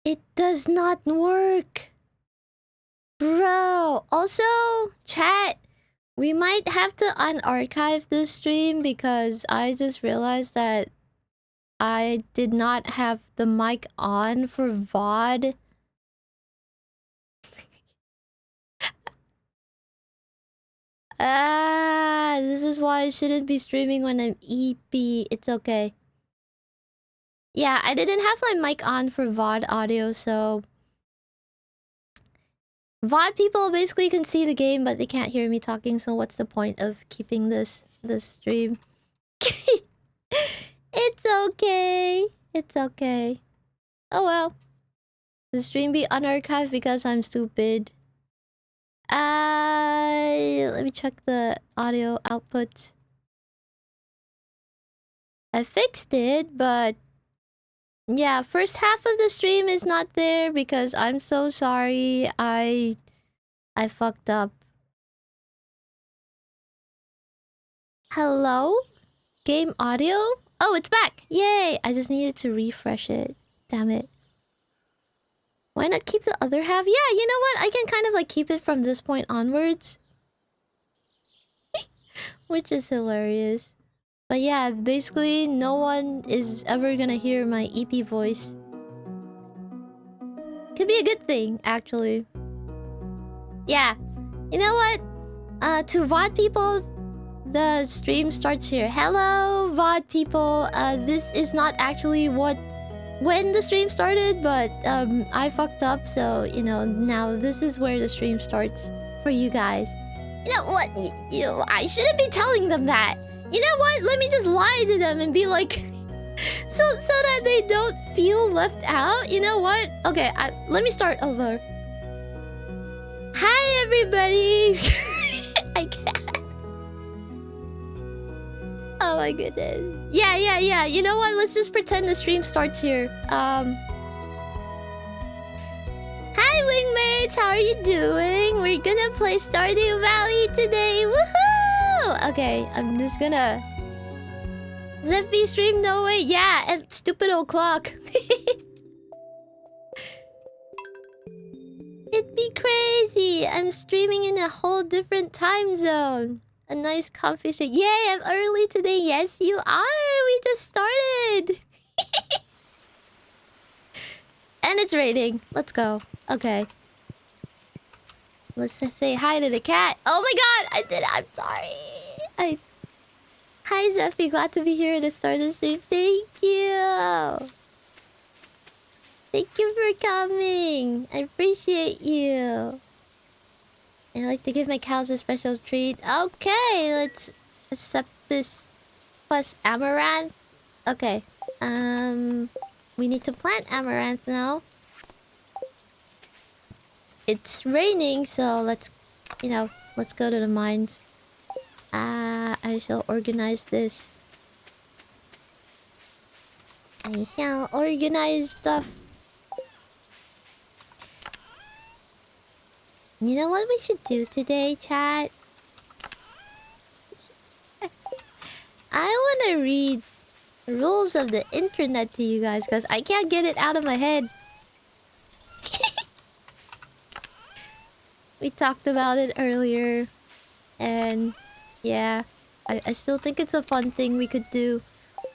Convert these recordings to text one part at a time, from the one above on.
It does not work. Bro. Also, chat. We might have to unarchive this stream because I just realized that I did not have the mic on for VOD. This is why I shouldn't be streaming when I'm EP. It's okay. Yeah, I didn't have my mic on for VOD audio, so... VOD people basically can see the game, but they can't hear me talking, so what's the point of keeping this stream? It's okay. It's okay. Oh well. The stream be unarchived because I'm stupid. Let me check the audio output. I fixed it, but... yeah, first half of the stream is not there because I'm so sorry. I fucked up. Hello? Game audio? Oh, it's back! Yay! I just needed to refresh it. Damn it. Why not keep the other half? Yeah, you know what? I can kind of like keep it from this point onwards. Which is hilarious. But yeah, basically no one is ever gonna hear my EP voice. Could be a good thing, actually. Yeah. You know what? To VOD people, the stream starts here. Hello, VOD people. This is not actually when the stream started, but I fucked up, so you know, now this is where the stream starts for you guys. You know what? I shouldn't be telling them that. You know what? Let me just lie to them and be like, so that they don't feel left out. You know what? Okay, let me start over. Hi, everybody. I can't. Oh my goodness. Yeah. You know what? Let's just pretend the stream starts here. Hi, Wingmates. How are you doing? We're gonna play Stardew Valley today. Woohoo! Okay, I'm just gonna... Zephy stream, no way. Yeah, and stupid old clock. It'd be crazy. I'm streaming in a whole different time zone. A nice comfy stream. Yay, I'm early today. Yes, you are. We just started. And it's raining. Let's go. Okay. Let's just say hi to the cat. Oh my god, I did it. I'm sorry. Hi, Zephy. Glad to be here at the start of the stream. Thank you. Thank you for coming. I appreciate you. I like to give my cows a special treat. Okay, let's accept this plus amaranth. Okay. We need to plant amaranth now. It's raining, so let's go to the mines. I shall organize this. I shall organize stuff. You know what we should do today, chat? I want to read rules of the internet to you guys because I can't get it out of my head. We talked about it earlier. And yeah, I still think it's a fun thing we could do.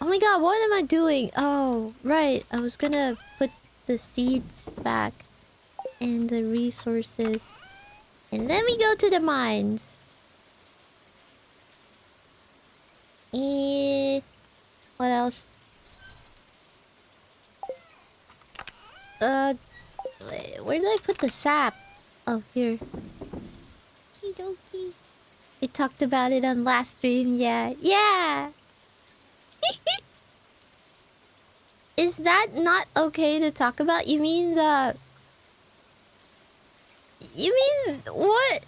Oh my god, what am I doing? Oh, right. I was gonna put the seeds back and the resources. And then we go to the mines. What else? Where did I put the sap? Oh, here. Okie. We talked about it on last stream, yeah. Yeah! Is that not okay to talk about? You mean the... You mean what?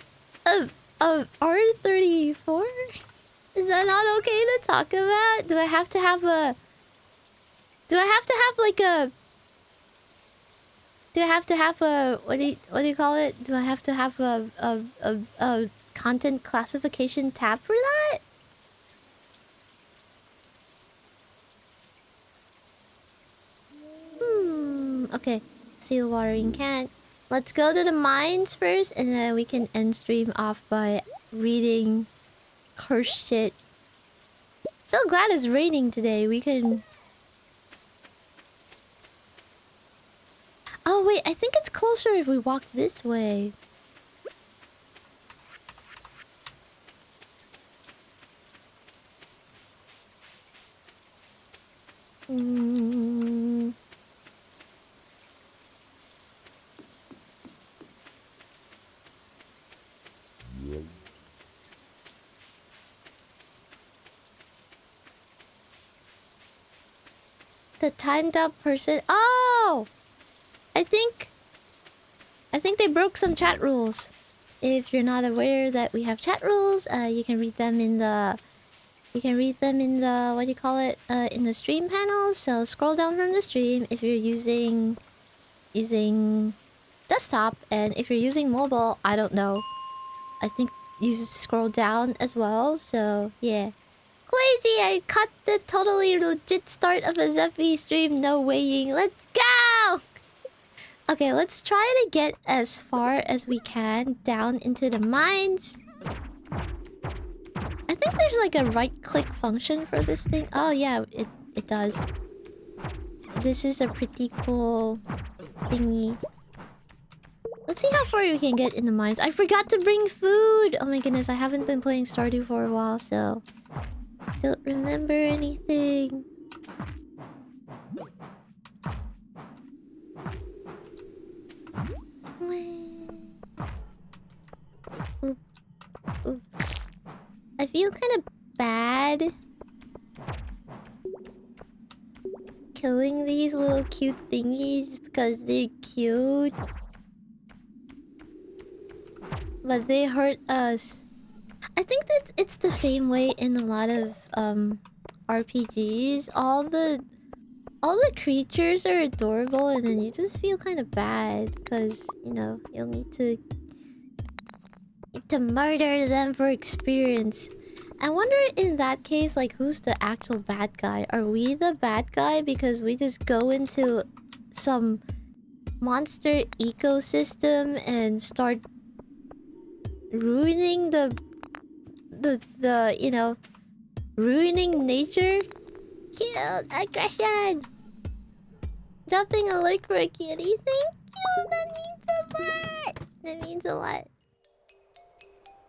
Of R34? Is that not okay to talk about? Do I have to have a... Do I have to have like a... Do I have to have a... What do you call it? Do I have to have a content classification tab for that? Okay. Seal watering can. Let's go to the mines first, and then we can end stream off by reading curse shit. So glad it's raining today. We can... Oh wait, I think it's closer if we walk this way. Mm. The timed out person. Oh! I think they broke some chat rules. If you're not aware that we have chat rules, you can read them in the... You can read them in the... What do you call it? In the stream panel. So scroll down from the stream if you're using desktop, and if you're using mobile, I don't know. I think you should scroll down as well. So yeah. Crazy! I caught the totally legit start of a Zephy stream. No weighing. Let's go! Okay, let's try to get as far as we can down into the mines. I think there's like a right-click function for this thing. Oh yeah, it does. This is a pretty cool thingy. Let's see how far we can get in the mines. I forgot to bring food! Oh my goodness, I haven't been playing Stardew for a while, so... Don't remember anything. Oop. Oop. I feel kind of bad killing these little cute thingies because they're cute, but they hurt us. I think that it's the same way in a lot of RPGs. All the creatures are adorable, and then you just feel kind of bad because, you know, you'll need to murder them for experience. I wonder in that case, like, who's the actual bad guy? Are we the bad guy because we just go into some monster ecosystem and start ruining the you know, ruining nature? Cute aggression! Dropping a like for a kitty. Thank you! That means a lot! That means a lot.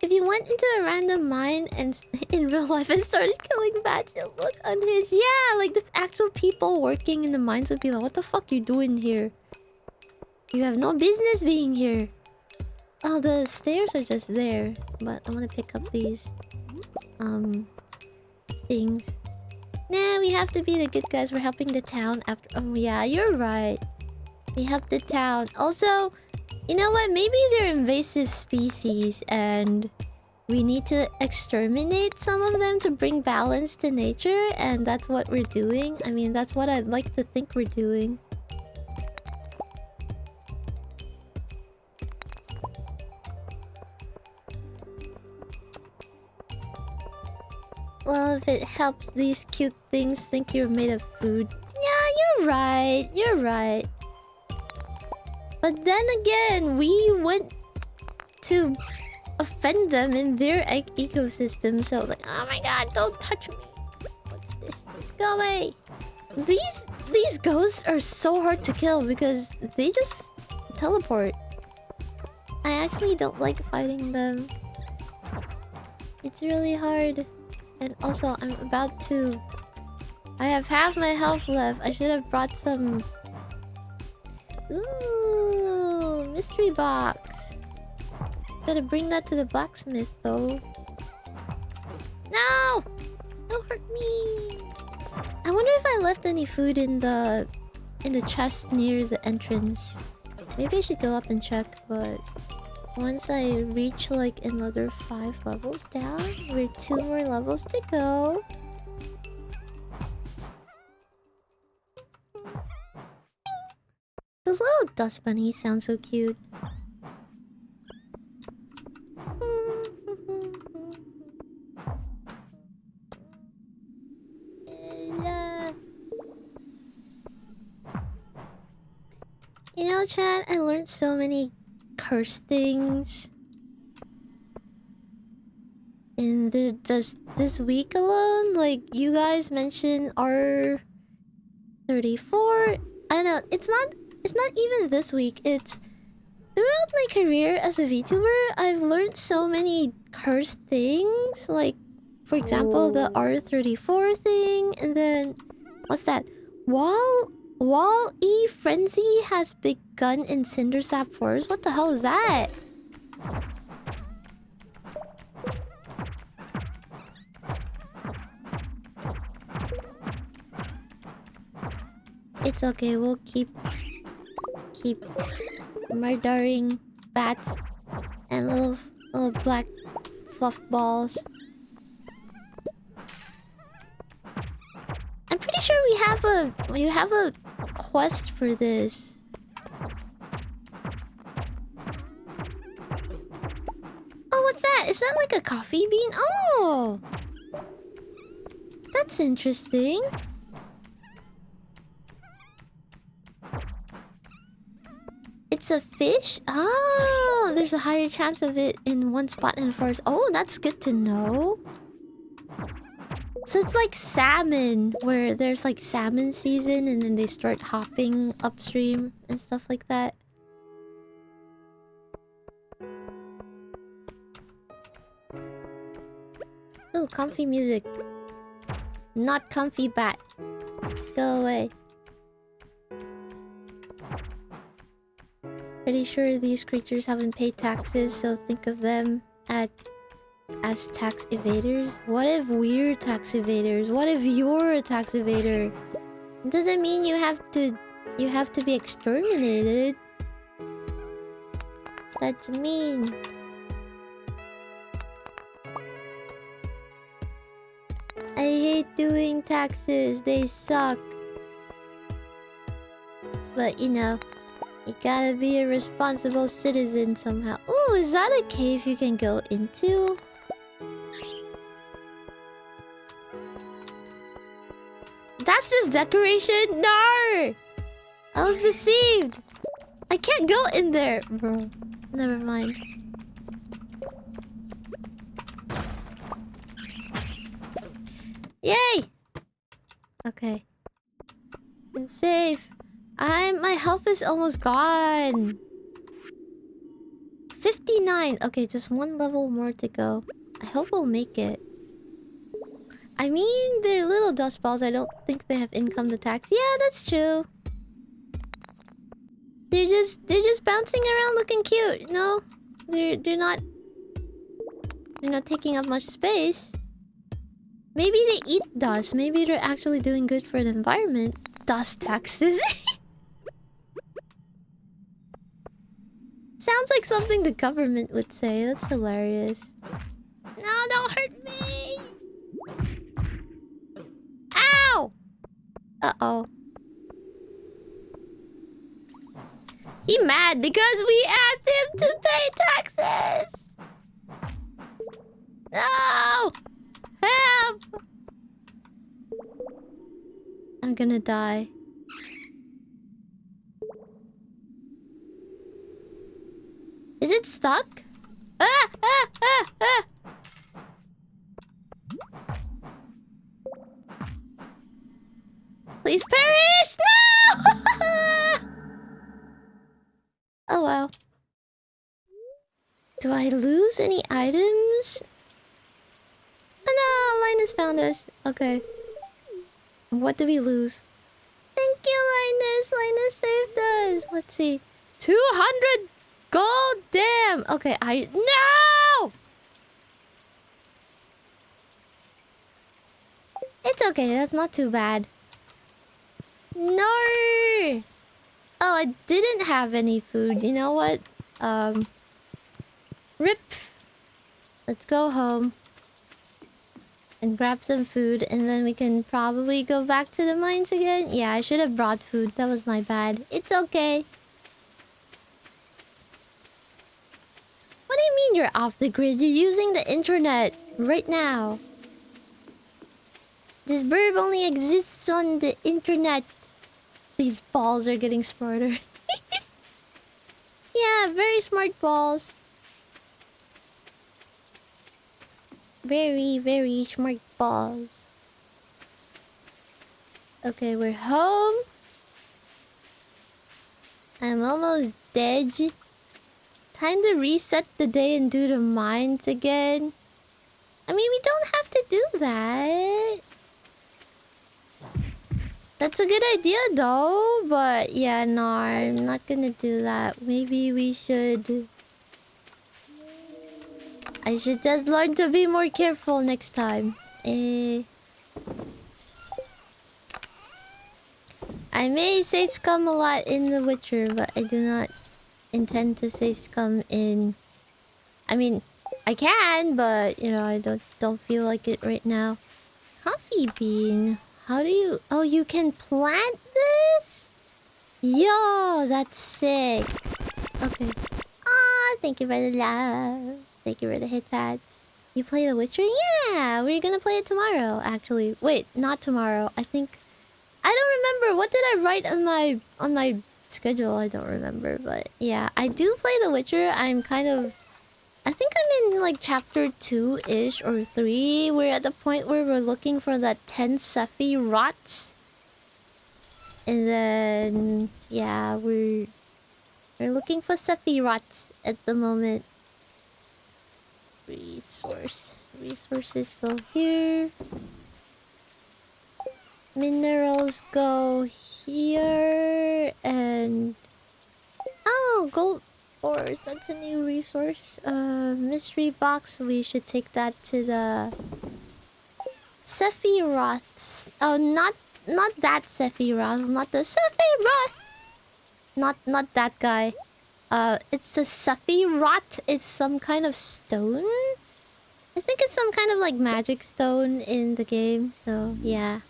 If you went into a random mine and in real life and started killing bats, it would look unhinged. Yeah, like the actual people working in the mines would be like, what the fuck you doing here? You have no business being here. Oh, the stairs are just there. But I want to pick up these... things. Nah, we have to be the good guys. We're helping the town after... Oh, yeah, you're right. We help the town. Also, you know what? Maybe they're invasive species and we need to exterminate some of them to bring balance to nature, and that's what we're doing. I mean, that's what I'd like to think we're doing. Well, if it helps these cute things think you're made of food. Yeah, you're right. You're right. But then again, we went to offend them in their ecosystem. So like, oh my god, don't touch me. What's this? Go away. These ghosts are so hard to kill because they just teleport. I actually don't like fighting them. It's really hard. And also, I'm about to... I have half my health left. I should have brought some... Ooh, mystery box. Gotta bring that to the blacksmith, though. No! Don't hurt me! I wonder if I left any food in the chest near the entrance. Maybe I should go up and check, but... Once I reach like another 5 levels down, we're 2 more levels to go. Those little dust bunnies sound so cute. You know, chat, I learned so many curse things in just this week alone. Like, you guys mentioned R34. I know, it's not even this week. It's throughout my career as a VTuber, I've learned so many cursed things. Like, for example, the R34 thing, and then what's that? Wall E frenzy has begun in Cindersap Forest. What the hell is that? It's okay. We'll keep murdering bats and little black fluff balls. I'm pretty sure we have a quest for this. Oh, what's that? Is that like a coffee bean? Oh! That's interesting. It's a fish? Oh, there's a higher chance of it in one spot in the forest. Oh, that's good to know. So it's like salmon, where there's like salmon season and then they start hopping upstream and stuff like that. Oh, comfy music. Not comfy bat. Go away. Pretty sure these creatures haven't paid taxes, so think of them as tax evaders. What if we're tax evaders? What if you're a tax evader? Doesn't mean you have to be exterminated. That's mean. I hate doing taxes. They suck. But you know, you gotta be a responsible citizen somehow. Oh, is that a cave you can go into? That's just decoration? No! I was deceived! I can't go in there, bro. Never mind. Yay! Okay. I'm safe. My health is almost gone. 59. Okay, just one level more to go. I hope we'll make it. I mean, they're little dust balls. I don't think they have income to tax. Yeah, that's true. They're just bouncing around looking cute. No, they're not taking up much space. Maybe they eat dust. Maybe they're actually doing good for the environment. Dust taxes. Sounds like something the government would say. That's hilarious. No, don't hurt me. Ow! Uh-oh. He mad because we asked him to pay taxes. No! Help! I'm gonna die. Is it stuck? Ah! Ah! Ah! Ah! Please perish! No! Oh well. Do I lose any items? Oh no! Linus found us. Okay. What did we lose? Thank you, Linus! Linus saved us! Let's see. 200 gold! Damn! Okay, No! It's okay, that's not too bad. No! Oh, I didn't have any food. You know what? Rip! Let's go home. And grab some food, and then we can probably go back to the mines again. Yeah, I should have brought food. That was my bad. It's okay. What do you mean you're off the grid? You're using the internet right now. This burb only exists on the internet. These balls are getting smarter. very smart balls. Very, very smart balls. Okay, we're home. I'm almost dead. Time to reset the day and do the mines again. I mean, we don't have to do that. That's a good idea though, but yeah, no, I'm not gonna do that. Maybe we should... I should just learn to be more careful next time. I may save scum a lot in The Witcher, but I do not intend to save scum in... I mean, I can, but you know, I don't feel like it right now. Coffee bean. How do you... Oh, you can plant this? Yo, that's sick. Okay. Ah, thank you for the love. Thank you for the hit pads. You play The Witcher? Yeah, we're gonna play it tomorrow, actually. Wait, not tomorrow. I think... I don't remember. What did I write on my schedule? I don't remember, but yeah, I do play The Witcher. I'm kind of... I think I'm in like chapter 2-ish or 3. We're at the point where we're looking for that 10 Zephyrots. And then yeah, we're looking for Zephyrots at the moment. Resources go here. Minerals go here. And oh, gold ores, that's a new resource. Mystery box, we should take that to the Sephiroths. Oh, not that Sephiroth, not the Sephiroth. Not that guy. It's the Sephiroth. It's some kind of stone. I think it's some kind of like magic stone in the game. So yeah,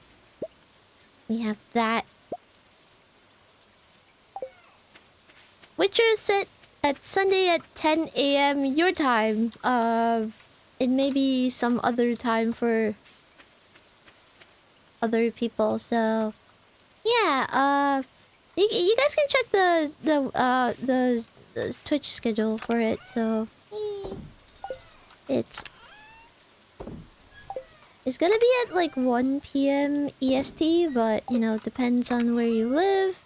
we have that. Witcher set at Sunday at 10 a.m. your time. It may be some other time for other people. So yeah, you guys can check the Twitch schedule for it. So it's gonna be at like 1 p.m. EST, but you know, depends on where you live.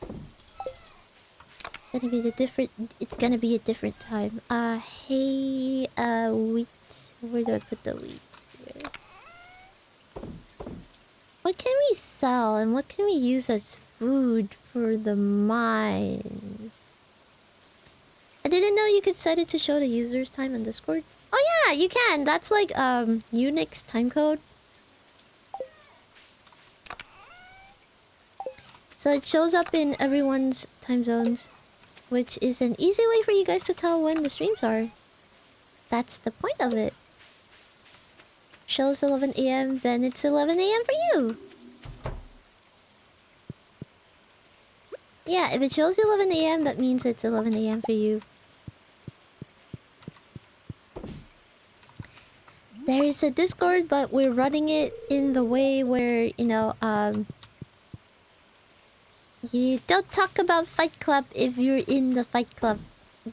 It's gonna be a different time. Hey, wheat. Where do I put the wheat? Here. What can we sell and what can we use as food for the mines? I didn't know you could set it to show the user's time on Discord. Oh yeah, you can. That's like Unix timecode. So it shows up in everyone's time zones, which is an easy way for you guys to tell when the streams are. That's the point of it. Shows 11 a.m., then it's 11 a.m. for you. Yeah, if it shows 11 a.m., that means it's 11 a.m. for you. There is a Discord, but we're running it in the way where, you know, you don't talk about Fight Club if you're in the Fight Club.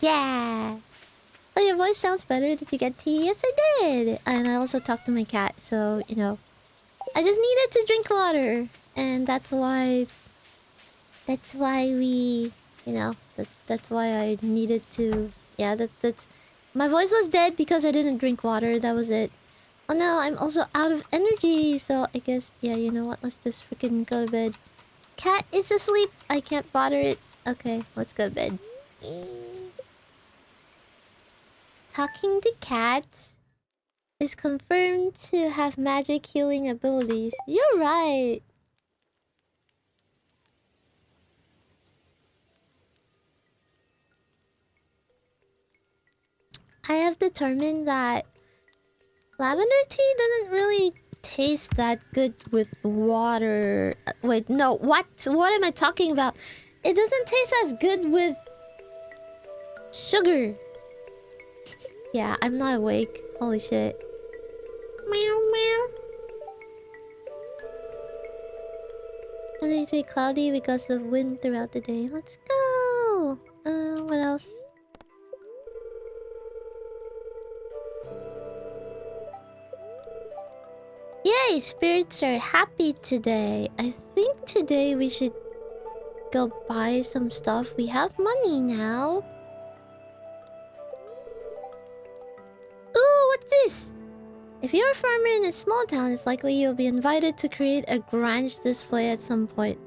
Yeah! Oh, your voice sounds better. Did you get tea? Yes, I did! And I also talked to my cat, so, you know. I just needed to drink water. And that's why... That's why we... You know, that's why I needed to... Yeah, that's... My voice was dead because I didn't drink water. That was it. Oh no, I'm also out of energy. So I guess... Yeah, you know what? Let's just freaking go to bed. Cat is asleep. I can't bother it. Okay, let's go to bed. Talking to cats is confirmed to have magic healing abilities. You're right. I have determined that lavender tea doesn't really taste that good with water. Wait, no, what? What am I talking about? It doesn't taste as good with sugar. Yeah, I'm not awake. Holy shit. Meow meow. It's cloudy because of wind throughout the day. Let's go. What else? Yay! Spirits are happy today. I think today we should go buy some stuff. We have money now. Ooh, what's this? If you're a farmer in a small town, it's likely you'll be invited to create a Grange display at some point.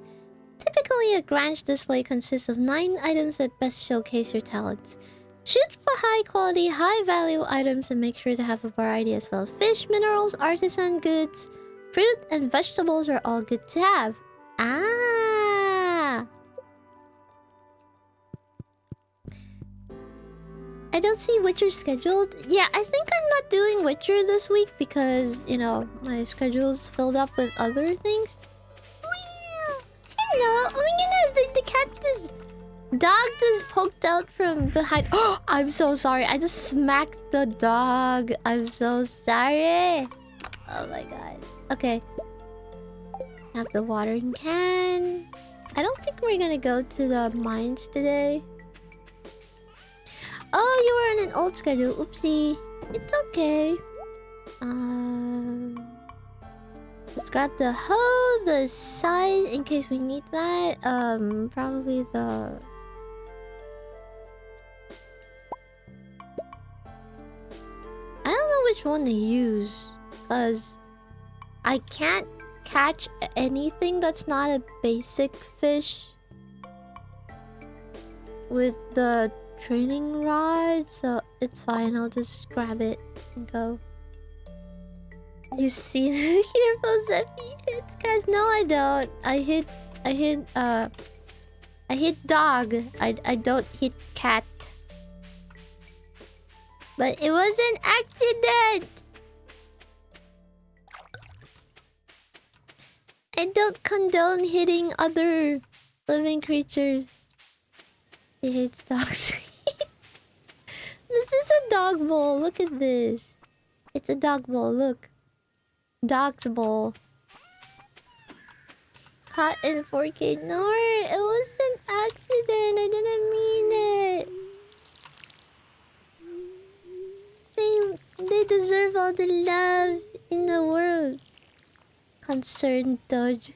Typically, a Grange display consists of 9 items that best showcase your talents. Shoot for high quality, high value items and make sure to have a variety as well. Fish, minerals, artisan goods, fruit, and vegetables are all good to have. Ah! I don't see Witcher scheduled. Yeah, I think I'm not doing Witcher this week because, you know, my schedule's filled up with other things. Hello! Oh my goodness, the cat just... Dog just poked out from behind. Oh, I'm so sorry. I just smacked the dog. I'm so sorry. Oh my god. Okay. Have the watering can. I don't think we're gonna go to the mines today. Oh, you were on an old schedule. Oopsie. It's okay. Let's grab the hoe, the side in case we need that. Probably the... I don't know which one to use, because I can't catch anything that's not a basic fish with the training rod, so it's fine. I'll just grab it and go. You see the careful Zephy hits, guys? No, I don't. I hit dog. I don't hit cat. But it was an accident! I don't condone hitting other living creatures. He hates dogs. This is a dog bowl. Look at this. It's a dog bowl. Look. Dog's bowl. Caught in 4K. No, it was an accident. I didn't mean it. They deserve all the love in the world. Concerned Dodge.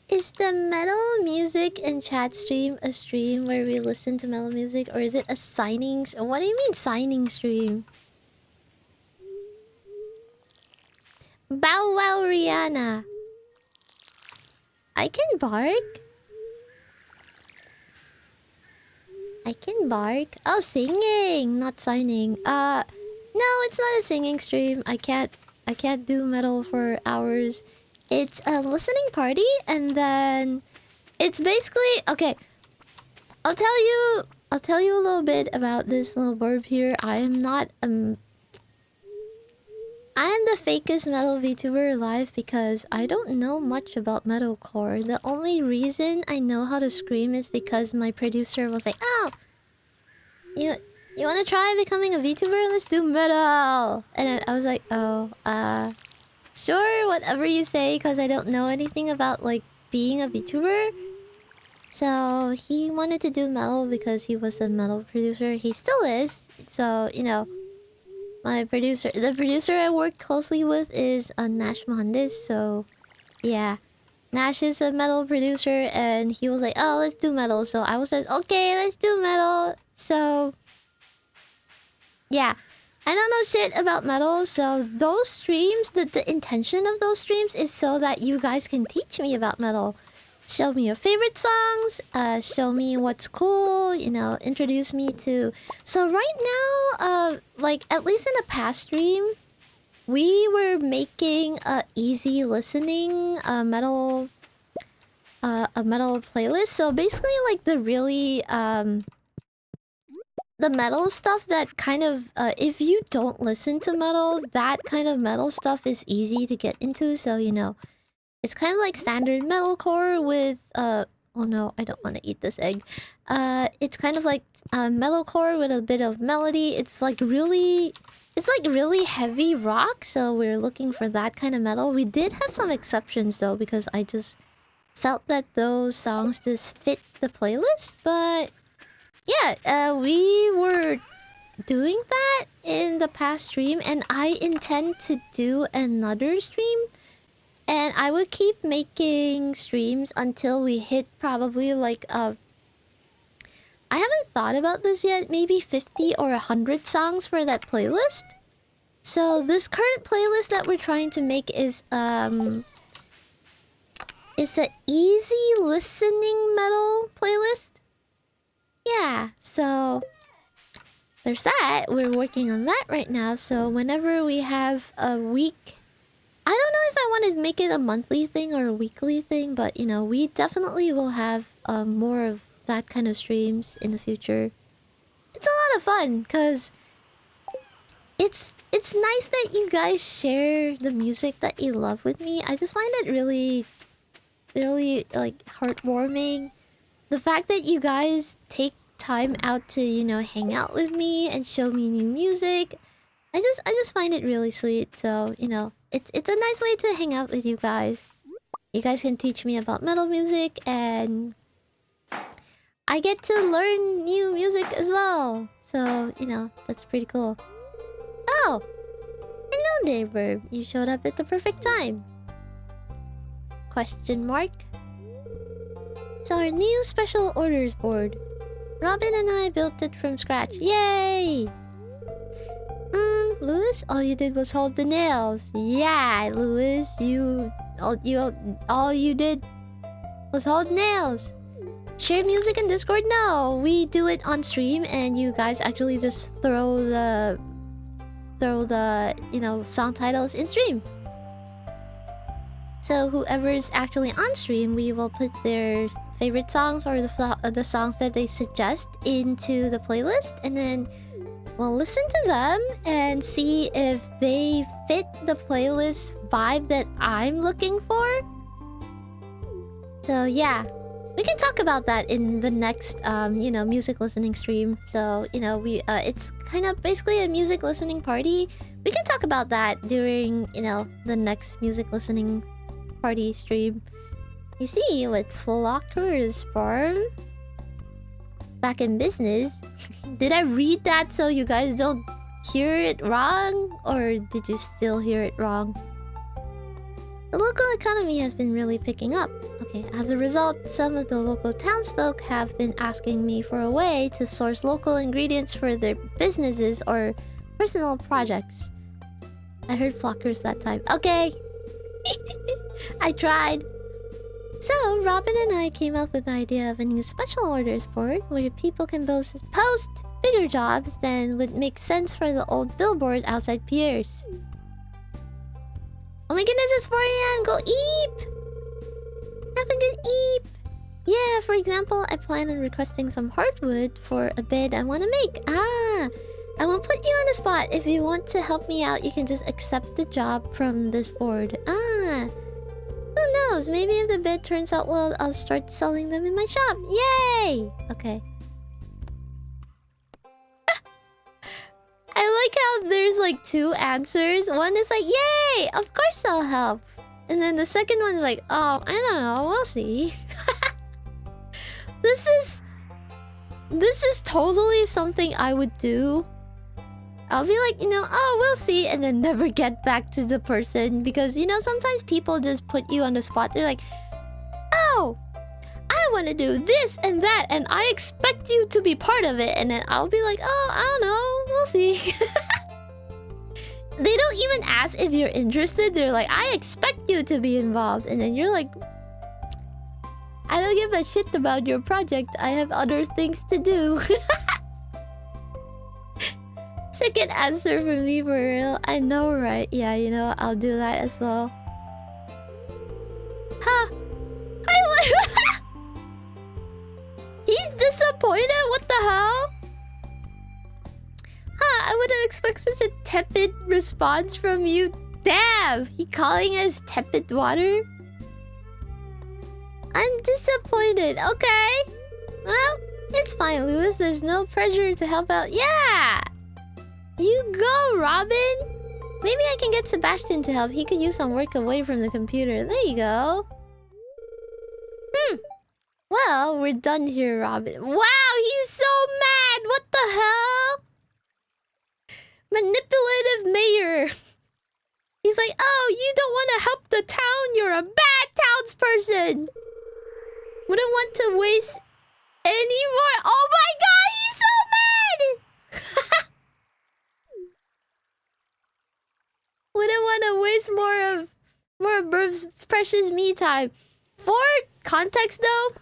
Is the metal music and chat stream a stream where we listen to metal music, or is it a signing? What do you mean signing stream? Bow wow Rihanna. I can bark. I can bark. Oh, singing, not signing. No, it's not a singing stream. I can't do metal for hours. It's a listening party, and then it's basically okay. I'll tell you a little bit about this little burb here. I am not I am the fakest metal VTuber alive because I don't know much about metalcore. The only reason I know how to scream is because my producer was like, "Oh, you want to try becoming a VTuber? Let's do metal." And then I was like, "Oh, sure, whatever you say," because I don't know anything about like being a VTuber. So he wanted to do metal because he was a metal producer. He still is. So, you know, the producer I work closely with is Nash Mohandes. So, yeah. Nash is a metal producer and he was like, "Oh, let's do metal." So I was like, "Okay, let's do metal." So, yeah. I don't know shit about metal, so those streams, the intention of those streams is so that you guys can teach me about metal. Show me your favorite songs, show me what's cool, you know, introduce me to... So right now, like, at least in a past stream, we were making a easy listening metal... a metal playlist. So basically, like, the really, the metal stuff that kind of... if you don't listen to metal, that kind of metal stuff is easy to get into, so, you know... It's kind of like standard metalcore with oh no, I don't want to eat this egg. It's kind of like metalcore with a bit of melody. It's like really heavy rock, so we're looking for that kind of metal. We did have some exceptions though, because I just felt that those songs just fit the playlist. But yeah, we were doing that in the past stream, and I intend to do another stream. And I would keep making streams until we hit probably like I haven't thought about this yet, maybe 50 or 100 songs for that playlist. So this current playlist that we're trying to make is the easy listening metal playlist. Yeah, so there's that. We're working on that right now. So whenever we have a week, I don't know if I want to make it a monthly thing or a weekly thing, but you know, we definitely will have more of that kind of streams in the future. It's a lot of fun because it's nice that you guys share the music that you love with me. I just find it really like heartwarming. The fact that you guys take time out to, you know, hang out with me and show me new music. I just find it really sweet. So, you know, it's a nice way to hang out with you guys. You guys can teach me about metal music and I get to learn new music as well. So, you know, that's pretty cool. Oh! Hello there, Verb. You showed up at the perfect time. Question mark? It's our new special orders board. Robin and I built it from scratch. Yay! Lewis, all you did was hold the nails. Yeah, Lewis, all you did was hold nails. Share music in Discord? No, we do it on stream, and you guys actually just throw the you know, song titles in stream. So whoever is actually on stream, we will put their favorite songs or the songs that they suggest into the playlist, and then we'll listen to them and see if they fit the playlist vibe that I'm looking for. So yeah, we can talk about that in the next you know, music listening stream. So, you know, it's kind of basically a music listening party. We can talk about that during, you know, the next music listening party stream. You see, with Flocker's Farm back in business. Did I read that so you guys don't hear it wrong? Or did you still hear it wrong? The local economy has been really picking up. Okay, as a result, some of the local townsfolk have been asking me for a way to source local ingredients for their businesses or personal projects. I heard Flockers that time. Okay! I tried. So, Robin and I came up with the idea of a new special orders board where people can post bigger jobs than would make sense for the old billboard outside Pierre's. Oh my goodness, it's 4 AM! Go eep! Have a good eep! Yeah, for example, I plan on requesting some hardwood for a bed I want to make. Ah! I won't put you on the spot. If you want to help me out, you can just accept the job from this board. Ah! Who knows? Maybe if the bed turns out well, I'll start selling them in my shop. Yay! Okay. I like how there's like two answers. One is like, yay! Of course I'll help. And then the second one's like, oh, I don't know. We'll see. This is totally something I would do. I'll be like, you know, oh, we'll see, and then never get back to the person because, you know, sometimes people just put you on the spot. They're like, oh, I want to do this and that, and I expect you to be part of it. And then I'll be like, oh, I don't know, we'll see. They don't even ask if you're interested. They're like, I expect you to be involved. And then you're like, I don't give a shit about your project. I have other things to do. Second answer for me, for real. I know, right? Yeah, you know, I'll do that as well. Huh? He's disappointed? What the hell? Huh, I wouldn't expect such a tepid response from you. Damn! He calling us tepid water? I'm disappointed. Okay. Well, it's fine, Lewis. There's no pressure to help out. Yeah! You go, Robin! Maybe I can get Sebastian to help. He could use some work away from the computer. There you go. Well, we're done here, Robin. Wow, he's so mad! What the hell? manipulative mayor. He's like, oh, you don't want to help the town. You're a bad townsperson. Wouldn't want to waste any more. Oh my god, he's so mad. Wouldn't want to waste more of Burb's precious me time. For context though,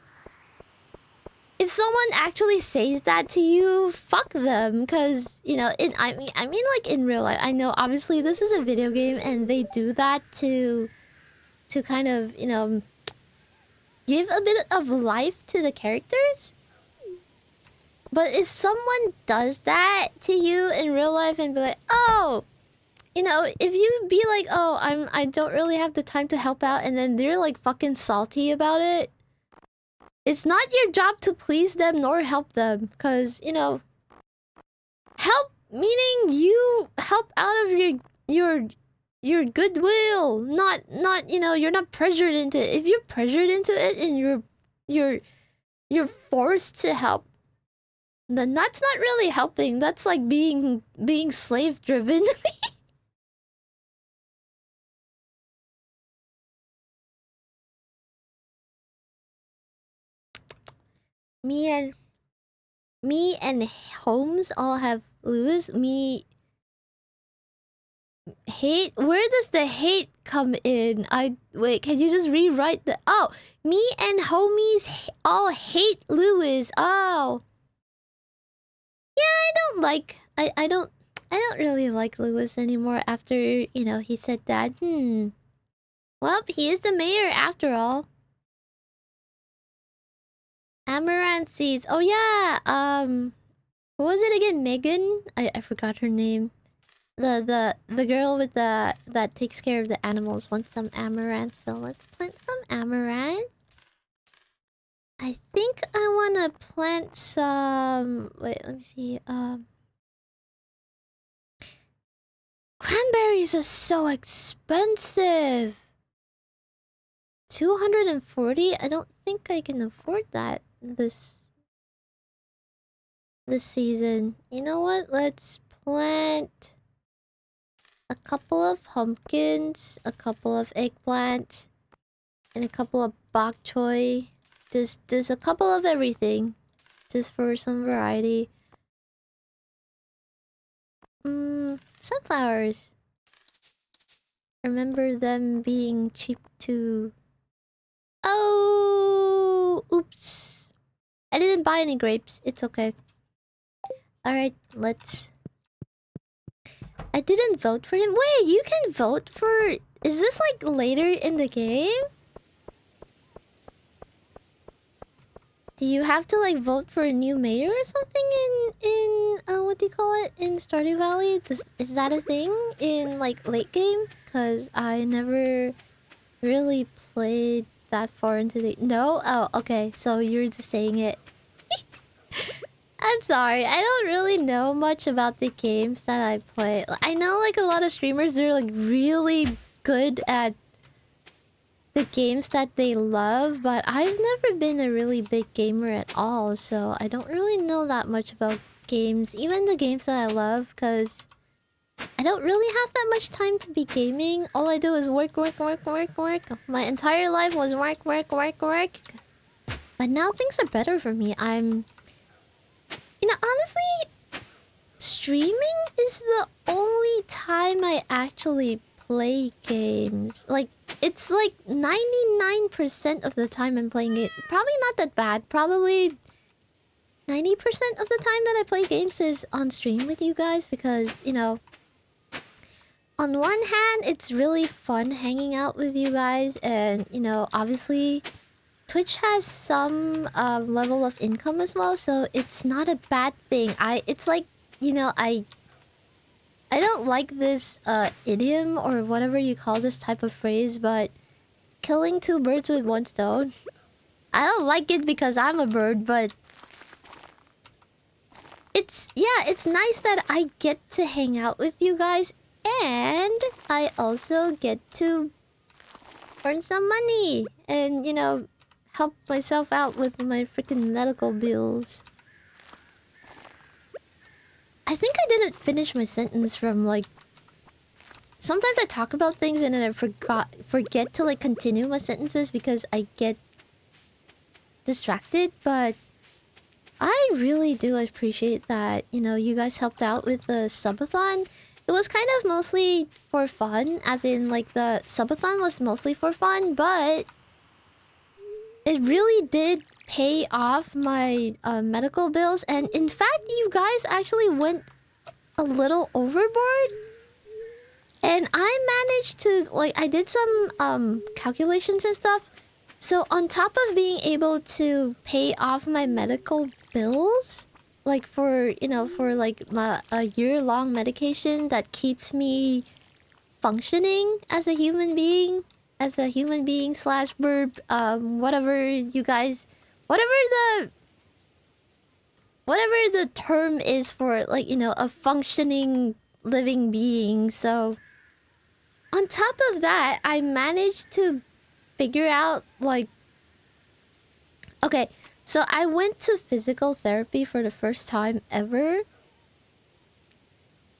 if someone actually says that to you, fuck them. Cause you know, I mean like in real life. I know obviously this is a video game and they do that to kind of, you know, give a bit of life to the characters. But if someone does that to you in real life and be like, oh, you know, if you be like, oh, I don't really have the time to help out, and then they're like fucking salty about it, it's not your job to please them nor help them. Cause, you know, help meaning you help out of your goodwill. Not you know, you're not pressured into it. If you're pressured into it and you're forced to help, then that's not really helping. That's like being slave driven. Me and Holmes all have Lewis. Me hate. Where does the hate come in? Wait. Can you just rewrite the? Oh, me and homies all hate Lewis. Oh, yeah. I don't really like Lewis anymore. After you know he said that. Well, he is the mayor after all. Amaranth seeds. Oh yeah. What was it again? Megan? I forgot her name. The girl with that takes care of the animals wants some amaranth, so let's plant some amaranth. I think I wanna plant some. Wait, let me see. Cranberries are so expensive. 240? I don't think I can afford that this season. You know what? Let's plant a couple of pumpkins, a couple of eggplants, and a couple of bok choy. Just a couple of everything, just for some variety. Sunflowers. Remember them being cheap too. Oh, oops. I didn't buy any grapes. It's okay. Alright, let's... I didn't vote for him. Wait, you can vote for... Is this like later in the game? Do you have to like vote for a new mayor or something in what do you call it? In Stardew Valley? Is that a thing in like late game? Cause I never really played that far into the... No? Oh, okay. So you're just saying it. I'm sorry. I don't really know much about the games that I play. I know like a lot of streamers, they're like really good at the games that they love, but I've never been a really big gamer at all, so I don't really know that much about games. Even the games that I love, because I don't really have that much time to be gaming. All I do is work. My entire life was work. But now things are better for me. You know, honestly, streaming is the only time I actually play games. Like, it's like 99% of the time I'm playing it. Probably not that bad. Probably 90% of the time that I play games is on stream with you guys because, you know, on one hand, it's really fun hanging out with you guys, and, you know, obviously, Twitch has some level of income as well, so it's not a bad thing. It's like, you know, I don't like this idiom or whatever you call this type of phrase, but killing two birds with one stone. I don't like it because I'm a bird, but it's nice that I get to hang out with you guys, and I also get to earn some money and, you know, help myself out with my freaking medical bills. I think I didn't finish my sentence from like... Sometimes I talk about things and then I forget to like continue my sentences because I get distracted, but I really do appreciate that, you know, you guys helped out with the subathon. It was kind of mostly for fun, as in like the subathon was mostly for fun, but it really did pay off my medical bills. And in fact, you guys actually went a little overboard. And I managed to, like, I did some calculations and stuff. So on top of being able to pay off my medical bills, like for, you know, for like a year-long medication that keeps me functioning as a human being slash bird, whatever you guys, whatever the term is for, like, you know, a functioning living being. So on top of that, I managed to figure out, like... Okay, so I went to physical therapy for the first time ever.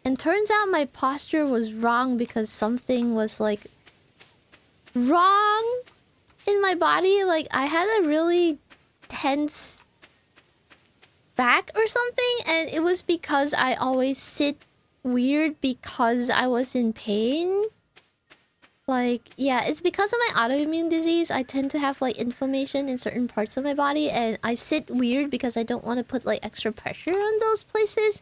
And turns out my posture was wrong because something was, like, wrong in my body. Like, I had a really tense back or something. And it was because I always sit weird because I was in pain. Like, yeah, it's because of my autoimmune disease. I tend to have, like, inflammation in certain parts of my body. And I sit weird because I don't want to put, like, extra pressure on those places.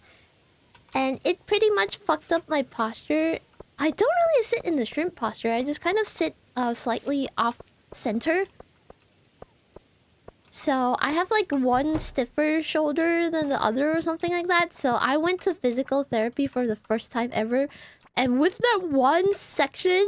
And it pretty much fucked up my posture. I don't really sit in the shrimp posture. I just kind of sit slightly off-center. So I have, like, one stiffer shoulder than the other or something like that. So I went to physical therapy for the first time ever. And with that one session,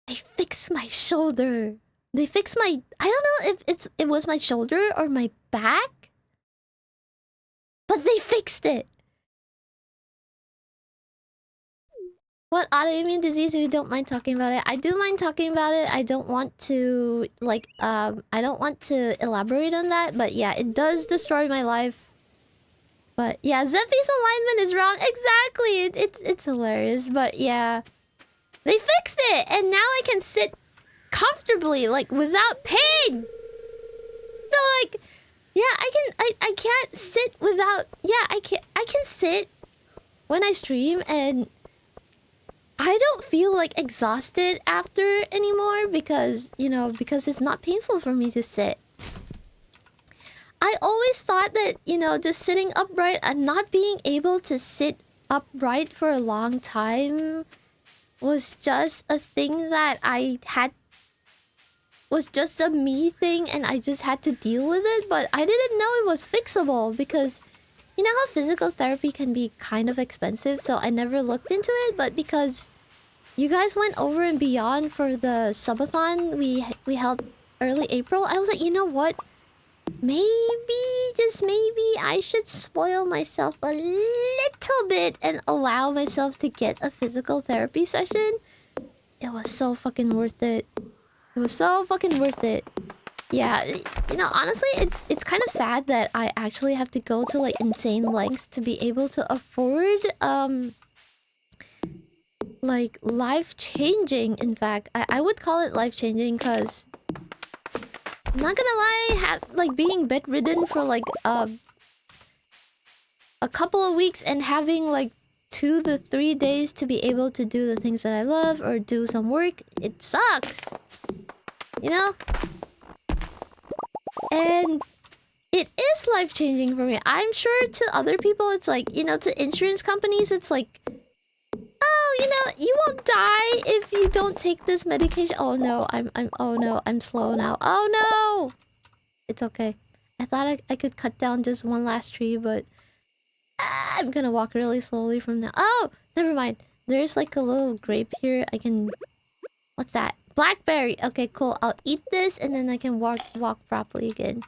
they fixed my shoulder. They fixed my... I don't know if it was my shoulder or my back. But they fixed it. What autoimmune disease, if you don't mind talking about it? I do mind talking about it. I don't want to, like, I don't want to elaborate on that. But yeah, it does destroy my life. But yeah, Zephy's alignment is wrong. Exactly. It's hilarious. But yeah, they fixed it, and now I can sit comfortably, like, without pain. So like, yeah, I can't sit without... Yeah, I can sit when I stream, and I don't feel like exhausted after anymore because, you know, because it's not painful for me to sit. I always thought that, you know, just sitting upright and not being able to sit upright for a long time was just a thing that I had... was just a me thing and I just had to deal with it. But I didn't know it was fixable because... You know how physical therapy can be kind of expensive, so I never looked into it. But because you guys went over and beyond for the subathon we held early April, I was like, you know what? Maybe, just maybe, I should spoil myself a little bit and allow myself to get a physical therapy session. It was so fucking worth it. It was so fucking worth it. Yeah, you know, honestly, it's kind of sad that I actually have to go to, like, insane lengths to be able to afford, like, life-changing, in fact. I would call it life-changing because... I'm not gonna lie, like, being bedridden for, like, a couple of weeks and having, like, 2 to 3 days to be able to do the things that I love or do some work, it sucks. You know? And it is life-changing for me. I'm sure to other people, it's like, you know, to insurance companies, it's like... Oh, you know, you won't die if you don't take this medication. Oh no, oh no, I'm slow now. Oh no! It's okay. I thought I could cut down just one last tree, but... I'm gonna walk really slowly from now. Oh! Never mind. There's like a little grape here. I can... What's that? Blackberry! Okay, cool. I'll eat this and then I can walk properly again.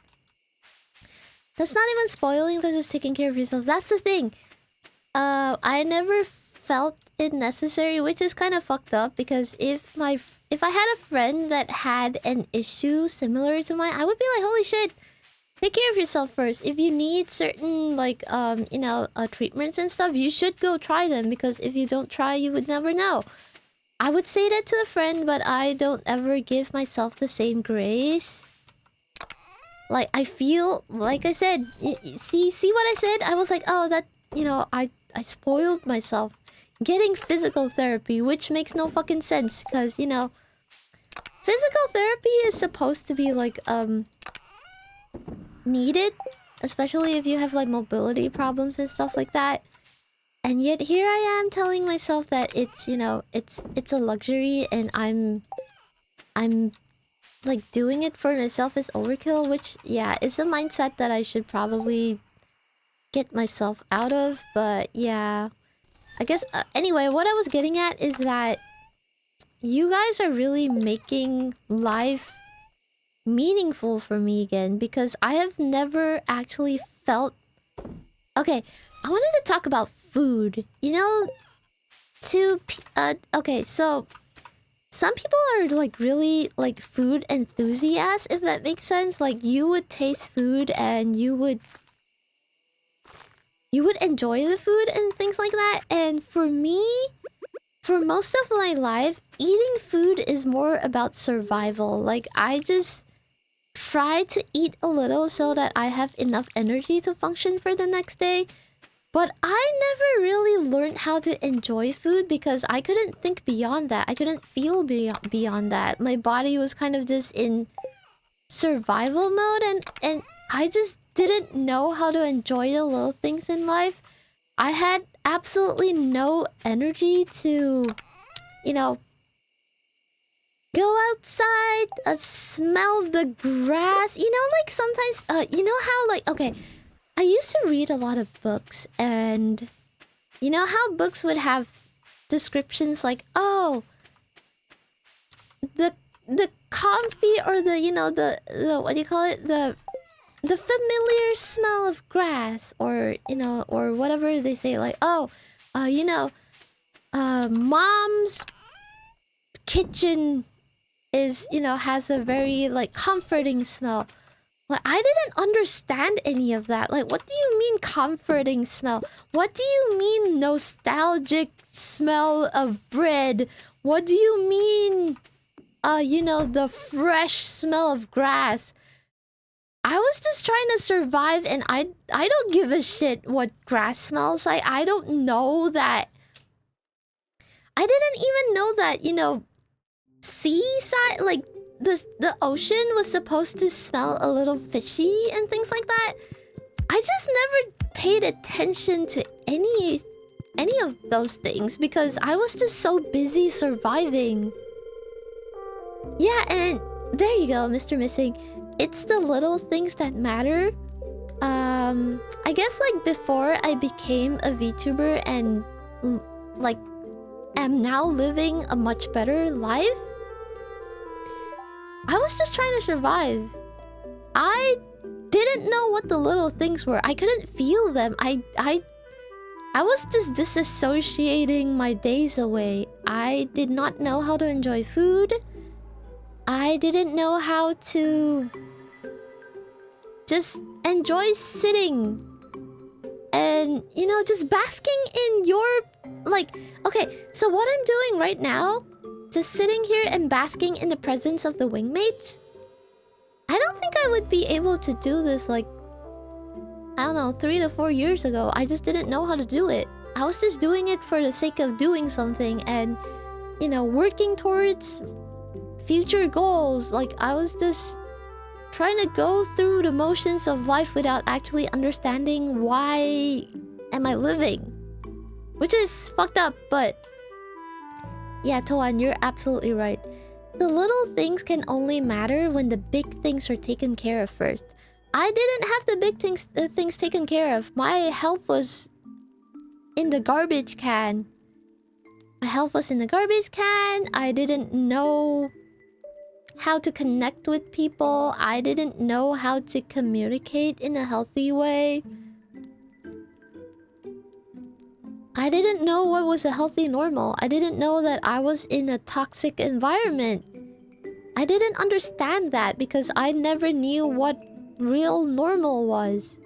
That's not even spoiling, that's just taking care of yourselves. That's the thing. I never felt it necessary, which is kind of fucked up because if I had a friend that had an issue similar to mine, I would be like, holy shit, Take care of yourself first. If you need certain like treatments and stuff, you should go try them, because if you don't try, you would never know. I would say that to a friend, but I don't ever give myself the same grace. Like, I feel, like I said, see what I said? I was like, oh, that, I spoiled myself getting physical therapy, which makes no fucking sense, because, physical therapy is supposed to be, like, needed, especially if you have, like, mobility problems and stuff like that. And yet here I am telling myself that it's, it's a luxury, and I'm like doing it for myself is overkill, which, yeah, it's a mindset that I should probably get myself out of. But yeah, I guess anyway, what I was getting at is that you guys are really making life meaningful for me again, because I have never actually felt... Okay, I wanted to talk about food. Okay, so some people are like really like food enthusiasts, if that makes sense. Like, you would taste food and you would enjoy the food and things like that. And for me, for most of my life, eating food is more about survival. Like, I just try to eat a little so that I have enough energy to function for the next day. But I never really learned how to enjoy food, because I couldn't think beyond that. I couldn't feel beyond that. My body was kind of just in survival mode, and I just didn't know how to enjoy the little things in life. I had absolutely no energy to, go outside, smell the grass. Like sometimes, how like, okay, I used to read a lot of books, and you know how books would have descriptions like, oh, the comfy, or the the what do you call it, the familiar smell of grass, or or whatever they say, like, oh, mom's kitchen is, has a very like comforting smell. Like, I didn't understand any of that. Like, what do you mean comforting smell? What do you mean nostalgic smell of bread? What do you mean, the fresh smell of grass? I was just trying to survive, and I don't give a shit what grass smells like. I don't know that. I didn't even know that, seaside, like, the ocean was supposed to smell a little fishy and things like that. I just never paid attention to any of those things, because I was just so busy surviving. Yeah, and there you go, Mr. Missing. It's the little things that matter. I guess, like, before I became a VTuber and like am now living a much better life, I was just trying to survive. I didn't know what the little things were. I couldn't feel them. I was just disassociating my days away. I did not know how to enjoy food. I didn't know how to just enjoy sitting and, just basking in your... Like, okay, so what I'm doing right now, just sitting here and basking in the presence of the wingmates, I don't think I would be able to do this, like, I don't know, 3 to 4 years ago. I just didn't know how to do it. I was just doing it for the sake of doing something and, working towards future goals. Like, I was just trying to go through the motions of life without actually understanding why am I living. Which is fucked up, but... Yeah, Toan, you're absolutely right. The little things can only matter when the big things are taken care of first. I didn't have the big things taken care of. My health was in the garbage can. My health was in the garbage can. I didn't know how to connect with people. I didn't know how to communicate in a healthy way. I didn't know what was a healthy normal. I didn't know that I was in a toxic environment. I didn't understand that because I never knew what real normal was.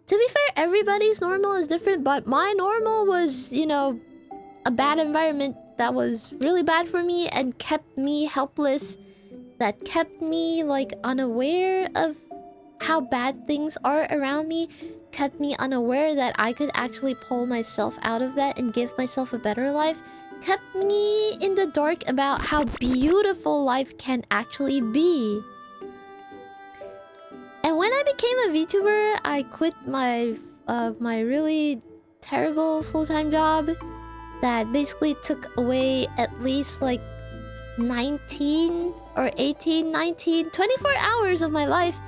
To be fair, everybody's normal is different, but my normal was, you know, a bad environment that was really bad for me and kept me helpless, that kept me like unaware of how bad things are around me, kept me unaware that I could actually pull myself out of that and give myself a better life, kept me in the dark about how beautiful life can actually be. And when I became a VTuber, I quit my my really terrible full-time job that basically took away at least like 19 or 18, 19, 24 hours of my life.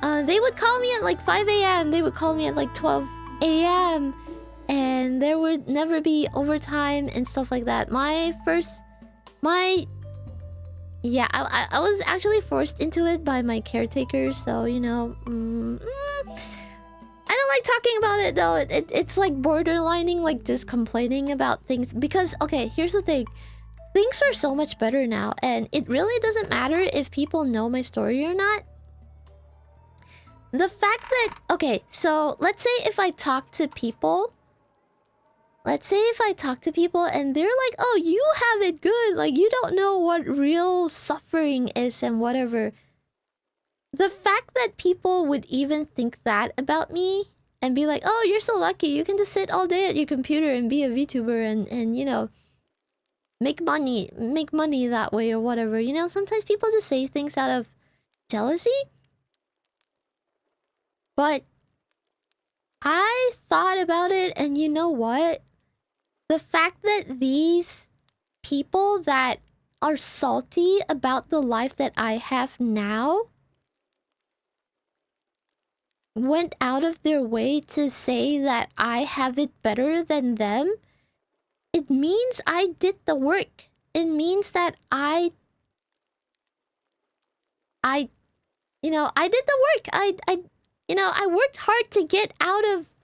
They would call me at like 5 a.m. They would call me at like 12 a.m. And there would never be overtime and stuff like that. Yeah, I was actually forced into it by my caretaker, so, you know... I don't like talking about it, though. It's like borderlining, like, just complaining about things. Because, okay, here's the thing. Things are so much better now, and it really doesn't matter if people know my story or not. The fact that... Okay, so, let's say if I talk to people... Let's say if I talk to people and they're like, oh, you have it good. Like, you don't know what real suffering is and whatever. The fact that people would even think that about me and be like, oh, you're so lucky. You can just sit all day at your computer and be a VTuber and you know, make money that way or whatever. You know, sometimes people just say things out of jealousy. But I thought about it, and you know what? The fact that these people that are salty about the life that I have now went out of their way to say that I have it better than them, it means I did the work. It means that I did the work. I worked hard to get out of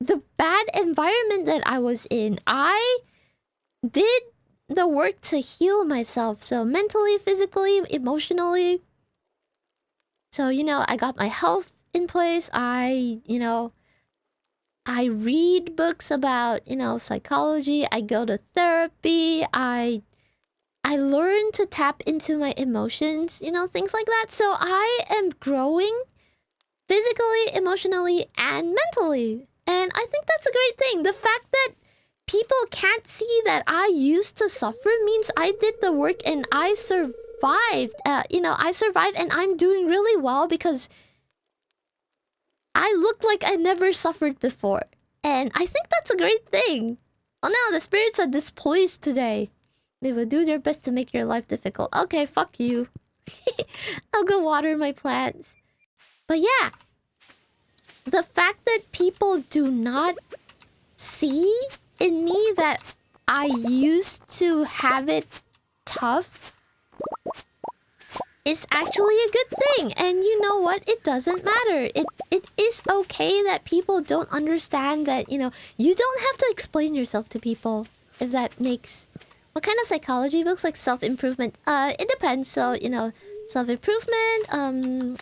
the bad environment that I was in. I did the work to heal myself. So mentally, physically, emotionally. So, you know, I got my health in place. I read books about, you know, psychology. I go to therapy. I learn to tap into my emotions, you know, things like that. So I am growing physically, emotionally, and mentally. And I think that's a great thing. The fact that people can't see that I used to suffer means I did the work and I survived. I survived and I'm doing really well because I look like I never suffered before. And I think that's a great thing. Oh no, the spirits are displeased today. They will do their best to make your life difficult. Okay, fuck you. I'll go water my plants. But yeah. The fact that people do not see in me that I used to have it tough is actually a good thing. And you know what? It doesn't matter. It is okay that people don't understand that, you know, you don't have to explain yourself to people, if that makes... What kind of psychology books? Like self-improvement? It depends. So, you know, self-improvement,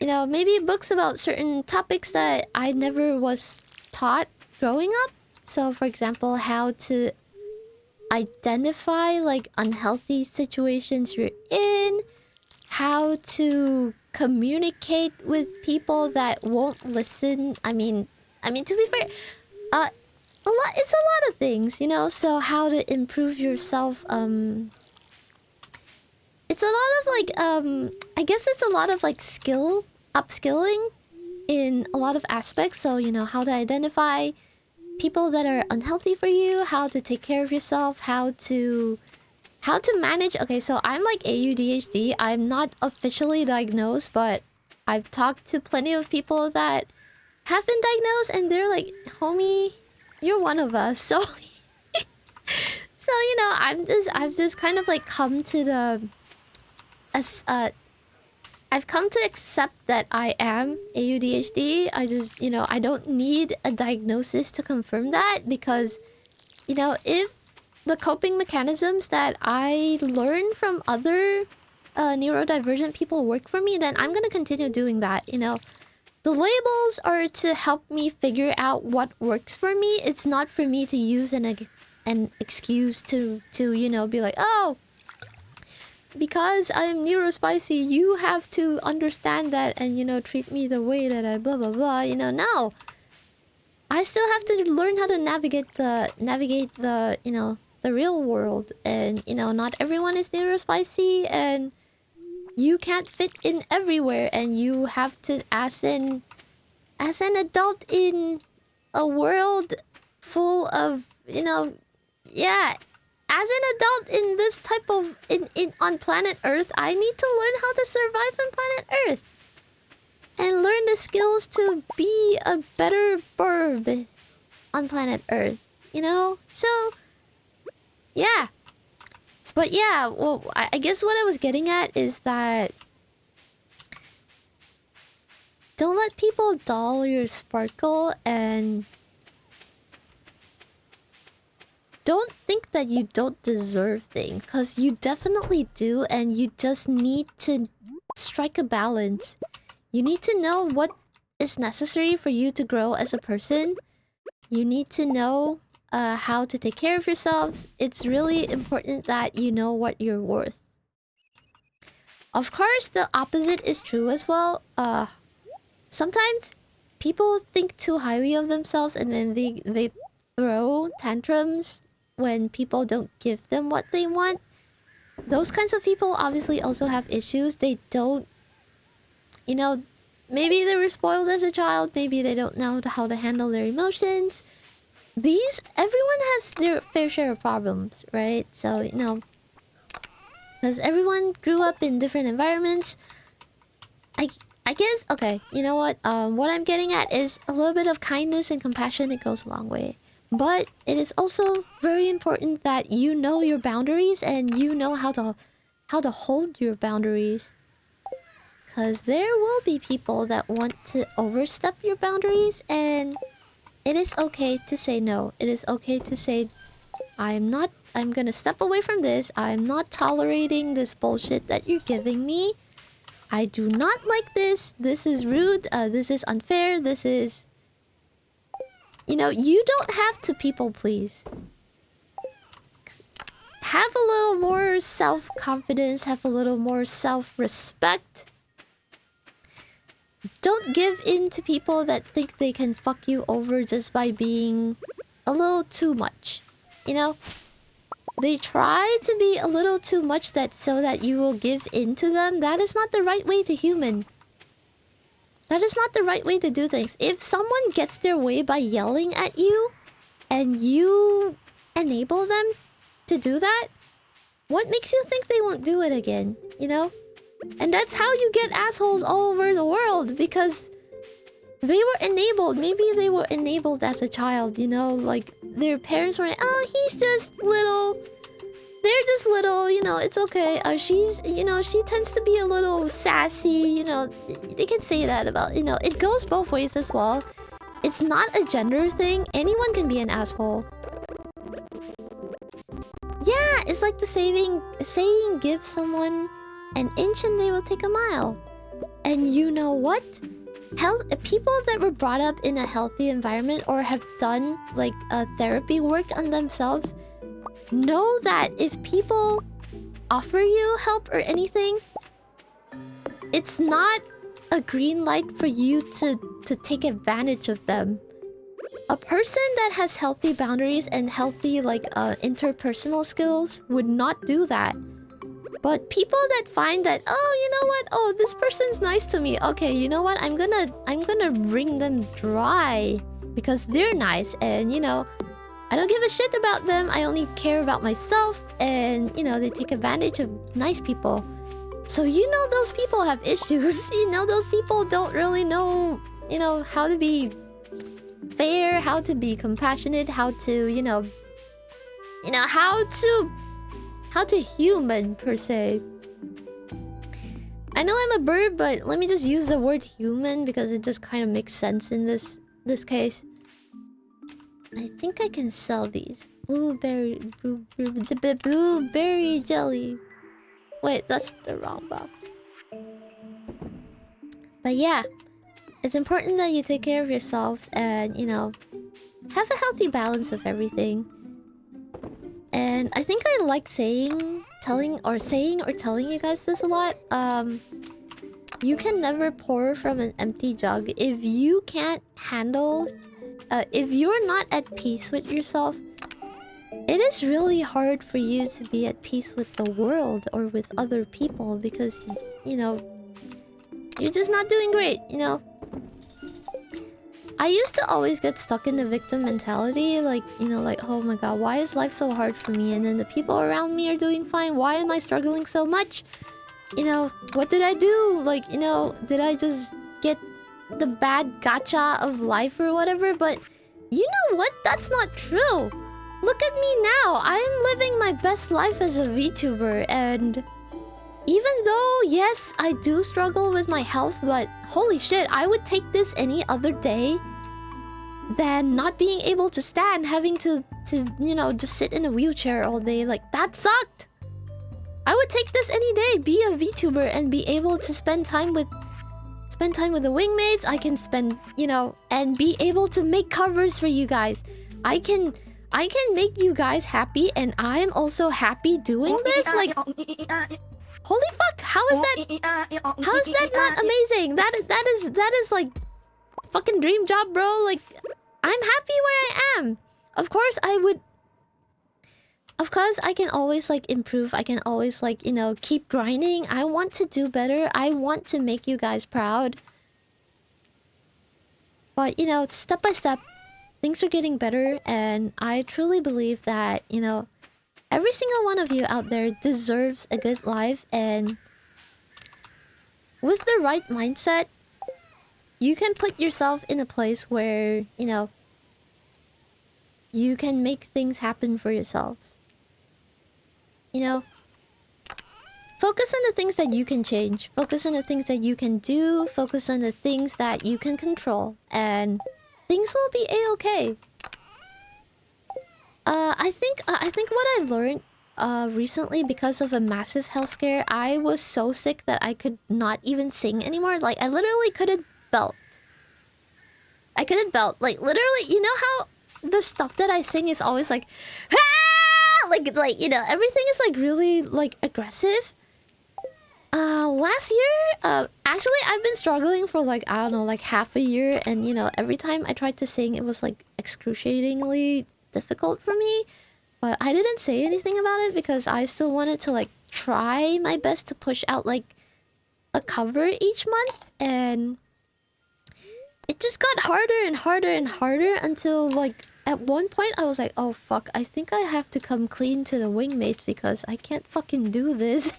you know, maybe books about certain topics that I never was taught growing up. So, for example, how to identify, like, unhealthy situations you're in. How to communicate with people that won't listen. I mean, to be fair, it's a lot of things, you know? So, how to improve yourself, it's a lot of, like, I guess it's a lot of, like, upskilling in a lot of aspects. So, you know, how to identify people that are unhealthy for you, how to take care of yourself, how to manage. Okay, so I'm like ADHD. I'm not officially diagnosed, but I've talked to plenty of people that have been diagnosed, and they're like, homie, you're one of us. So so, you know, I've just kind of like come to the I've come to accept that I am ADHD. I just, you know, I don't need a diagnosis to confirm that, because, you know, if the coping mechanisms that I learn from other neurodivergent people work for me, then I'm gonna continue doing that, you know. The labels are to help me figure out what works for me. It's not for me to use an excuse to you know, be like, oh, because I'm neurospicy, you have to understand that and, you know, treat me the way that I blah blah blah. You know, no. I still have to learn how to navigate the you know, the real world, and you know, not everyone is neurospicy, and you can't fit in everywhere, and you have to, as an adult in a world full of, you know, yeah, as an adult in this type of in on planet Earth, I need to learn how to survive on planet Earth and learn the skills to be a better bird on planet Earth, you know? So yeah. But yeah, well, I guess what I was getting at is that don't let people dull your sparkle, and don't think that you don't deserve things, because you definitely do, and you just need to strike a balance. You need to know what is necessary for you to grow as a person. You need to know how to take care of yourselves. It's really important that you know what you're worth. Of course, the opposite is true as well. Sometimes people think too highly of themselves, and then they throw tantrums when people don't give them what they want. Those kinds of people obviously also have issues. They don't, you know, maybe they were spoiled as a child. Maybe they don't know how to handle their emotions. Everyone has their fair share of problems, right? So, you know, because everyone grew up in different environments. I guess, okay, you know what? What I'm getting at is a little bit of kindness and compassion. It goes a long way. But it is also very important that you know your boundaries, and you know how to hold your boundaries. Because there will be people that want to overstep your boundaries, and it is okay to say no. It is okay to say, I'm gonna step away from this. I'm not tolerating this bullshit that you're giving me. I do not like this. This is rude. This is unfair. This is... You know, you don't have to people please. Have a little more self-confidence. Have a little more self-respect. Don't give in to people that think they can fuck you over just by being a little too much. You know? They try to be a little too much so that you will give in to them. That is not the right way to human. That is not the right way to do things. If someone gets their way by yelling at you, and you enable them to do that, what makes you think they won't do it again? You know? And that's how you get assholes all over the world, because they were enabled. Maybe they were enabled as a child, you know? Like, their parents were like, oh, he's just little. They're just little, you know, it's okay. She's, you know, she tends to be a little sassy, you know. They can say that about, you know, it goes both ways as well. It's not a gender thing. Anyone can be an asshole. Yeah, it's like the saying, give someone an inch and they will take a mile. And you know what? People that were brought up in a healthy environment or have done like therapy work on themselves know that if people offer you help or anything, it's not a green light for you to take advantage of them. A person that has healthy boundaries and healthy like interpersonal skills would not do that. But people that find that, oh, you know what? Oh, this person's nice to me. Okay, you know what? I'm gonna wring them dry because they're nice, and you know, I don't give a shit about them. I only care about myself, and you know, they take advantage of nice people. So you know those people have issues. You know those people don't really know, you know, how to be fair, how to be compassionate, how to, you know, how to human, per se. I know I'm a bird, but let me just use the word human because it just kind of makes sense in this case. I think I can sell these. Blueberry jelly. Wait, that's the wrong box. But yeah, it's important that you take care of yourselves and, you know, have a healthy balance of everything. And I think I like telling or telling you guys this a lot. You can never pour from an empty jug. If you can't handle, if you're not at peace with yourself, it is really hard for you to be at peace with the world or with other people because, you know, you're just not doing great, you know? I used to always get stuck in the victim mentality, like, you know, like, oh my god, why is life so hard for me? And then the people around me are doing fine. Why am I struggling so much? You know, what did I do? Like, you know, did I just get the bad gacha of life or whatever? But you know what? That's not true. Look at me now. I'm living my best life as a VTuber, and even though, yes, I do struggle with my health, but holy shit, I would take this any other day than not being able to stand, having to you know, just sit in a wheelchair all day. Like, that sucked. I would take this any day, be a VTuber and be able to spend time with the Wingmates. I can spend, you know, and be able to make covers for you guys. I can make you guys happy, and I'm also happy doing this. Like, holy fuck, how is that not amazing? That is like fucking dream job, bro. Like, I'm happy where I am. Of course I can always like improve. I can always like, you know, keep grinding. I want to do better. I want to make you guys proud. But, you know, step by step, things are getting better, and I truly believe that, you know, every single one of you out there deserves a good life, and with the right mindset, you can put yourself in a place where, you know, you can make things happen for yourselves. You know, focus on the things that you can change. Focus on the things that you can do. Focus on the things that you can control, and things will be a-okay. I think what I learned recently, because of a massive health scare, I was so sick that I could not even sing anymore. Like, I literally couldn't belt. I couldn't belt. Like, literally, you know how the stuff that I sing is always like, ah! like, you know, everything is like really like aggressive. Last year, actually, I've been struggling for like, I don't know, like half a year, and you know, every time I tried to sing, it was like excruciatingly difficult for me. But I didn't say anything about it because I still wanted to like try my best to push out like a cover each month, and it just got harder and harder and harder until like at one point I was like, oh fuck, I think I have to come clean to the Wingmates because I can't fucking do this.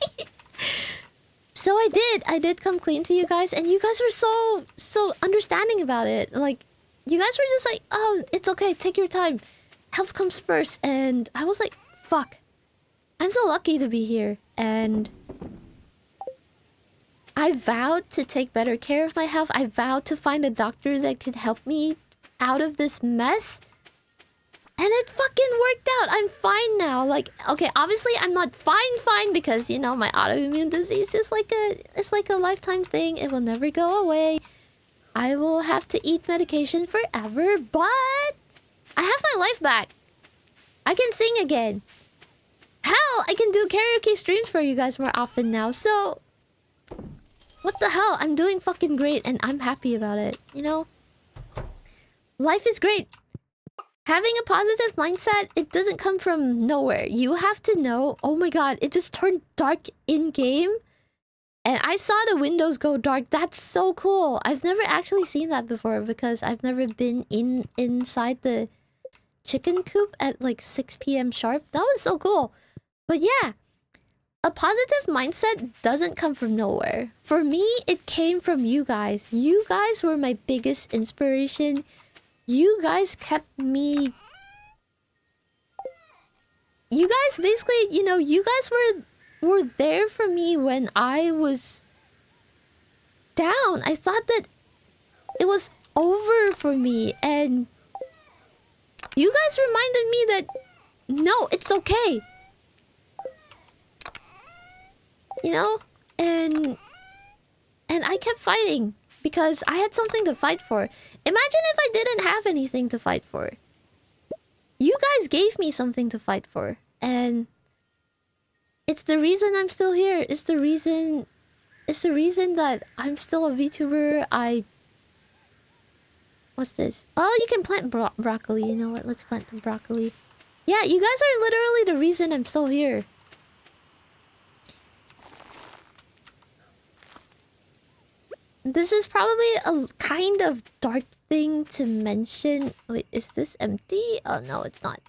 So I did come clean to you guys, and you guys were so understanding about it. Like, you guys were just like, oh, it's okay, take your time, health comes first. And I was like, fuck, I'm so lucky to be here. And I vowed to take better care of my health. I vowed to find a doctor that could help me out of this mess. And it fucking worked out. I'm fine now. Like, okay, obviously I'm not fine because, you know, my autoimmune disease is like a lifetime thing. It will never go away. I will have to eat medication forever, but I have my life back. I can sing again. Hell, I can do karaoke streams for you guys more often now. So, what the hell? I'm doing fucking great, and I'm happy about it, you know? Life is great. Having a positive mindset, it doesn't come from nowhere. You have to know, oh my god, it just turned dark in-game. And I saw the windows go dark. That's so cool. I've never actually seen that before because I've never been inside the chicken coop at like 6 p.m. sharp. That was so cool. But yeah, a positive mindset doesn't come from nowhere. For me, it came from you guys. You guys were my biggest inspiration. You guys kept me... You guys basically, you know, you guys were there for me when I was down. I thought that it was over for me, and you guys reminded me that no, it's okay. You know? And I kept fighting because I had something to fight for. Imagine if I didn't have anything to fight for. You guys gave me something to fight for, and it's the reason I'm still here. It's the reason that I'm still a VTuber. What's this? Oh, you can plant broccoli. You know what? Let's plant the broccoli. Yeah, you guys are literally the reason I'm still here. This is probably a kind of dark thing to mention. Wait, is this empty? Oh, no, it's not.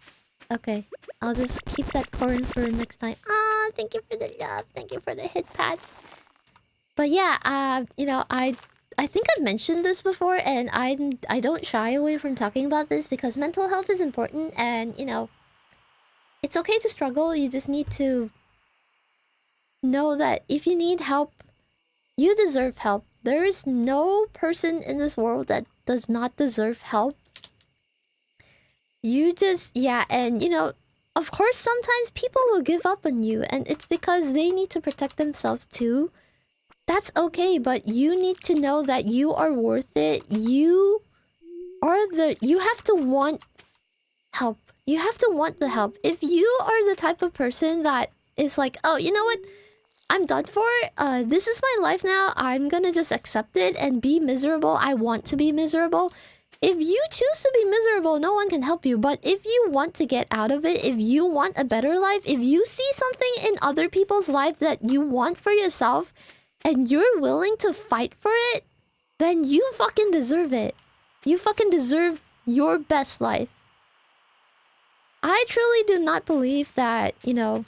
Okay, I'll just keep that corn for next time. Ah, thank you for the love. Thank you for the hit pats. But yeah, you know, I think I've mentioned this before, and I don't shy away from talking about this because mental health is important, and you know, it's okay to struggle. You just need to know that if you need help, you deserve help. There is no person in this world that does not deserve help. You just, yeah, and you know, of course, sometimes people will give up on you, and it's because they need to protect themselves too. That's okay, but you need to know that you are worth it. You have to want help. You have to want the help. If you are the type of person that is like, oh, you know what? I'm done for. This is my life now. I'm gonna just accept it and be miserable. I want to be miserable. If you choose to be miserable, no one can help you. But if you want to get out of it, if you want a better life, if you see something in other people's lives that you want for yourself, and you're willing to fight for it, then you fucking deserve it. You fucking deserve your best life. I truly do not believe that, you know...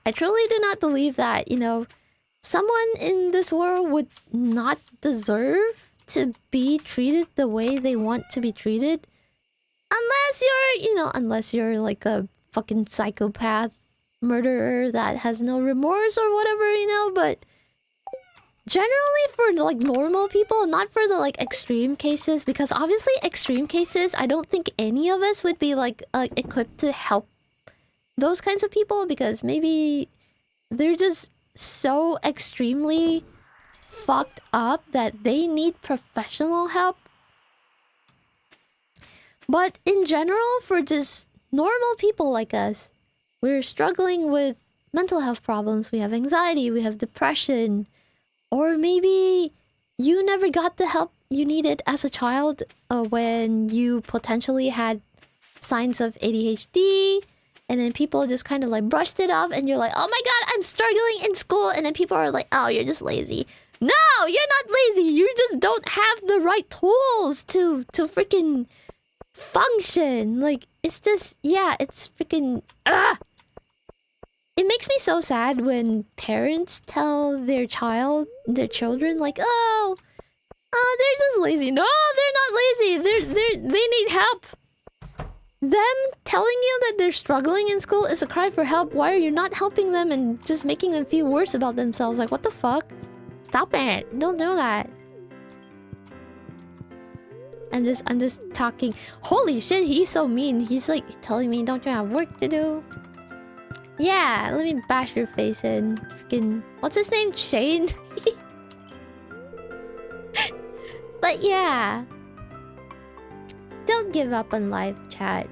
I truly do not believe that, you know, someone in this world would not deserve to be treated the way they want to be treated. Unless you're, you know, unless you're like a fucking psychopath murderer that has no remorse or whatever, you know, but... Generally for like normal people, not for the like extreme cases, because obviously extreme cases, I don't think any of us would be like equipped to help those kinds of people, because maybe they're just so extremely fucked up that they need professional help. But in general, for just normal people like us, we're struggling with mental health problems. We have anxiety, we have depression, or maybe you never got the help you needed as a child when you potentially had signs of ADHD. And then people just kind of like brushed it off, and you're like, oh my god, I'm struggling in school. And then people are like, oh, you're just lazy. No, you're not lazy. You just don't have the right tools to freaking function. Like, it's just, yeah, it's freaking... It makes me so sad when parents tell their children, like, oh, they're just lazy. No, they're not lazy. They need help. Them telling you that they're struggling in school is a cry for help. Why are you not helping them and just making them feel worse about themselves? Like, what the fuck? Stop it. Don't do that. I'm just talking. Holy shit, he's so mean. He's like telling me, don't you have work to do? Yeah, let me bash your face in. Freaking... What's his name? Shane? But yeah... Don't give up on life, chat.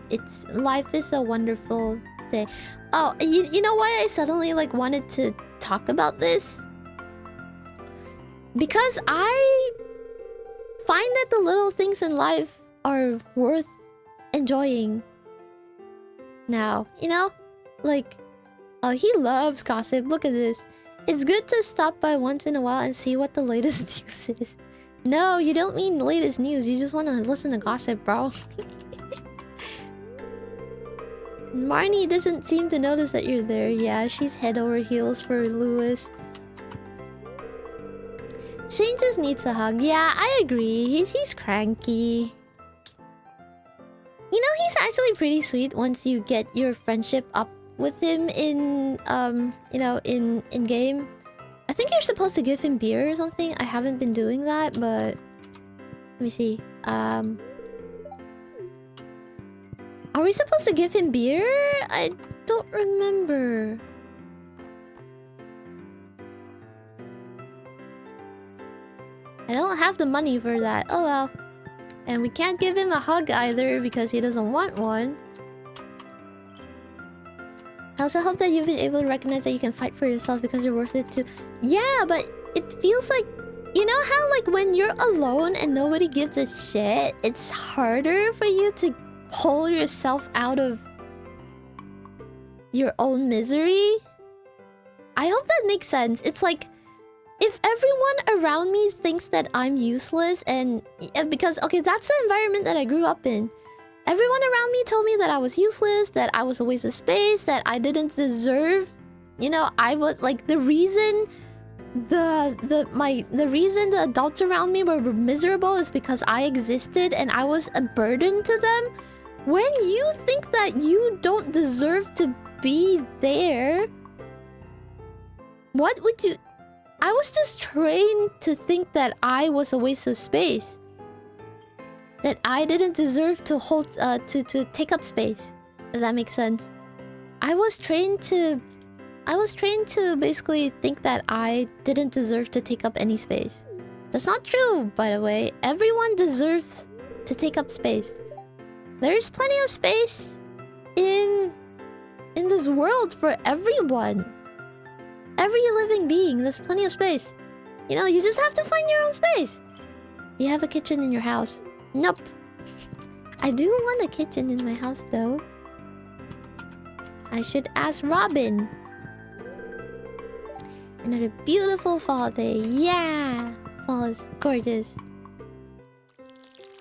Life is a wonderful thing. Oh, you know why I suddenly like wanted to talk about this? Because I find that the little things in life are worth enjoying. Now, you know? Like, oh, he loves gossip. Look at this. It's good to stop by once in a while and see what the latest news is. No, you don't mean the latest news. You just want to listen to gossip, bro. Marnie doesn't seem to notice that you're there. Yeah, she's head over heels for Lewis. Shane just needs a hug. Yeah, I agree. He's cranky. You know, he's actually pretty sweet once you get your friendship up with him in, you know, in game. I think you're supposed to give him beer or something. I haven't been doing that, but... Let me see. Are we supposed to give him beer? I don't remember. I don't have the money for that. Oh well. And we can't give him a hug either because he doesn't want one. I also hope that you've been able to recognize that you can fight for yourself because you're worth it too. Yeah, but it feels like... You know how like when you're alone and nobody gives a shit, it's harder for you to pull yourself out of your own misery? I hope that makes sense. It's like, if everyone around me thinks that I'm useless and... Because, okay, that's the environment that I grew up in. Everyone around me told me that I was useless, that I was a waste of space, that I didn't deserve... You know, I would... Like, the reason... The reason the adults around me were miserable is because I existed and I was a burden to them. When you think that you don't deserve to be there, what would you... I was just trained to think that I was a waste of space. That I didn't deserve to hold... to take up space. If that makes sense. I was trained to basically think that I didn't deserve to take up any space. That's not true, by the way. Everyone deserves to take up space. There's plenty of space in this world for everyone. Every living being, there's plenty of space. You know, you just have to find your own space. You have a kitchen in your house. Nope. I do want a kitchen in my house, though. I should ask Robin. Another beautiful fall day. Yeah! Fall is gorgeous.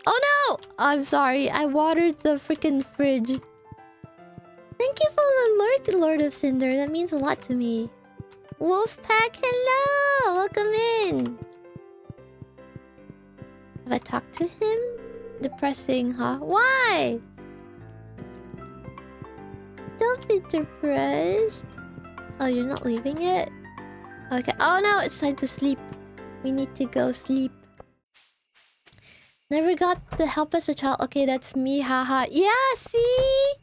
Oh no! I'm sorry. I watered the freaking fridge. Thank you for the lurk, Lord of Cinder. That means a lot to me. Wolfpack, hello! Welcome in. Have I talked to him? Depressing, huh? Why? Don't be depressed. Oh, you're not leaving yet? Okay. Oh no, it's time to sleep. We need to go sleep. Never got the help as a child. Okay, that's me, haha. Yeah, see?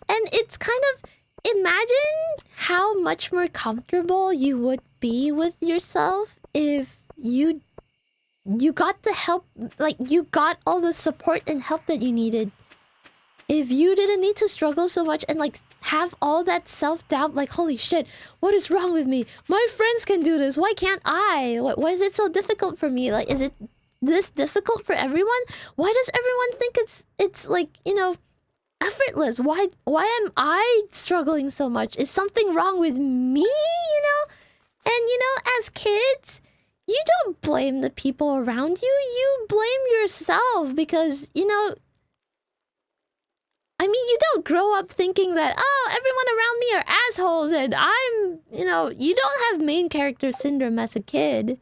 And it's kind of... Imagine how much more comfortable you would be with yourself if you got the help... Like, you got all the support and help that you needed. If you didn't need to struggle so much and, like, have all that self-doubt, like, holy shit, what is wrong with me? My friends can do this, why can't I? Why is it so difficult for me? Like, is it this difficult for everyone? Why does everyone think it's like, you know, effortless? Why am I struggling so much? Is something wrong with me, you know? And, you know, as kids, you don't blame the people around you. You blame yourself because, you know... I mean, you don't grow up thinking that, oh, everyone around me are assholes and I'm, you know, you don't have main character syndrome as a kid.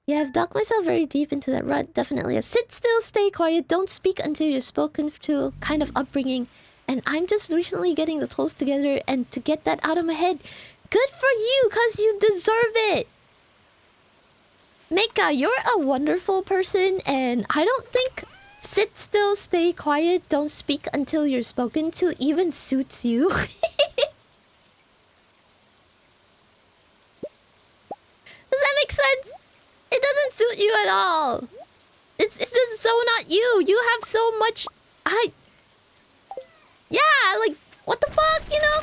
Yeah, I've dug myself very deep into that rut. Definitely a sit still, stay quiet, don't speak until you're spoken to kind of upbringing. And I'm just recently getting the tools together and to get that out of my head. Good for you, because you deserve it. Meika, you're a wonderful person and I don't think... Sit still, stay quiet, don't speak until you're spoken to even suits you. Does that make sense? It doesn't suit you at all. It's just so not you. You have so much... Yeah, like, what the fuck, you know?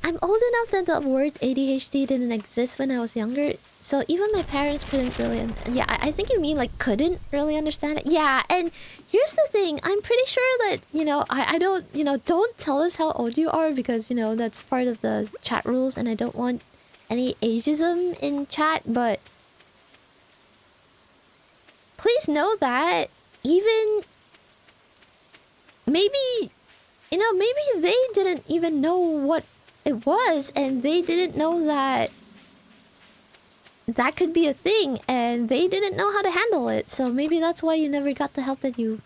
I'm old enough that the word ADHD didn't exist when I was younger. So even my parents couldn't really... Yeah, I think you mean like couldn't really understand it. Yeah, and here's the thing. I'm pretty sure that, you know, I don't... You know, don't tell us how old you are because, you know, that's part of the chat rules and I don't want any ageism in chat, but... Please know that even... Maybe... You know, maybe they didn't even know what it was and they didn't know that... That could be a thing, and they didn't know how to handle it. So maybe that's why you never got the help that you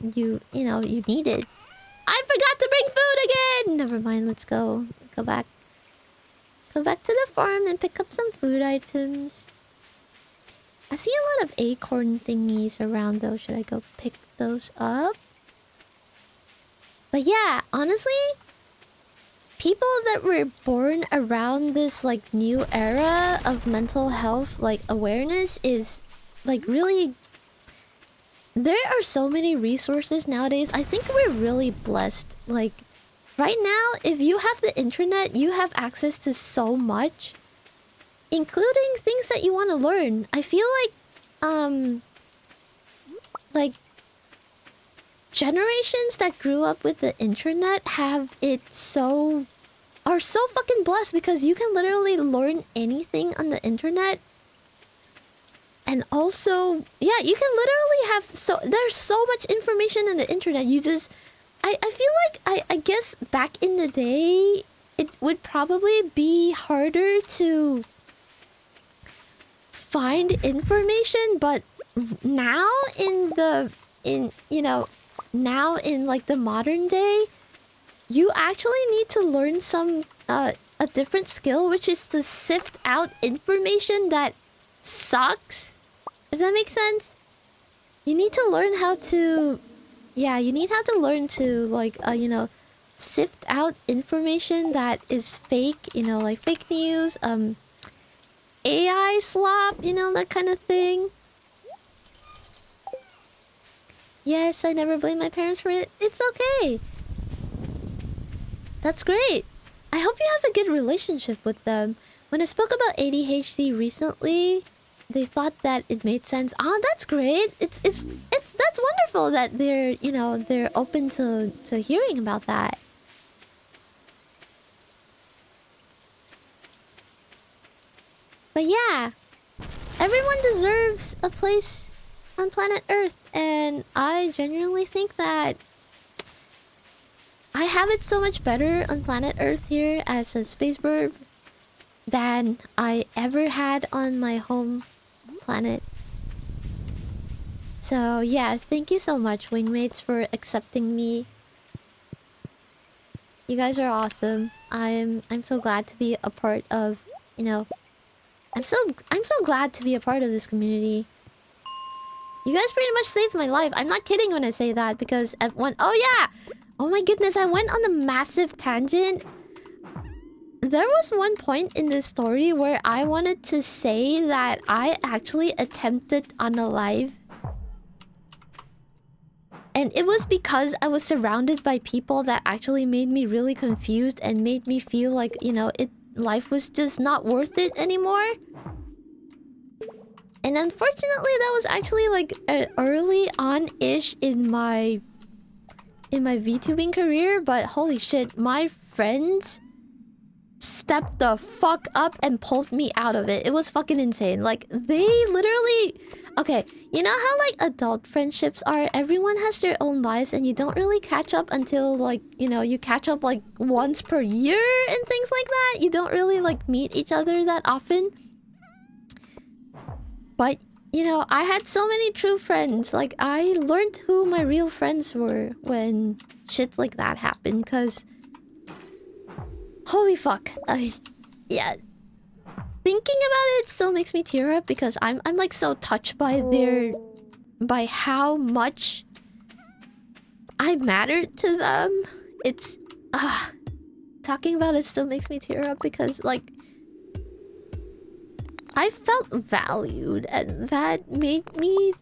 know, you needed. I forgot to bring food again! Never mind, let's go. Go back. Go back to the farm and pick up some food items. I see a lot of acorn thingies around, though. Should I go pick those up? But yeah, honestly... people that were born around this like new era of mental health like awareness is like really, there are so many resources nowadays. I think we're really blessed. Like right now, if you have the internet, you have access to so much, including things that you want to learn. I feel like generations that grew up with the internet have it so, are so fucking blessed because you can literally learn anything on the internet. And also, yeah, you can literally have there's so much information on the internet. You just, I feel like I guess back in the day it would probably be harder to find information, but now now in like the modern day, you actually need to learn some a different skill, which is to sift out information that sucks. If that makes sense. You need to learn how to, yeah, you need how to learn to like sift out information that is fake, like fake news, AI slop, that kind of thing. Yes, I never blame my parents for it. It's okay. That's great. I hope you have a good relationship with them. When I spoke about ADHD recently, they thought that it made sense. Oh, that's great. It's that's wonderful that they're, they're open to hearing about that. But yeah, everyone deserves a place on planet Earth, and I genuinely think that I have it so much better on planet Earth here as a space bird than I ever had on my home planet. So yeah, thank you so much, Wingmates, for accepting me. You guys are awesome. I'm so glad to be a part of, I'm so glad to be a part of this community. You guys pretty much saved my life. I'm not kidding when I say that, because at one... Oh yeah! Oh my goodness, I went on a massive tangent. There was one point in this story where I wanted to say that I actually attempted unalive. And it was because I was surrounded by people that actually made me really confused and made me feel like, life was just not worth it anymore. And unfortunately, that was actually like early on-ish in my VTubing career. But holy shit, my friends stepped the fuck up and pulled me out of it. It was fucking insane. Like, they literally... Okay, you know how like adult friendships are? Everyone has their own lives and you don't really catch up until like, you catch up like once per year and things like that. You don't really like meet each other that often. But, I had so many true friends. Like, I learned who my real friends were when shit like that happened, because... Holy fuck. Yeah. Thinking about it still makes me tear up, because I'm like so touched by by how much I mattered to them. It's... talking about it still makes me tear up, because like... I felt valued, and that made me...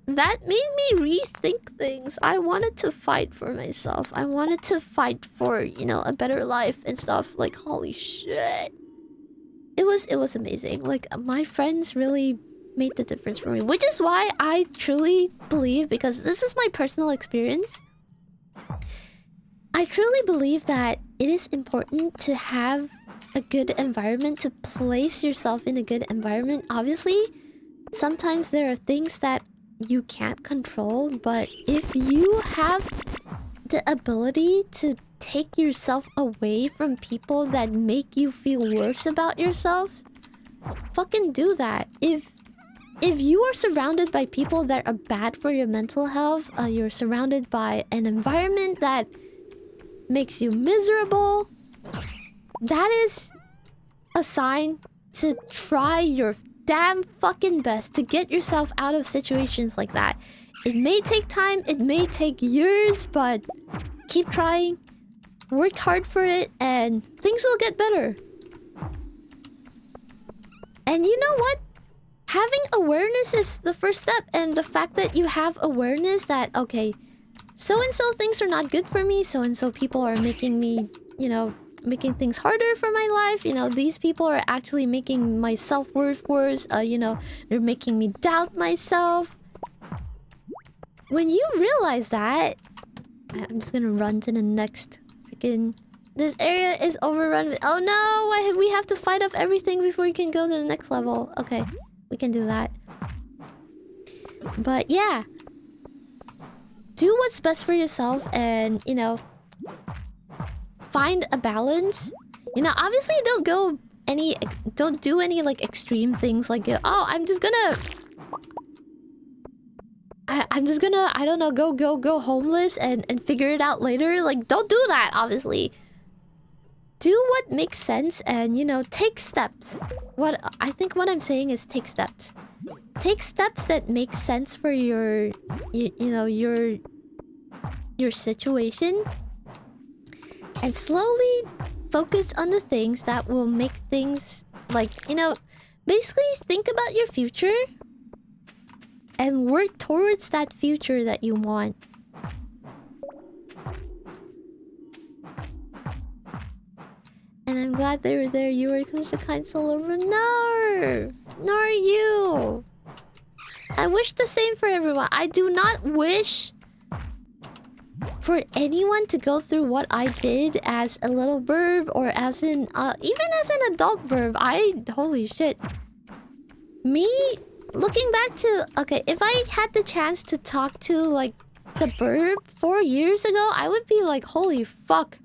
rethink things. I wanted to fight for myself. I wanted to fight for, a better life and stuff. Like, holy shit. It was amazing. Like, my friends really made the difference for me. Which is why I truly believe, because this is my personal experience, I truly believe that it is important to have a good environment, to place yourself in a good environment. Obviously, sometimes there are things that you can't control, but if you have the ability to take yourself away from people that make you feel worse about yourselves, fucking do that. If you are surrounded by people that are bad for your mental health, you're surrounded by an environment that makes you miserable, that is a sign to try your damn fucking best to get yourself out of situations like that. It may take time, it may take years, but keep trying. work hard for it, and things will get better. And you know what? Having awareness is the first step, and the fact that you have awareness that, okay, so-and-so things are not good for me, so-and-so people are making me, you know, making things harder for my life, you know, these people are actually making my self-worth worse, you know, they're making me doubt myself. When you realize that... I'm just gonna run to the next freaking... This area is overrun with... Oh no! We have to fight off everything before you can go to the next level. Okay, we can do that. But yeah. Do what's best for yourself and, you know... Find a balance. You know, obviously don't go any... Don't do any, like, extreme things like... Oh, I'm just gonna... I'm just gonna, I don't know, go homeless and figure it out later. Like, don't do that, obviously. Do what makes sense and, you know, take steps. I think what I'm saying is take steps. Take steps that make sense for your, you know, your situation. And slowly focus on the things that will make things, like, you know, basically think about your future. And work towards that future that you want. And I'm glad they were there. You were such a kind soul over. No! Nor you! I wish the same for everyone. I do not wish for anyone to go through what I did as a little burb or as an... even as an adult burb. Holy shit. Me... Looking back to... Okay, if I had the chance to talk to, like, the burb 4 years ago, I would be like, holy fuck.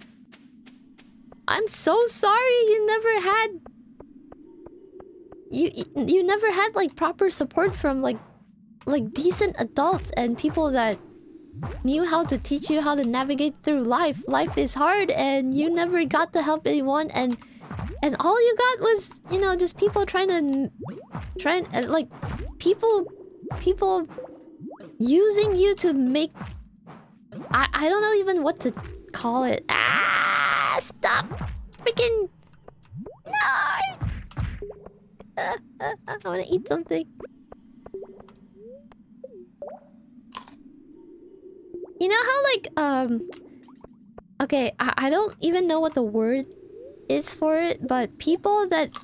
I'm so sorry you never had... You never had, like, proper support from, like, decent adults and people that knew how to teach you how to navigate through life. Life is hard and you never got to help anyone, and all you got was, you know, just people trying to... like, people using you to make... I don't know even what to call it. Ah! Stop! Freaking... No! I wanna eat something. You know how, like, okay, I don't even know what the word is for it, but people that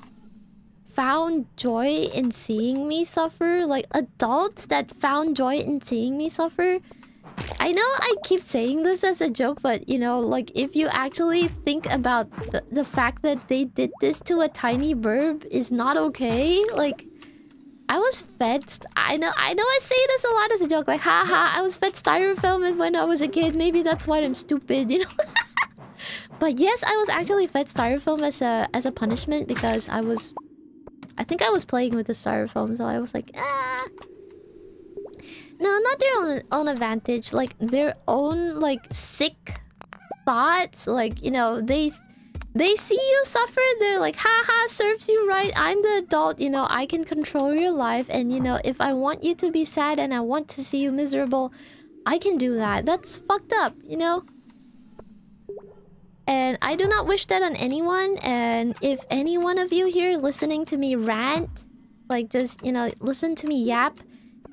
found joy in seeing me suffer, like adults that found joy in seeing me suffer. I know I keep saying this as a joke, but you know, like, if you actually think about the fact that they did this to a tiny burb is not okay. Like, I was fed... I know I say this a lot as a joke, like, haha, I was fed styrofoam when I was a kid. Maybe that's why I'm stupid, you know? But yes, I was actually fed styrofoam as a punishment because I think I was playing with the styrofoam, so I was like, ah. No, not their own advantage, like their own, like, sick thoughts. Like, you know, they see you suffer, they're like, haha, serves you right. I'm the adult, you know, I can control your life, and you know, if I want you to be sad and I want to see you miserable, I can do that. That's fucked up, you know? And I do not wish that on anyone. And if any one of you here listening to me rant, like, just, you know, listen to me yap.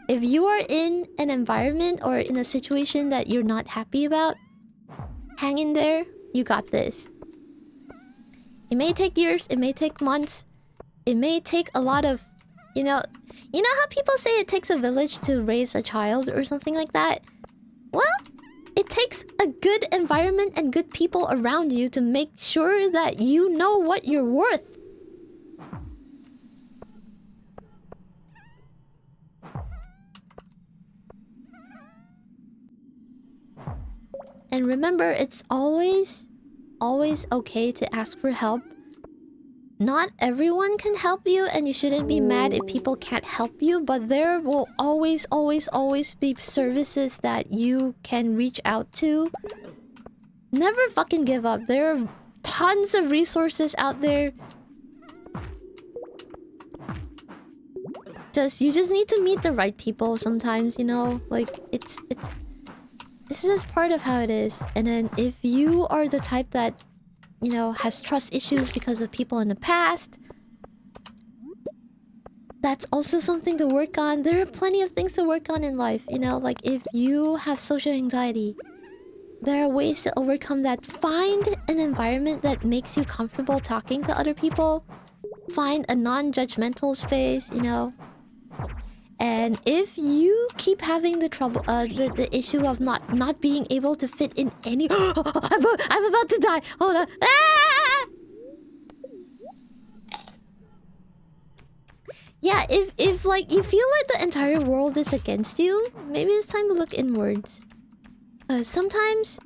If you are in an environment or in a situation that you're not happy about, hang in there. You got this. It may take years. It may take months. It may take a lot of, you know how people say it takes a village to raise a child or something like that? Well, it takes a good environment and good people around you to make sure that you know what you're worth. And remember, it's always okay to ask for help. Not everyone can help you, and you shouldn't be mad if people can't help you, but there will always be services that you can reach out to. Never fucking give up. There are tons of resources out there. You just need to meet the right people sometimes, you know? Like, it's This is just part of how it is. And then if you are the type that, you know, has trust issues because of people in the past, that's also something to work on. There are plenty of things to work on in life, you know, like if you have social anxiety, there are ways to overcome that. Find an environment that makes you comfortable talking to other people. Find a non-judgmental space, you know. And if you keep having the trouble, the issue of not being able to fit in any... I'm about to die! Hold on! Ah! Yeah, if like you feel like the entire world is against you, maybe it's time to look inwards. Sometimes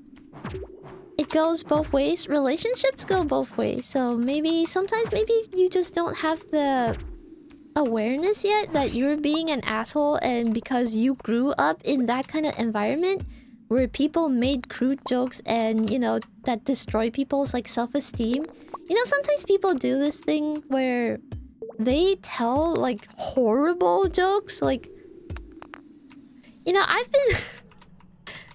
it goes both ways. Relationships go both ways. So sometimes you just don't have the awareness yet that you're being an asshole, and because you grew up in that kind of environment where people made crude jokes and, you know, that destroy people's like self-esteem. You know, sometimes people do this thing where they tell like horrible jokes, like, you know, I've been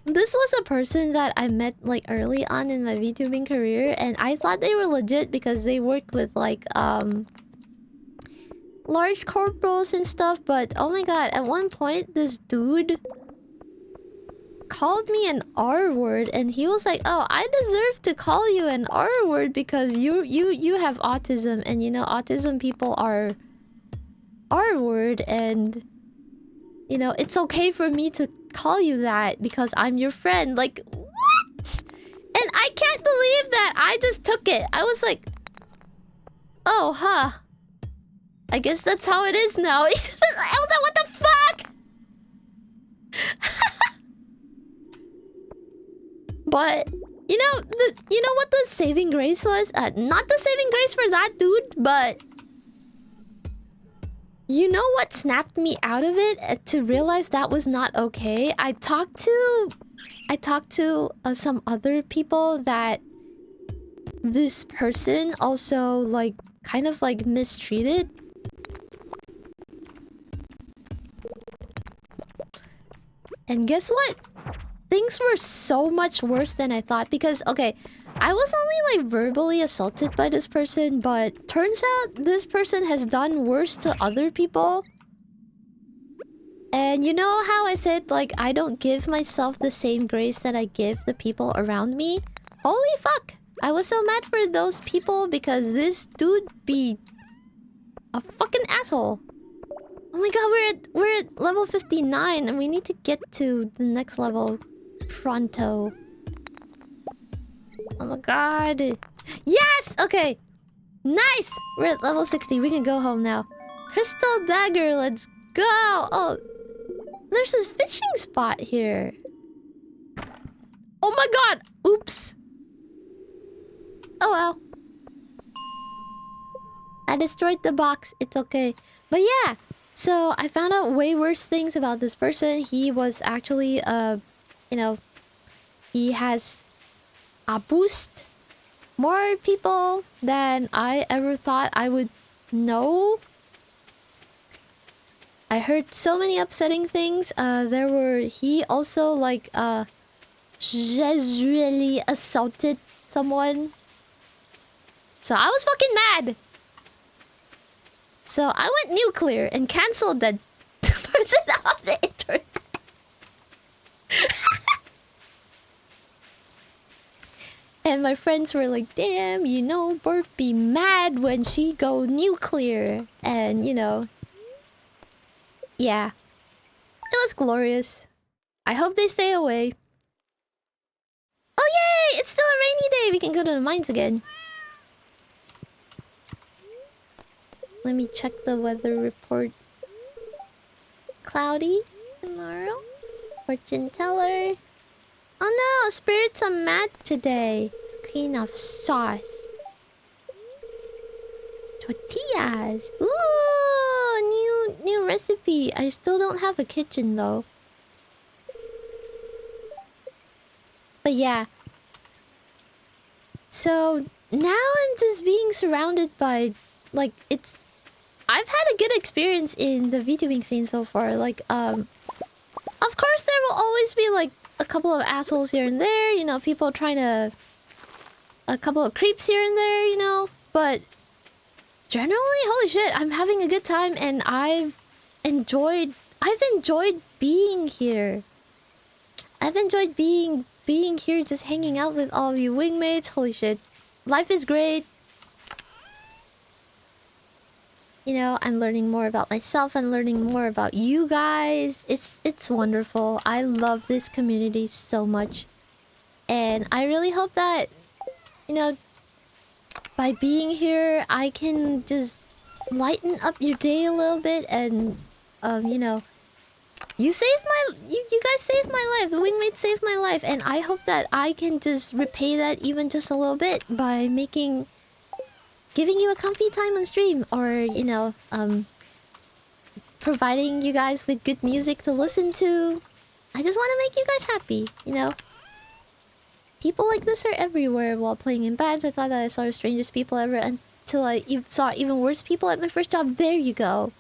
this was a person that I met like early on in my VTubing career, and I thought they were legit because they worked with like large corporals and stuff. But oh my god, at one point this dude called me an R word, and he was like, "Oh, I deserve to call you an R word because you have autism, and you know autism people are R word, and you know it's okay for me to call you that because I'm your friend." Like, what? And I can't believe that I just took it. I was like, "Oh, huh. I guess that's how it is now." I was like, what the fuck? But you know what the saving grace was? Not the saving grace for that dude, but you know what snapped me out of it to realize that was not okay? I talked to some other people that this person also like kind of like mistreated. And guess what? Things were so much worse than I thought, because okay, I was only like verbally assaulted by this person, but turns out this person has done worse to other people. And you know how I said like I don't give myself the same grace that I give the people around me? Holy fuck! I was so mad for those people because this dude be a fucking asshole. Oh my god, we're at level 59 and we need to get to the next level pronto. Oh my god. Yes! Okay. Nice! We're at level 60. We can go home now. Crystal dagger, let's go! Oh, there's this fishing spot here. Oh my god! Oops. Oh well. I destroyed the box. It's okay. But yeah. So I found out way worse things about this person. He was actually, you know, he has abused more people than I ever thought I would know. I heard so many upsetting things. He also like, casually assaulted someone. So I was fucking mad. So I went nuclear and cancelled that person off the internet. And my friends were like, damn, you know, Bert be mad when she go nuclear. And, you know, yeah. It was glorious. I hope they stay away. Oh, yay! It's still a rainy day. We can go to the mines again. Let me check the weather report. Cloudy tomorrow. Fortune teller. Oh no, spirits are mad today. Queen of sauce. Tortillas. Ooh, new recipe. I still don't have a kitchen though. But yeah. So now I'm just being surrounded by, like, I've had a good experience in the VTubing scene so far. Like, of course there will always be like a couple of assholes here and there, you know, people trying to... A couple of creeps here and there, you know, but... Generally, holy shit, I'm having a good time and I've enjoyed being here. I've enjoyed being here, just hanging out with all of you wingmates. Holy shit. Life is great. You know, I'm learning more about myself and learning more about you guys. It's wonderful. I love this community so much. And I really hope that, you know, by being here, I can just lighten up your day a little bit and, you know, you guys saved my life. The wingmate saved my life, and I hope that I can just repay that even just a little bit by giving you a comfy time on stream, or you know, providing you guys with good music to listen to. I just want to make you guys happy, you know. People like this are everywhere while playing in bands. I thought that I saw the strangest people ever until I saw even worse people at my first job. There you go.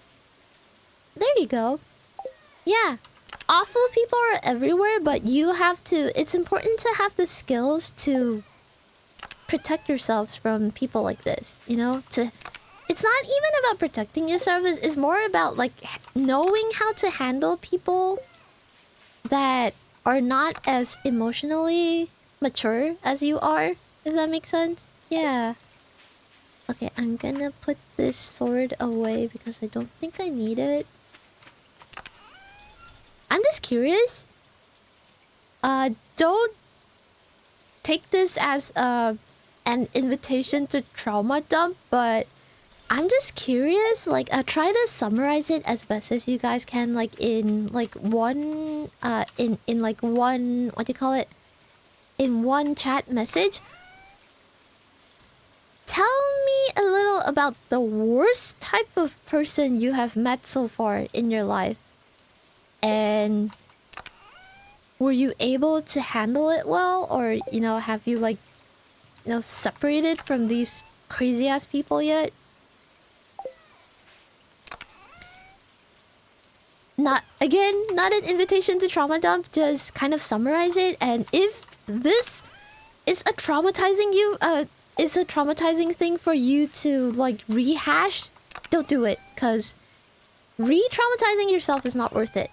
There you go. Yeah, awful people are everywhere, but you have to... It's important to have the skills to protect yourselves from people like this, you know? It's not even about protecting yourself, it's more about, like, knowing how to handle people that are not as emotionally mature as you are, if that makes sense. Yeah. Okay, I'm gonna put this sword away because I don't think I need it. I'm just curious. Don't take this as an invitation to trauma dump, but I'm just curious. Like, try to summarize it as best as you guys can, like in like one in like one, what do you call it? In one chat message. Tell me a little about the worst type of person you have met so far in your life. And were you able to handle it well? Or, you know, have you, like, you know, separated from these crazy ass people yet? Not an invitation to trauma dump, just kind of summarize it. And if this is a traumatizing thing for you to, like, rehash, don't do it, because re-traumatizing yourself is not worth it.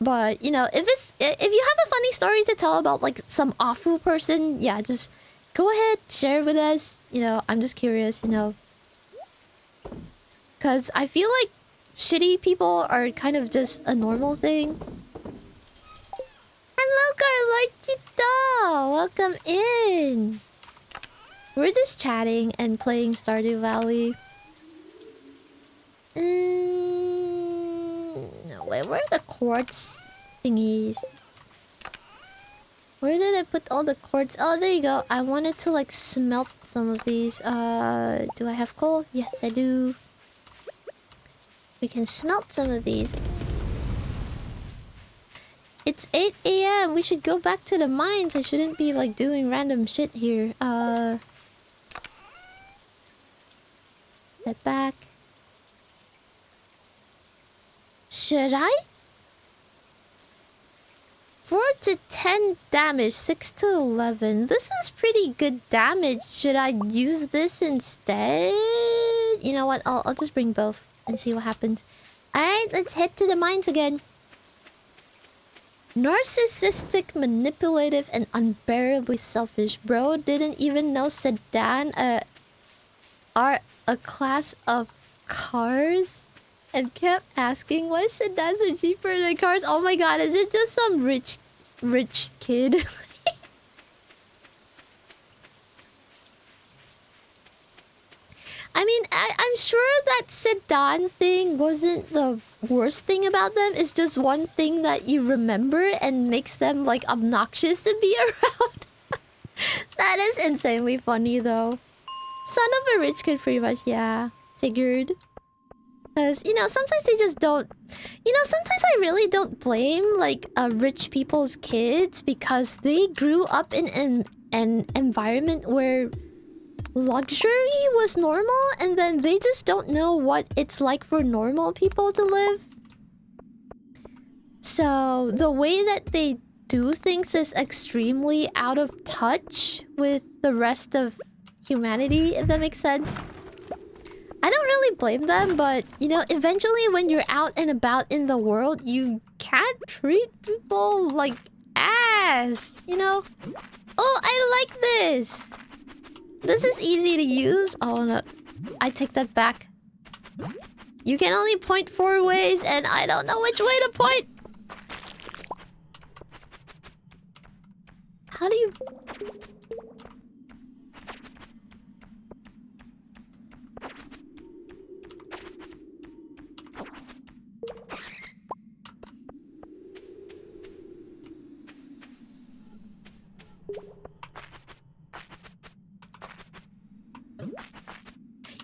But, you know, if you have a funny story to tell about, like, some awful person, yeah, just go ahead, share it with us. You know, I'm just curious, you know. Because I feel like shitty people are kind of just a normal thing. Hello, Carlorchito! Welcome in! We're just chatting and playing Stardew Valley. No, wait, where are the quartz thingies? Where did I put all the quartz? Oh, there you go. I wanted to, like, smelt some of these. Do I have coal? Yes, I do. We can smelt some of these. It's 8 AM. We should go back to the mines. I shouldn't be, like, doing random shit here. Head back. Should I? 4 to 10 damage, 6 to 11. This is pretty good damage. Should I use this instead? You know what? I'll just bring both and see what happens. Alright, let's head to the mines again. Narcissistic, manipulative, and unbearably selfish. Bro didn't even know sedan are a class of cars and kept asking why sedans are cheaper than cars. Oh my god, is it just some rich kid? I mean, I'm sure that sedan thing wasn't the worst thing about them. It's just one thing that you remember and makes them, like, obnoxious to be around. That is insanely funny, though. Son of a rich kid, pretty much, yeah. Figured. Because, you know, sometimes they just don't... You know, sometimes I really don't blame, like, rich people's kids because they grew up in an environment where luxury was normal, and then they just don't know what it's like for normal people to live. So, the way that they do things is extremely out of touch with the rest of humanity, if that makes sense. I don't really blame them, but, you know, eventually when you're out and about in the world, you can't treat people like ass, you know? Oh, I like this! This is easy to use. Oh, no. I take that back. You can only point 4 ways, and I don't know which way to point! How do you...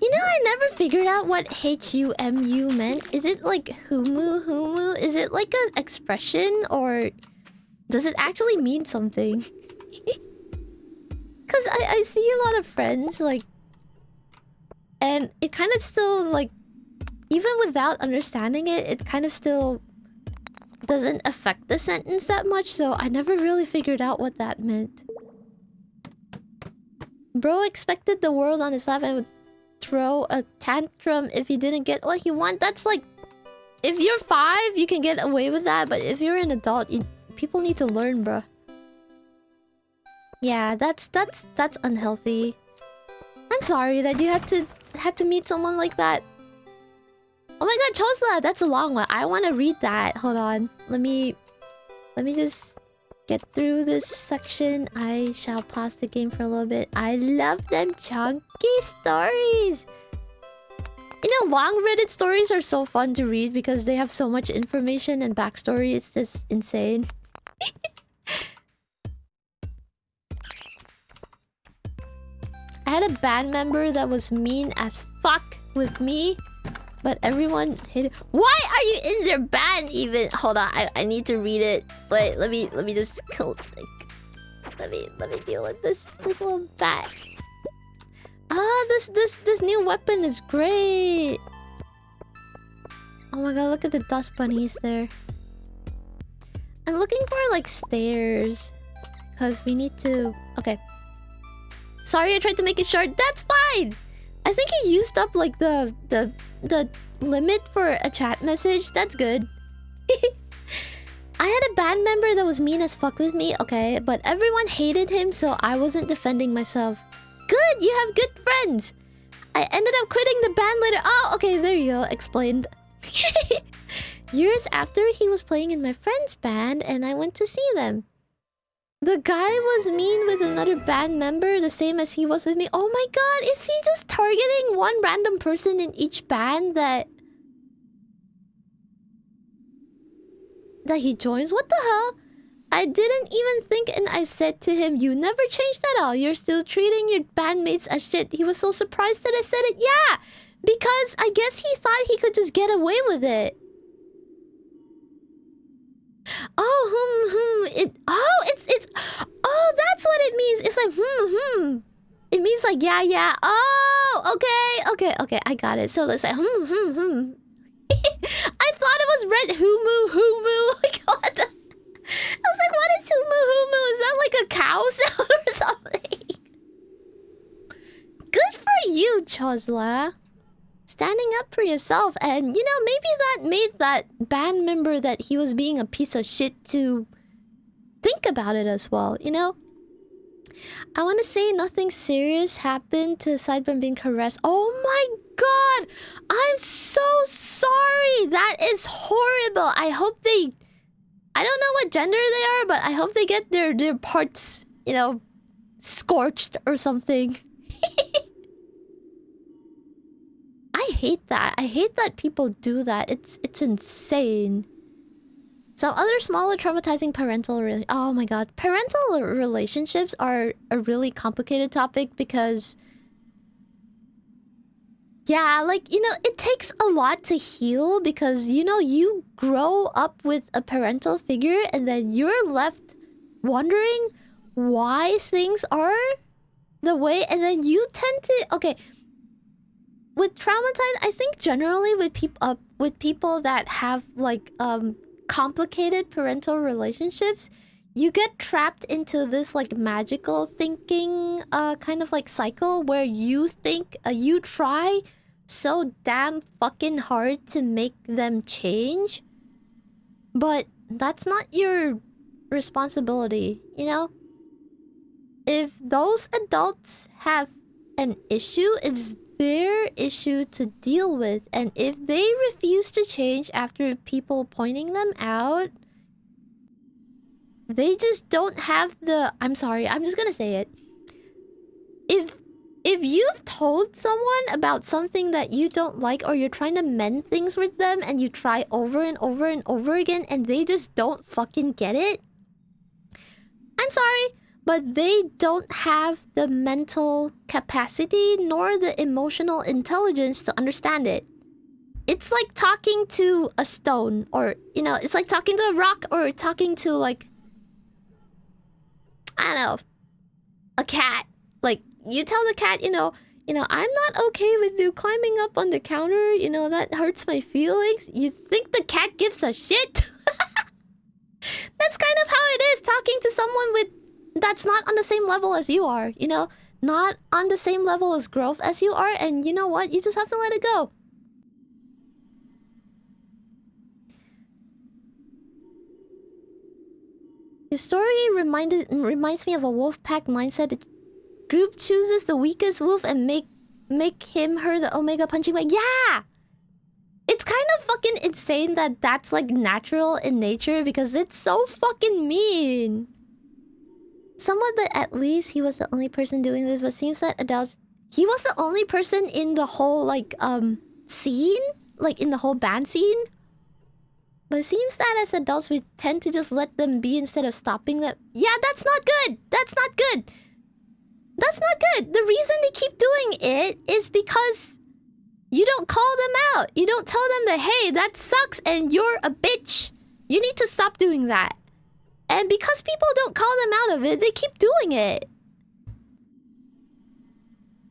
You know, I never figured out what H-U-M-U meant. Is it like humu humu? Is it like an expression, or does it actually mean something? Because I see a lot of friends, like... And it kind of still, like... Even without understanding it, it kind of still doesn't affect the sentence that much, so I never really figured out what that meant. Bro expected the world on his lap and would throw a tantrum if he didn't get what he want. That's like... If you're 5, you can get away with that, but if you're an adult, people need to learn, bro. Yeah, that's unhealthy. I'm sorry that you had to meet someone like that. Oh my god, Chosla, that's a long one. I want to read that. Hold on. Let me just get through this section. I shall pause the game for a little bit. I love them chunky stories. You know, long Reddit stories are so fun to read because they have so much information and backstory. It's just insane. I had a band member that was mean as fuck with me, but everyone hated... Why are you in their band even? Hold on, I need to read it. Wait, let me just kill... Like, let me deal with this little bat. Ah, this new weapon is great. Oh my god, look at the dust bunnies there. I'm looking for like stairs, because we need to... Okay. Sorry, I tried to make it short. That's fine. I think he used up like the limit for a chat message. That's good. I had a band member that was mean as fuck with me. Okay, but everyone hated him, so I wasn't defending myself. Good, you have good friends. I ended up quitting the band later. Oh, okay, there you go. Explained. Years after, he was playing in my friend's band, and I went to see them. The guy was mean with another band member, the same as he was with me. Oh my god, is he just targeting one random person in each band that he joins? What the hell? I didn't even think, and I said to him, you never changed at all. You're still treating your bandmates as shit. He was so surprised that I said it. Yeah, because I guess he thought he could just get away with it. Oh, oh, that's what it means. It's like, It means like, yeah. Oh, okay, I got it. So let's say, I thought it was red humu. Like, what the... I was like, what is humu? Is that like a cow sound or something? Good for you, Chosla. Standing up for yourself, and you know, maybe that made that band member that he was being a piece of shit to think about it as well, you know? I want to say nothing serious happened to aside from being caressed. Oh my god! I'm so sorry! That is horrible! I hope they... I don't know what gender they are, but I hope they get their parts, you know, scorched or something. I hate that. I hate that people do that. It's insane. Some other smaller traumatizing parental... Oh my god. Parental relationships are a really complicated topic because... Yeah, like, you know, it takes a lot to heal because, you know, you grow up with a parental figure and then you're left wondering why things are the way, and then you tend to... Okay, with traumatized, I think generally with people that have, like, complicated parental relationships, you get trapped into this like magical thinking kind of like cycle where you think you try so damn fucking hard to make them change, but that's not your responsibility, you know? If those adults have an issue, it's their issue to deal with, and if they refuse to change after people pointing them out, they just don't have the... I'm sorry, I'm just gonna say it. If you've told someone about something that you don't like, or you're trying to mend things with them and you try over and over and over again and they just don't fucking get it, I'm sorry, but they don't have the mental capacity nor the emotional intelligence to understand it. It's like talking to a stone, or, you know, it's like talking to a rock, or talking to, like, I don't know, a cat. Like, you tell the cat, you know, I'm not okay with you climbing up on the counter, you know, that hurts my feelings. You think the cat gives a shit? That's kind of how it is talking to someone with... that's not on the same level as you are, you know? Not on the same level as growth as you are, and you know what? You just have to let it go. The story reminds me of a wolf pack mindset. The group chooses the weakest wolf and make him her the omega punching bag. Yeah! It's kind of fucking insane that that's like natural in nature, because it's so fucking mean. Somewhat, but at least he was the only person doing this. But seems that adults... he was the only person in the whole, like, scene? Like, in the whole band scene? But it seems that as adults, we tend to just let them be instead of stopping them. Yeah, that's not good! That's not good! That's not good! The reason they keep doing it is because you don't call them out. You don't tell them that, hey, that sucks and you're a bitch. You need to stop doing that. And because people don't call them out of it, they keep doing it.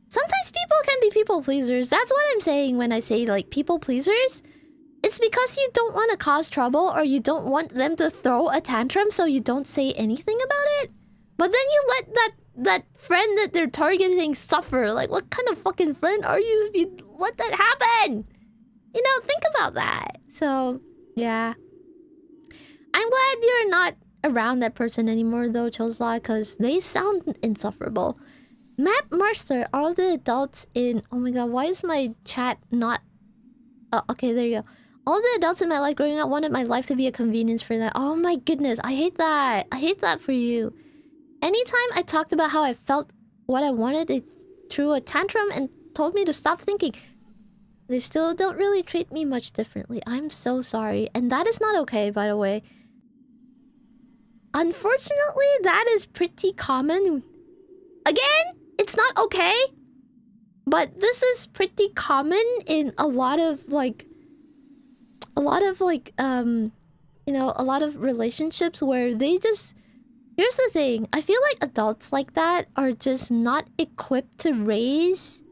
Sometimes people can be people pleasers. That's what I'm saying when I say, like, people pleasers. It's because you don't want to cause trouble, or you don't want them to throw a tantrum, so you don't say anything about it. But then you let that friend that they're targeting suffer. Like, what kind of fucking friend are you if you let that happen? You know, think about that. So, yeah. I'm glad you're not around that person anymore, though, Chosla, because they sound insufferable. Map Master, all the adults in... oh my god, why is my chat not... oh, okay, there you go. All the adults in my life growing up wanted my life to be a convenience for them. Oh my goodness, I hate that. I hate that for you. Anytime I talked about how I felt what I wanted, they threw a tantrum and told me to stop thinking. They still don't really treat me much differently. I'm so sorry. And that is not okay, by the way. Unfortunately, that is pretty common. Again, it's not okay. But this is pretty common in a lot of, like... you know, a lot of relationships where they just... here's the thing. I feel like adults like that are just not equipped to raise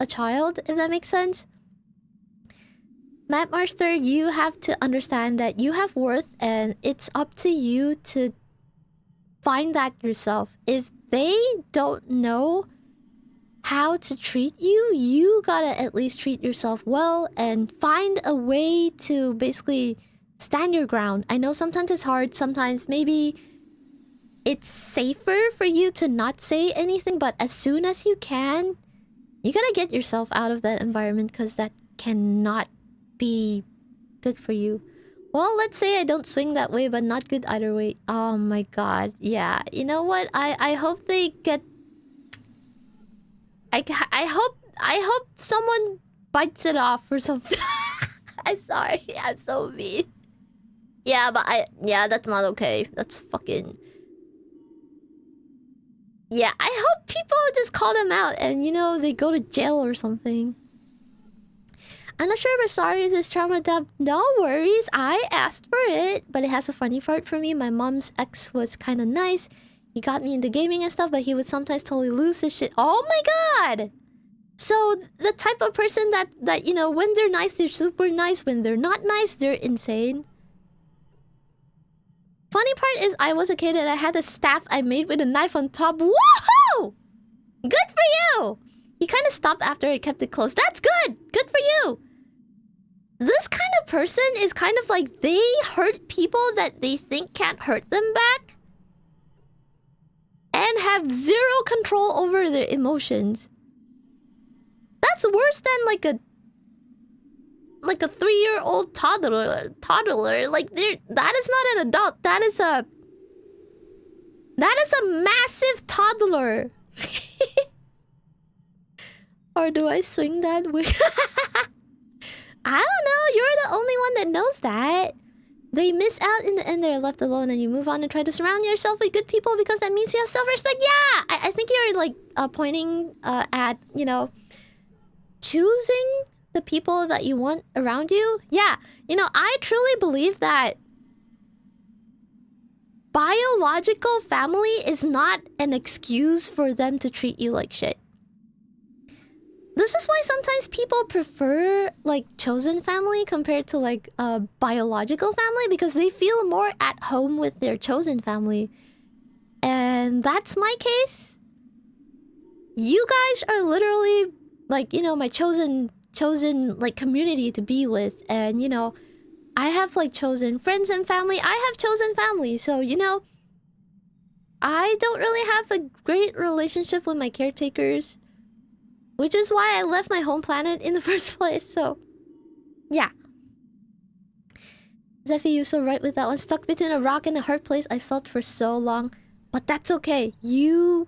a child, if that makes sense. Matt Master, you have to understand that you have worth, and it's up to you to find that yourself. If they don't know how to treat you, you gotta at least treat yourself well and find a way to basically stand your ground. I know sometimes it's hard, sometimes maybe it's safer for you to not say anything, but as soon as you can, you gotta get yourself out of that environment, because that cannot be good for you. Well, let's say I don't swing that way, but not good either way. Oh my god, yeah. You know what? I hope they get... I hope someone bites it off or something. I'm sorry, I'm so mean. Yeah, but yeah, that's not okay. That's fucking... yeah, I hope people just call them out and, you know, they go to jail or something. I'm not sure if I'm sorry this trauma dub. No worries, I asked for it. But it has a funny part for me. My mom's ex was kind of nice. He got me into gaming and stuff, but he would sometimes totally lose his shit. Oh my god! So, the type of person that, you know, when they're nice, they're super nice. When they're not nice, they're insane. Funny part is I was a kid and I had a staff I made with a knife on top. Woohoo! Good for you! He kind of stopped after I kept it close. That's good! Good for you! This kind of person is kind of like they hurt people that they think can't hurt them back. And have zero control over their emotions. That's worse than like a 3-year-old toddler. Like that is not an adult. That is a massive toddler. Or do I swing that way? I don't know. You're the only one that knows that. They miss out in the end. They're left alone, and you move on and try to surround yourself with good people because that means you have self-respect. Yeah, I think you're like pointing at, you know, choosing the people that you want around you. Yeah, you know, I truly believe that biological family is not an excuse for them to treat you like shit. This is why sometimes people prefer like chosen family compared to like a biological family, because they feel more at home with their chosen family. And that's my case. You guys are literally like, you know, my chosen like community to be with. And you know, I have like chosen friends and family. I have chosen family. So, you know, I don't really have a great relationship with my caretakers, which is why I left my home planet in the first place. So, yeah. Zephy, you're so right with that one. Stuck between a rock and a hard place I felt for so long. But that's okay. You're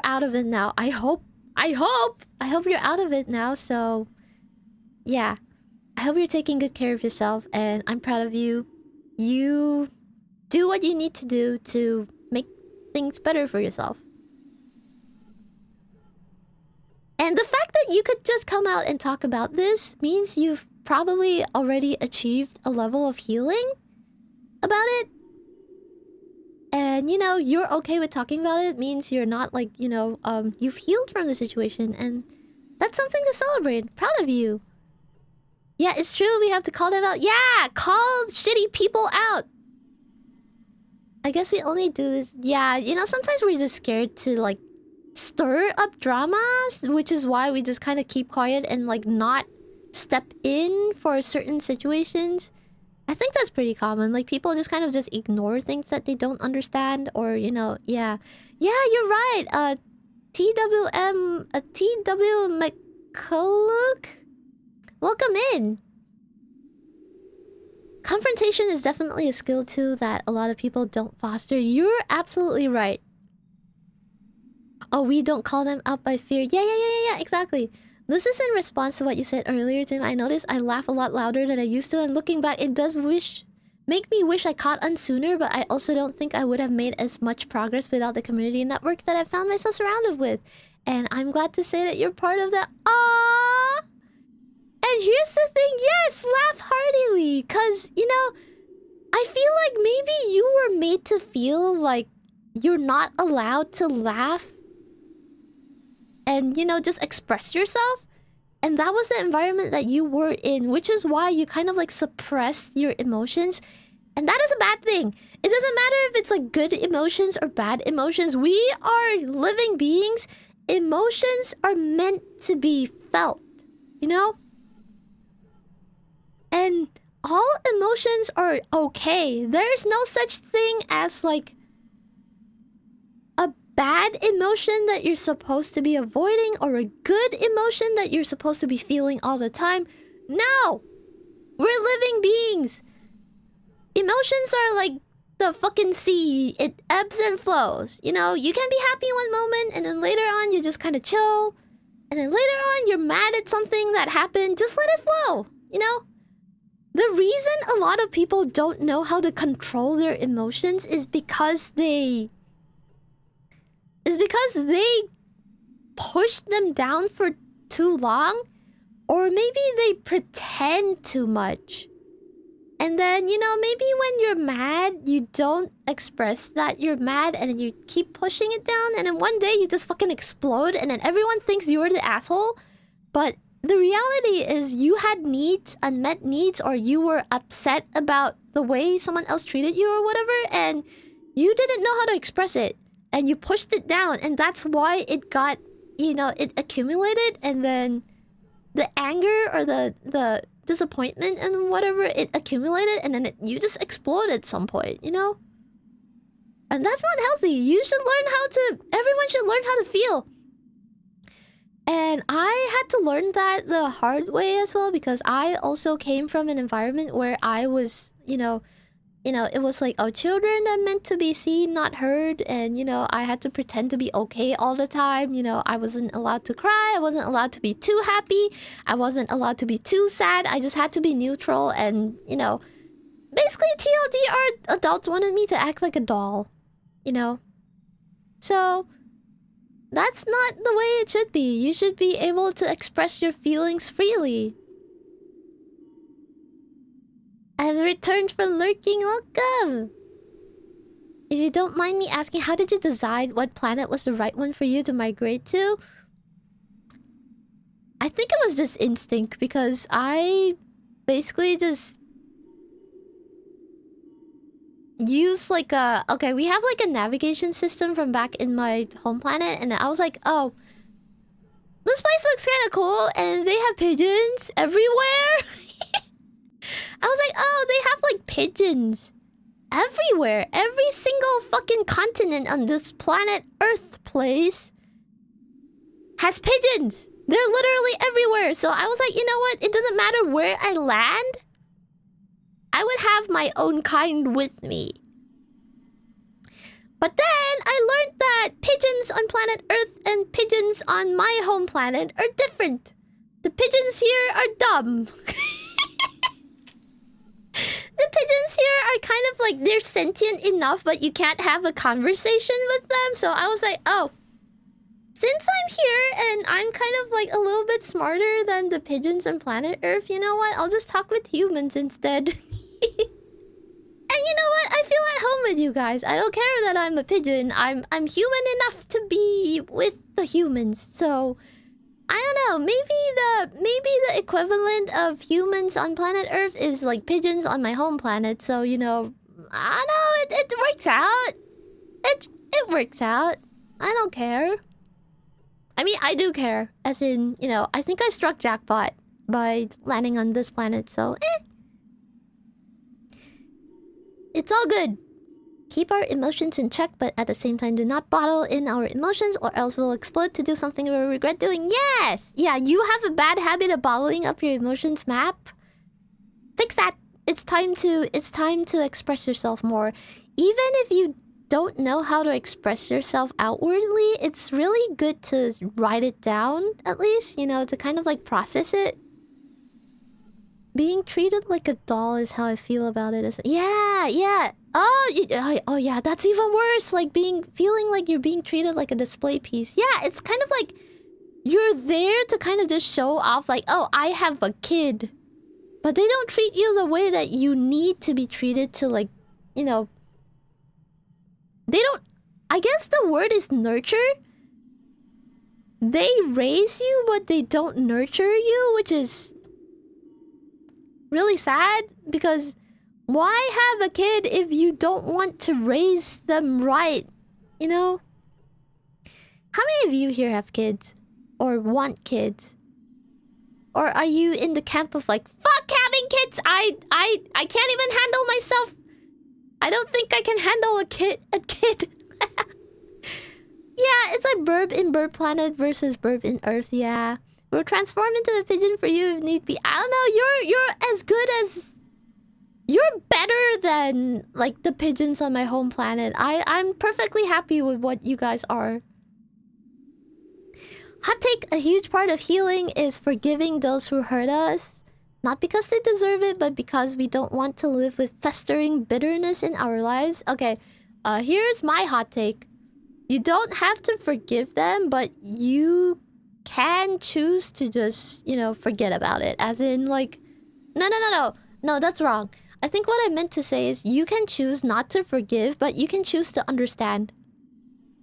out of it now. I hope you're out of it now. So, yeah. I hope you're taking good care of yourself, and I'm proud of you. You do what you need to do to make things better for yourself. And the fact that you could just come out and talk about this means you've probably already achieved a level of healing about it. And, you know, you're okay with talking about it means you're not like, you know, you've healed from the situation. And that's something to celebrate. Proud of you. Yeah, it's true. We have to call them out. Yeah, call shitty people out. I guess we only do this. Yeah, you know, sometimes we're just scared to, like, stir up dramas, which is why we just kind of keep quiet and, like, not step in for certain situations. I think that's pretty common. Like, people just kind of just ignore things that they don't understand, or, you know, yeah. Yeah, you're right. TWM... TW McCulloch? Welcome in! Confrontation is definitely a skill, too, that a lot of people don't foster. You're absolutely right. Oh, we don't call them out by fear. Yeah, exactly. This is in response to what you said earlier, Tim. I noticed I laugh a lot louder than I used to, and looking back, it does make me wish I caught on sooner, but I also don't think I would have made as much progress without the community network that I found myself surrounded with. And I'm glad to say that you're part of that. Aww! And here's the thing, yes, laugh heartily, because, you know, I feel like maybe you were made to feel like you're not allowed to laugh and, you know, just express yourself. And that was the environment that you were in, which is why you kind of like suppressed your emotions. And that is a bad thing. It doesn't matter if it's like good emotions or bad emotions. We are living beings. Emotions are meant to be felt, you know? And all emotions are okay. There's no such thing as like a bad emotion that you're supposed to be avoiding or a good emotion that you're supposed to be feeling all the time. No! We're living beings. Emotions are like the fucking sea. It ebbs and flows. You know, you can be happy one moment and then later on you just kind of chill. And then later on you're mad at something that happened. Just let it flow, you know? The reason a lot of people don't know how to control their emotions is because they push them down for too long, or maybe they pretend too much. And then, you know, maybe when you're mad, you don't express that you're mad and then you keep pushing it down, and then one day you just fucking explode and then everyone thinks you're the asshole. But the reality is you had needs, unmet needs, or you were upset about the way someone else treated you or whatever, and you didn't know how to express it, and you pushed it down, and that's why it got, you know, it accumulated, and then the anger or the disappointment and whatever, it accumulated, and then you just exploded at some point, you know? And that's not healthy. You should learn how to... Everyone should learn how to feel. And I had to learn that the hard way as well, because I also came from an environment where I was, you know, it was like, oh, children are meant to be seen, not heard. And, you know, I had to pretend to be okay all the time. You know, I wasn't allowed to cry. I wasn't allowed to be too happy. I wasn't allowed to be too sad. I just had to be neutral. And, you know, basically TLD, our adults wanted me to act like a doll, you know? So that's not the way it should be. You should be able to express your feelings freely. I've returned from lurking. Welcome! If you don't mind me asking, how did you decide what planet was the right one for you to migrate to? I think it was just instinct, because I basically just use like a... Okay, we have like a navigation system from back in my home planet, and I was like, oh, this place looks kind of cool, and they have pigeons everywhere. I was like, oh, they have like pigeons everywhere. Every single fucking continent on this planet Earth place has pigeons. They're literally everywhere. So I was like, you know what? It doesn't matter where I land. I would have my own kind with me. But then I learned that pigeons on planet Earth and pigeons on my home planet are different. The pigeons here are dumb. The pigeons here are kind of like, they're sentient enough, but you can't have a conversation with them. So I was like, oh, since I'm here and I'm kind of like a little bit smarter than the pigeons on planet Earth, you know what? I'll just talk with humans instead. And you know what? I feel at home with you guys. I don't care that I'm a pigeon. I'm human enough to be with the humans. So I don't know. Maybe the equivalent of humans on planet Earth is like pigeons on my home planet. So, you know, I know it works out. It works out. I don't care. I mean, I do care. As in, you know, I think I struck jackpot by landing on this planet. So, it's all good. Keep our emotions in check, but at the same time, do not bottle in our emotions, or else we'll explode to do something we'll regret doing. Yes! Yeah, you have a bad habit of bottling up your emotions, Map. Fix that. It's time to express yourself more. Even if you don't know how to express yourself outwardly, it's really good to write it down, at least, you know, to kind of like process it. Being treated like a doll is how I feel about it as well. Yeah. Oh yeah, that's even worse. Like feeling like you're being treated like a display piece. Yeah, it's kind of like you're there to kind of just show off like, oh, I have a kid. But they don't treat you the way that you need to be treated to, like, you know. They don't... I guess the word is nurture. They raise you, but they don't nurture you, which is really sad, because why have a kid if you don't want to raise them right? You know? How many of you here have kids? Or want kids? Or are you in the camp of like, fuck having kids! I can't even handle myself! I don't think I can handle a kid. Yeah, it's like burp in Bird Planet versus burp in Earth, yeah. We'll transform into a pigeon for you if need be. I don't know, you're as good as... You're better than, like, the pigeons on my home planet. I'm perfectly happy with what you guys are. Hot take, a huge part of healing is forgiving those who hurt us. Not because they deserve it, but because we don't want to live with festering bitterness in our lives. Okay, here's my hot take. You don't have to forgive them, but you can choose to just, you know, forget about it. As in, like... No, that's wrong. I think what I meant to say is you can choose not to forgive, but you can choose to understand.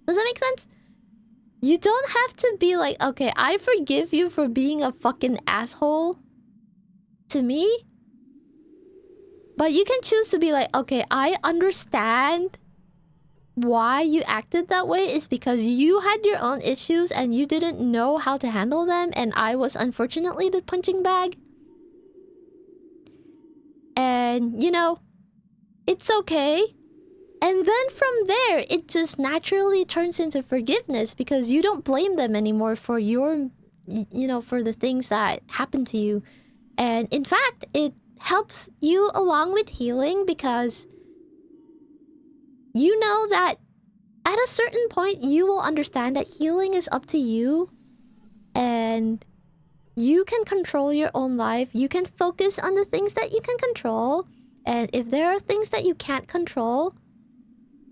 Does that make sense? You don't have to be like, okay, I forgive you for being a fucking asshole to me. But you can choose to be like, okay, I understand why you acted that way is because you had your own issues and you didn't know how to handle them, and I was unfortunately the punching bag. And, you know, it's okay. And then from there, it just naturally turns into forgiveness because you don't blame them anymore for your, you know, for the things that happened to you. And in fact, it helps you along with healing because you know that at a certain point, you will understand that healing is up to you. And you can control your own life. You can focus on the things that you can control. And if there are things that you can't control,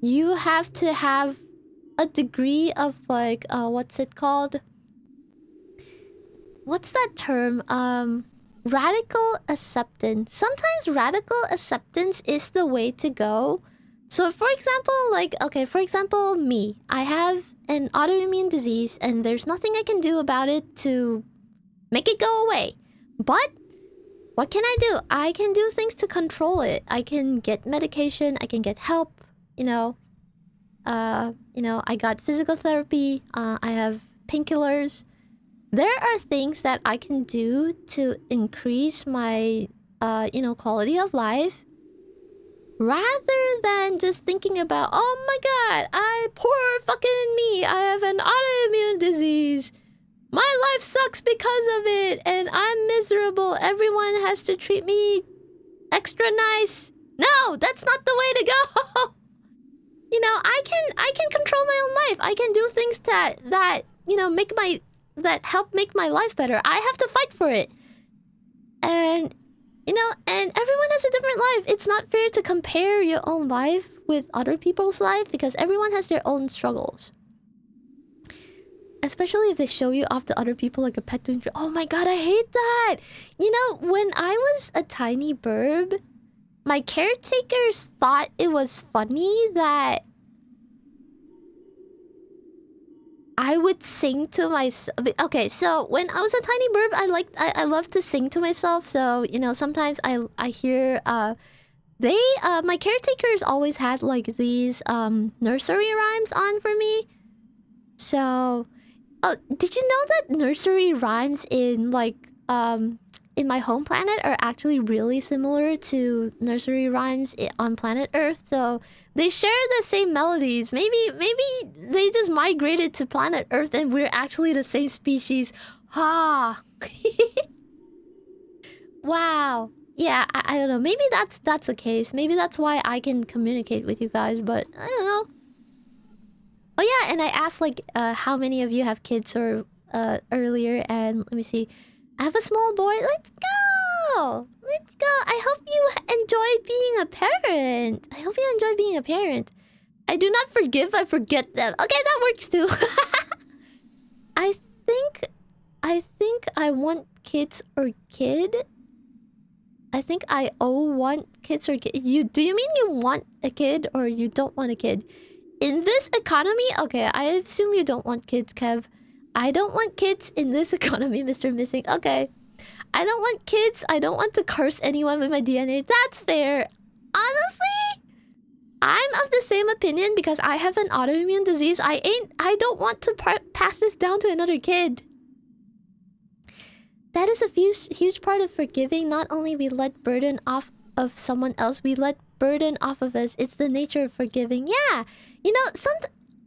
you have to have a degree of like, what's it called? What's that term? Radical acceptance. Sometimes radical acceptance is the way to go. So for example, like, okay, for example, me. I have an autoimmune disease and there's nothing I can do about it to make it go away. But what can I do? I can do things to control it. I can get medication, I can get help, you know. I got physical therapy, I have painkillers. There are things that I can do to increase my, quality of life. Rather than just thinking about, oh my god, poor fucking me, I have an autoimmune disease. My life sucks because of it, and I'm miserable. Everyone has to treat me extra nice. No, that's not the way to go. You know, I can control my own life. I can do things that that help make my life better. I have to fight for it. And and everyone has a different life. It's not fair to compare your own life with other people's life because everyone has their own struggles. Especially if they show you off to other people like a pet doing... Oh my god, I hate that! You know, when I was a tiny burb, my caretakers thought it was funny that I would sing to myself. Okay, so when I was a tiny burb, I love to sing to myself. So, you know, sometimes I hear my caretakers always had like these nursery rhymes on for me. So, oh, did you know that nursery rhymes in my home planet are actually really similar to nursery rhymes on planet Earth? So they share the same melodies. Maybe they just migrated to planet Earth and we're actually the same species. Ha! Wow. Yeah, I don't know. Maybe that's the case. Maybe that's why I can communicate with you guys, but I don't know. Oh yeah, and I asked like how many of you have kids or earlier, and let me see. I have a small boy. Let's go! Let's go! I hope you enjoy being a parent. I hope you enjoy being a parent. I do not forgive, I forget them. Okay, that works too. I think I want kids or kid. I think I want kids or kid. Do you mean you want a kid or you don't want a kid? In this economy? Okay, I assume you don't want kids, Kev. I don't want kids in this economy, Mr. Missing. Okay. I don't want kids. I don't want to curse anyone with my DNA. That's fair. Honestly, I'm of the same opinion because I have an autoimmune disease. I don't want to pass this down to another kid. That is a huge part of forgiving. Not only we let burden off of someone else, we let burden off of us. It's the nature of forgiving. Yeah. You know,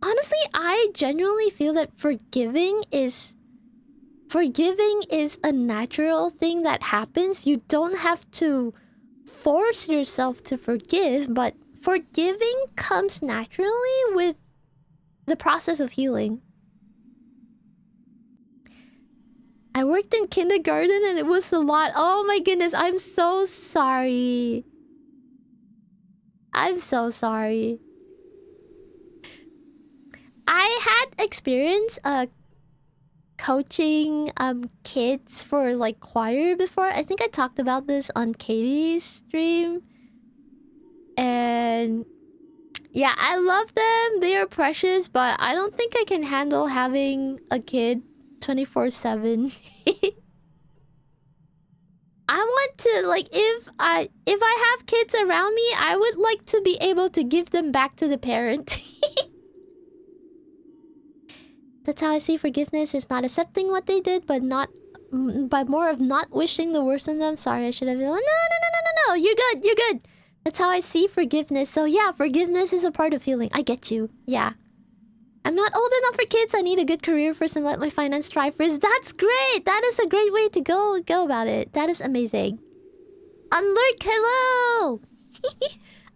honestly, I genuinely feel that forgiving is a natural thing that happens. You don't have to force yourself to forgive, but forgiving comes naturally with the process of healing. I worked in kindergarten and it was a lot. Oh my goodness, I'm so sorry. I'm so sorry. I had experience coaching kids for like choir before. I think I talked about this on Katie's stream. And Yeah, I love them. They are precious, but I don't think I can handle having a kid 24/7. I want to, like, if I have kids around me, I would like to be able to give them back to the parent. That's how I see forgiveness is not accepting what they did, but more of not wishing the worst on them. Sorry, I should have been like, no. You're good. You're good. That's how I see forgiveness. So yeah, forgiveness is a part of healing. I get you. Yeah. I'm not old enough for kids. I need a good career first and let my finance thrive first. That's great. That is a great way to go about it. That is amazing. Unlurk, hello.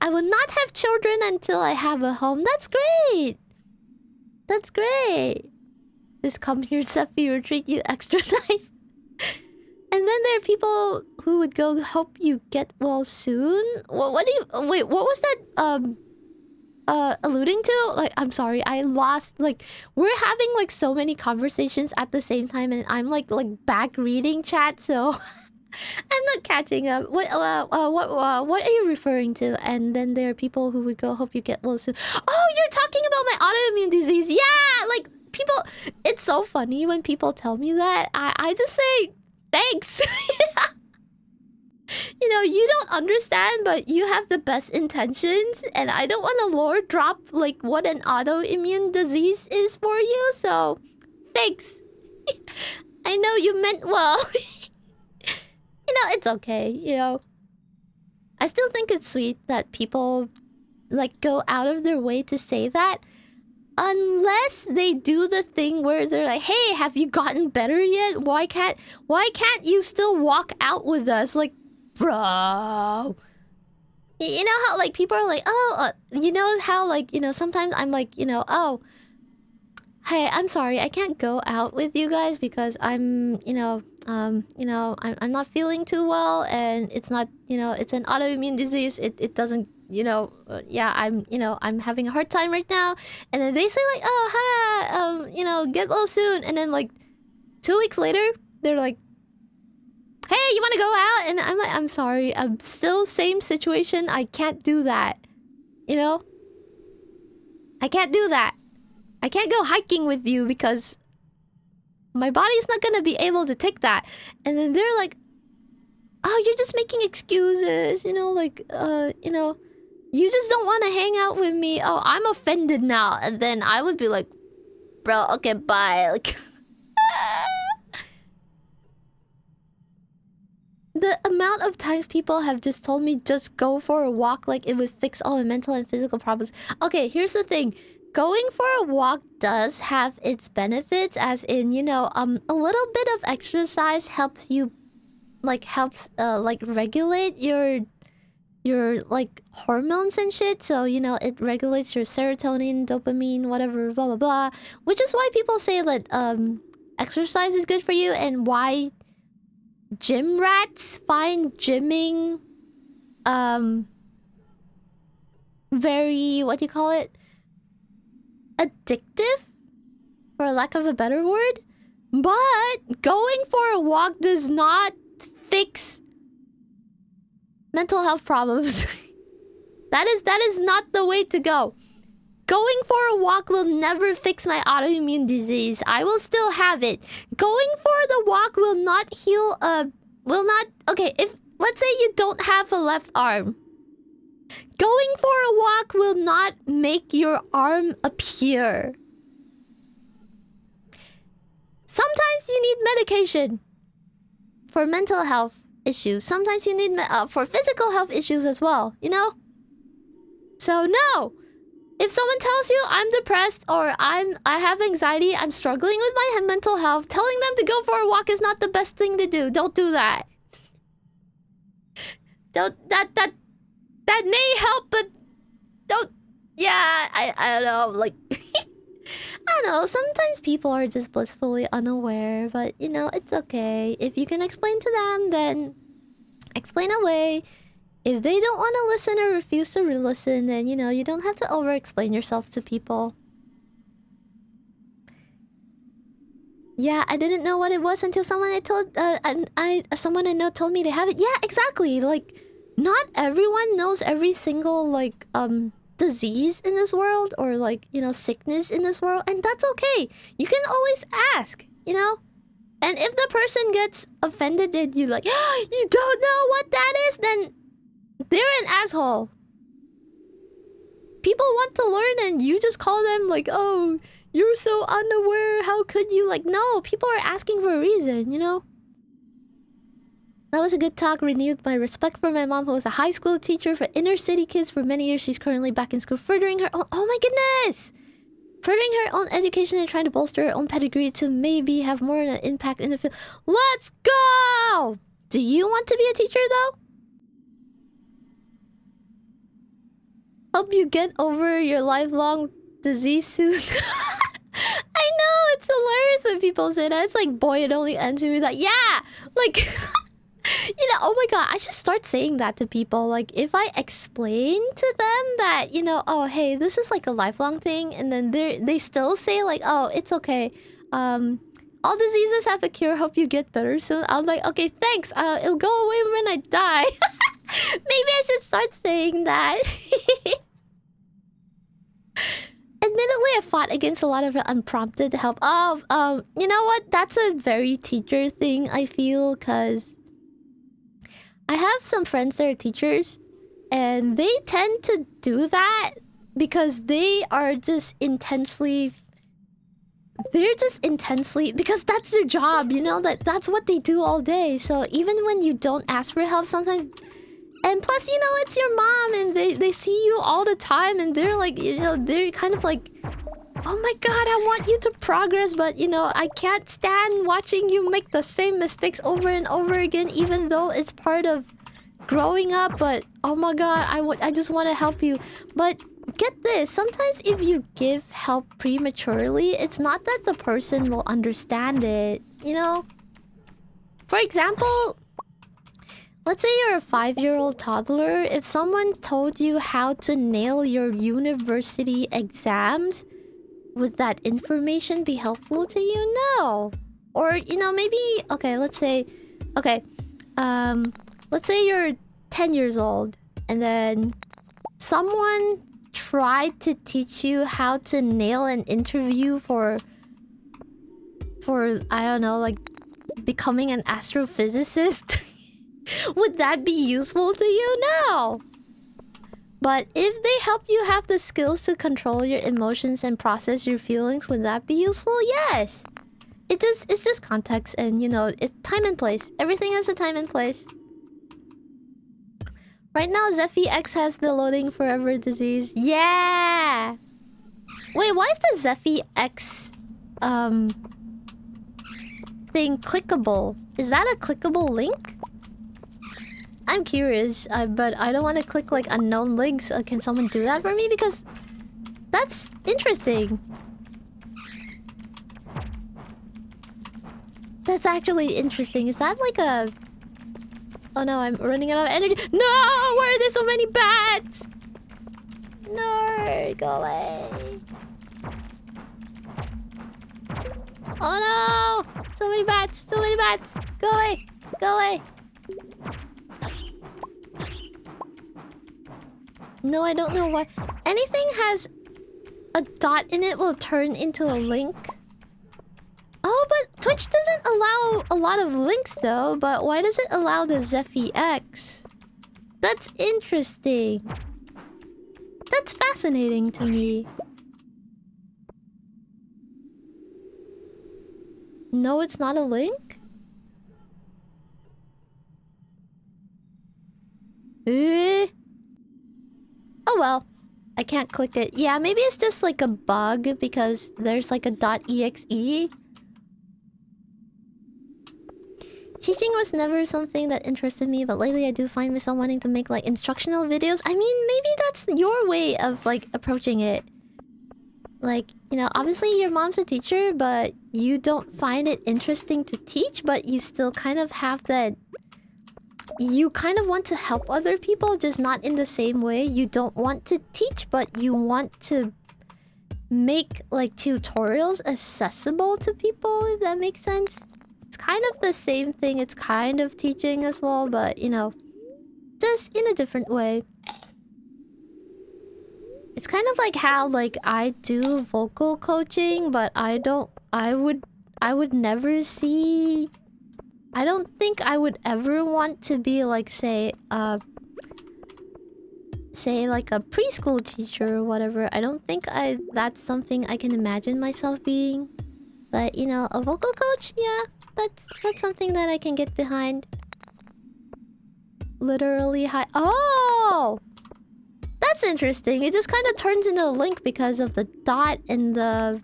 I will not have children until I have a home. That's great. That's great. Just come here, Zephy, or treat you extra nice. And then there are people who would go, hope you get well soon. What do you... Wait, what was that, alluding to? Like, I'm sorry, I lost... Like, we're having, like, so many conversations at the same time, and I'm, like back reading chat, so... I'm not catching up. What are you referring to? And then there are people who would go, hope you get well soon. Oh, you're talking about my autoimmune disease. Yeah, like, people... It's so funny when people tell me that. I just say... Thanks. You know, you don't understand, but you have the best intentions, and I don't want to lore drop like what an autoimmune disease is for you, so thanks. I know you meant well. You know, it's okay, you know. I still think it's sweet that people like go out of their way to say that. Unless they do the thing where they're like, hey, have you gotten better yet? Why can't you still walk out with us? Like, bro. You know how, like, people are like, oh, you know how, like, you know, sometimes I'm like, you know, oh, hey, I'm sorry, I can't go out with you guys because I'm, you know, I'm not feeling too well, and it's not, you know, it's an autoimmune disease. It doesn't, you know, yeah, I'm having a hard time right now. And then they say like, oh, hi, you know, get well soon. And then like 2 weeks later, they're like, hey, you want to go out? And I'm like, I'm sorry, I'm still same situation. I can't do that. You know? I can't do that. I can't go hiking with you because my body's not gonna be able to take that. And then they're like, oh, you're just making excuses, you know, like, you know, you just don't want to hang out with me. Oh, I'm offended now. And then I would be like, bro, okay, bye. Like, the amount of times people have just told me just go for a walk, like it would fix all my mental and physical problems. Okay, here's the thing. Going for a walk does have its benefits, as in, you know, a little bit of exercise helps you, like, like, regulate your like hormones and shit. So, you know, it regulates your serotonin, dopamine, whatever, blah blah blah. Which is why people say that exercise is good for you, and why gym rats find gymming very, what do you call it, addictive, for lack of a better word. But going for a walk does not fix mental health problems. That is not the way to go. Going for a walk will never fix my autoimmune disease. I will still have it. Going for the walk will not heal okay, if let's say you don't have a left arm. Going for a walk will not make your arm appear. Sometimes you need medication for mental health issues. Sometimes you need for physical health issues as well, you know? So no. If someone tells you I'm depressed or I have anxiety, I'm struggling with my mental health, telling them to go for a walk is not the best thing to do. Don't do that. That may help, but don't. Yeah, I don't know, like I don't know, sometimes people are just blissfully unaware, but you know, it's okay. If you can explain to them, then explain away. If they don't want to listen or refuse to re-listen, then, you know, you don't have to over-explain yourself to people. Yeah, I didn't know what it was until someone someone I know told me they have it. Yeah, exactly. Like, not everyone knows every single, like, disease in this world or like, you know, sickness in this world, and that's okay. You can always ask, you know? And if the person gets offended and you like, you don't know what that is, then they're an asshole. People want to learn and you just call them like, oh, you're so unaware, how could you? Like, no, people are asking for a reason, you know? That was a good talk, renewed my respect for my mom, who was a high school teacher for inner city kids for many years. She's currently back in school, furthering her own... Oh my goodness! Furthering her own education and trying to bolster her own pedigree to maybe have more of an impact in the field. Let's go! Do you want to be a teacher, though? Hope you get over your lifelong disease soon. I know, it's hilarious when people say that. It's like, boy, it only ends with like, yeah! Like... You know, oh my god, I should start saying that to people. Like, if I explain to them that, you know, oh, hey, this is like a lifelong thing, and then they still say like, oh, it's okay. All diseases have a cure, hope you get better soon. I'm like, okay, thanks. It'll go away when I die. Maybe I should start saying that. Admittedly, I fought against a lot of unprompted help. Oh, you know what? That's a very teacher thing, I feel, because... I have some friends that are teachers, and they tend to do that because they are just intensely... They're just intensely... Because that's their job, you know? That's what they do all day. So even when you don't ask for help sometimes... And plus, you know, it's your mom, and they see you all the time, and they're like, you know, they're kind of like... Oh my god, I want you to progress, but, you know, I can't stand watching you make the same mistakes over and over again, even though it's part of growing up, but, oh my god, I just want to help you. But, get this, sometimes if you give help prematurely, it's not that the person will understand it, you know? For example, let's say you're a 5-year-old toddler. If someone told you how to nail your university exams... Would that information be helpful to you? No. Or, you know, maybe... Okay, let's say... Okay. Let's say you're 10 years old. And then... Someone tried to teach you how to nail an interview for... I don't know, like... Becoming an astrophysicist? Would that be useful to you? No. But if they help you have the skills to control your emotions and process your feelings, would that be useful? Yes! It's just context and, you know, it's time and place. Everything has a time and place. Right now, Zephy X has the loading forever disease. Yeah! Wait, why is the Zephy X... thing clickable? Is that a clickable link? I'm curious, but I don't want to click like unknown links. Can someone do that for me? Because that's interesting. That's actually interesting. Is that like a... Oh no, I'm running out of energy. No! Why are there so many bats? No, go away. Oh no! So many bats, so many bats. Go away, go away. No, I don't know why. Anything has a dot in it will turn into a link. Oh, but Twitch doesn't allow a lot of links though. But why does it allow the Zephy X? That's interesting. That's fascinating to me. No, it's not a link? Eh? Oh well, I can't click it. Yeah, maybe it's just like a bug because there's like a .exe. Teaching was never something that interested me, but lately I do find myself wanting to make like instructional videos. I mean, maybe that's your way of like approaching it. Like, you know, obviously your mom's a teacher, but you don't find it interesting to teach, but you still kind of have that... You kind of want to help other people, just not in the same way. You don't want to teach, but you want to make like tutorials accessible to people, if that makes sense. It's kind of the same thing. It's kind of teaching as well, but you know, just in a different way. It's kind of like how like I do vocal coaching, but I don't. I would never see. I don't think I would ever want to be like say like a preschool teacher or whatever. I don't think that's something I can imagine myself being. But you know, a vocal coach, yeah, that's something that I can get behind. Literally high. Oh, that's interesting. It just kind of turns into a link because of the dot and the.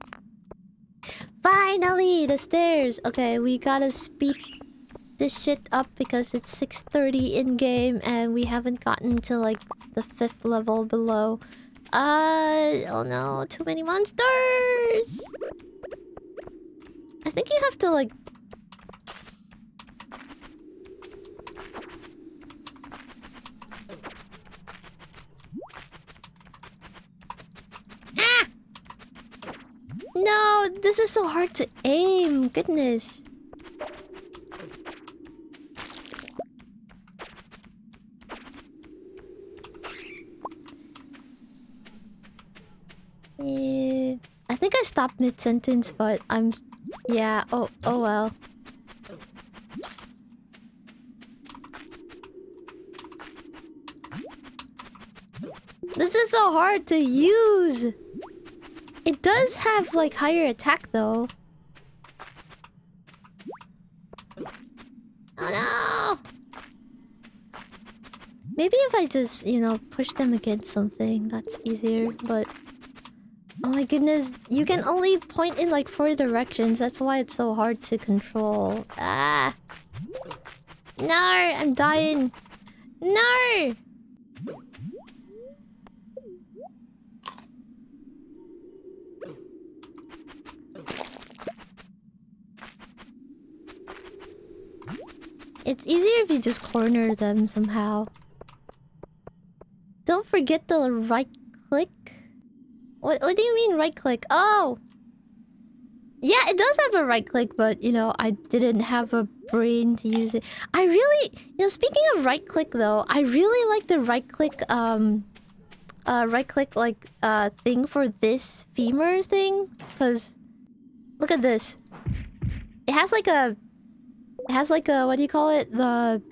Finally, the stairs. Okay, we gotta speed this shit up because it's 6:30 in game and we haven't gotten to like the 5th level below. Oh no, too many monsters. I think you have to like. Ah! No, this is so hard to aim. Goodness. Yeah. I think I stopped mid-sentence, but I'm... Yeah, oh well. This is so hard to use! It does have, like, higher attack, though. Oh no! Maybe if I just, you know, push them against something, that's easier, but... Oh my goodness, you can only point in like 4 directions. That's why it's so hard to control. Ah! No, I'm dying. No! It's easier if you just corner them somehow. Don't forget the right click. What do you mean right click? Oh! Yeah, it does have a right click, but you know, I didn't have a brain to use it. I really, you know, speaking of right click though, I really like the right click like thing for this femur thing, cuz look at this. It has like a what do you call it? The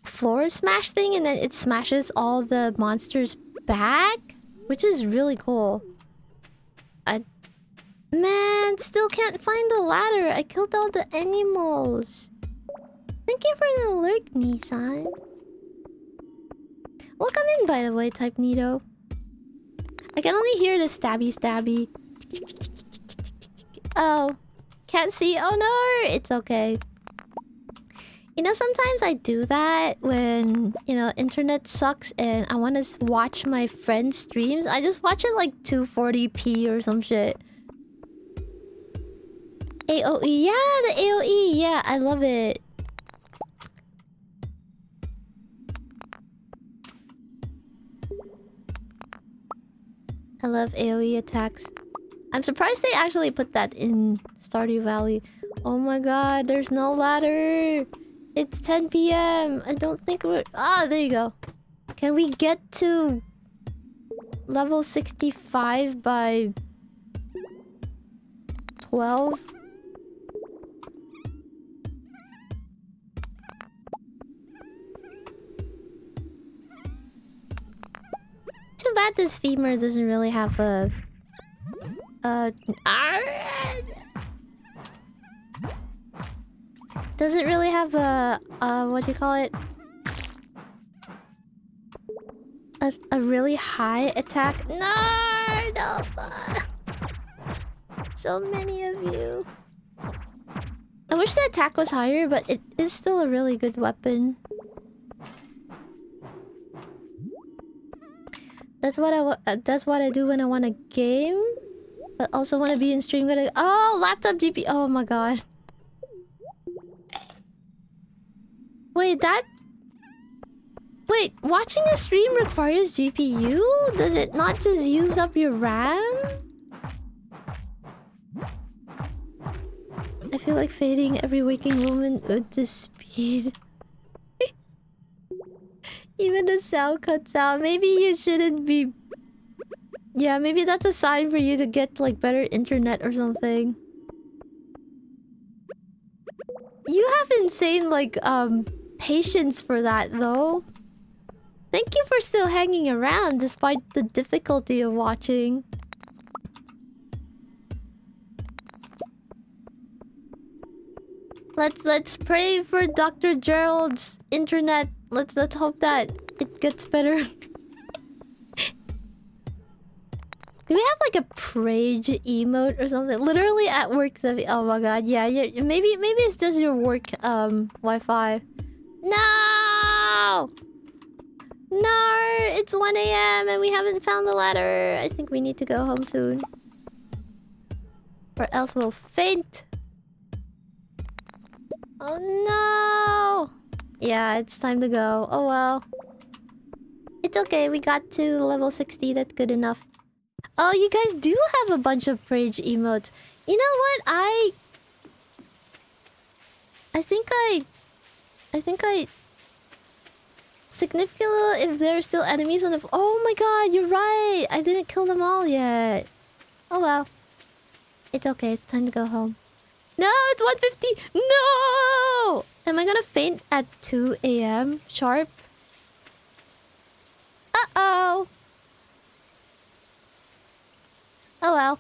floor smash thing, and then it smashes all the monsters back. Which is really cool. Man, still can't find the ladder. I killed all the animals. Thank you for the alert, Nissan. Welcome in, by the way, Type Nito. I can only hear the stabby. Oh. Can't see? Oh no! It's okay. You know, sometimes I do that when, you know, internet sucks and I want to watch my friend's streams. I just watch it like 240p or some shit. AOE, yeah, the AOE, yeah, I love it. I love AOE attacks. I'm surprised they actually put that in Stardew Valley. Oh my god, there's no ladder. It's 10 p.m. I don't think we're... Ah, there you go. Can we get to level 65 by 12? Too bad this femur doesn't really have a... Does it really have a... what do you call it? A really high attack? No! So many of you. I wish the attack was higher, but it is still a really good weapon. That's what I do when I want a game. But also want to be in stream. Oh, laptop GP. Oh my god. Wait, Wait, watching a stream requires GPU? Does it not just use up your RAM? I feel like fading every waking moment with this speed. Even the sound cuts out. Maybe you shouldn't be... Yeah, maybe that's a sign for you to get, like, better internet or something. You have insane, like, patience for that, though. Thank you for still hanging around despite the difficulty of watching. Let's pray for Dr. Gerald's internet. Let's hope that it gets better. Do we have like a Prage emote or something? Literally at work, oh my god, yeah, maybe it's just your work Wi-Fi. No! No! It's 1 AM and we haven't found the ladder. I think we need to go home soon. Or else we'll faint. Oh no! Yeah, it's time to go. Oh well. It's okay, we got to level 60, that's good enough. Oh, you guys do have a bunch of Prage emotes. You know what? I think I significantly if there are still enemies on the... Oh my god, you're right! I didn't kill them all yet. Oh well. It's okay, it's time to go home. No, it's 1:50! No! Am I gonna faint at 2 AM sharp? Uh-oh! Oh well.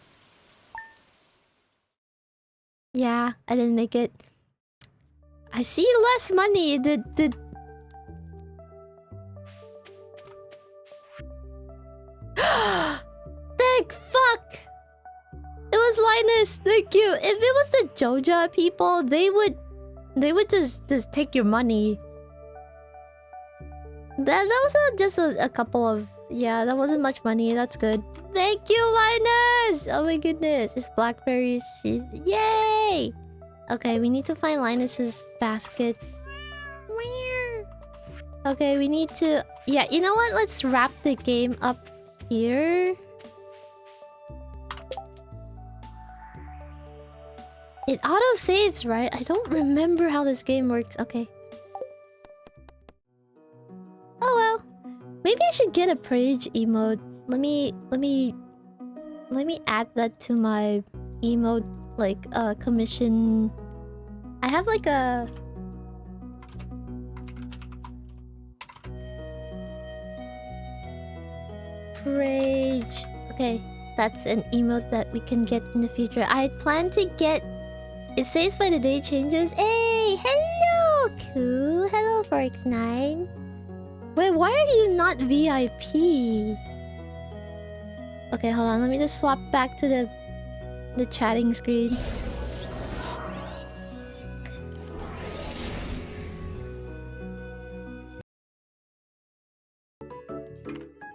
Yeah, I didn't make it. I see less money. Thank fuck! It was Linus. Thank you. If it was the Joja people, they would just take your money. That was just a couple of... Yeah, that wasn't much money. That's good. Thank you, Linus! Oh my goodness. It's blackberries. Yay! Okay, we need to find Linus's basket. Okay, we need to... Yeah, you know what? Let's wrap the game up here. It auto-saves, right? I don't remember how this game works. Okay. Oh well. Maybe I should get a Prage emote. Let me add that to my emote, like, commission. I have like a... Prage. Okay, that's an emote that we can get in the future. I plan to get... It saves by the day changes. Hey! Hello, Koo! Hello, Forex9. Wait, why are you not VIP? Okay, hold on. Let me just swap back to the chatting screen.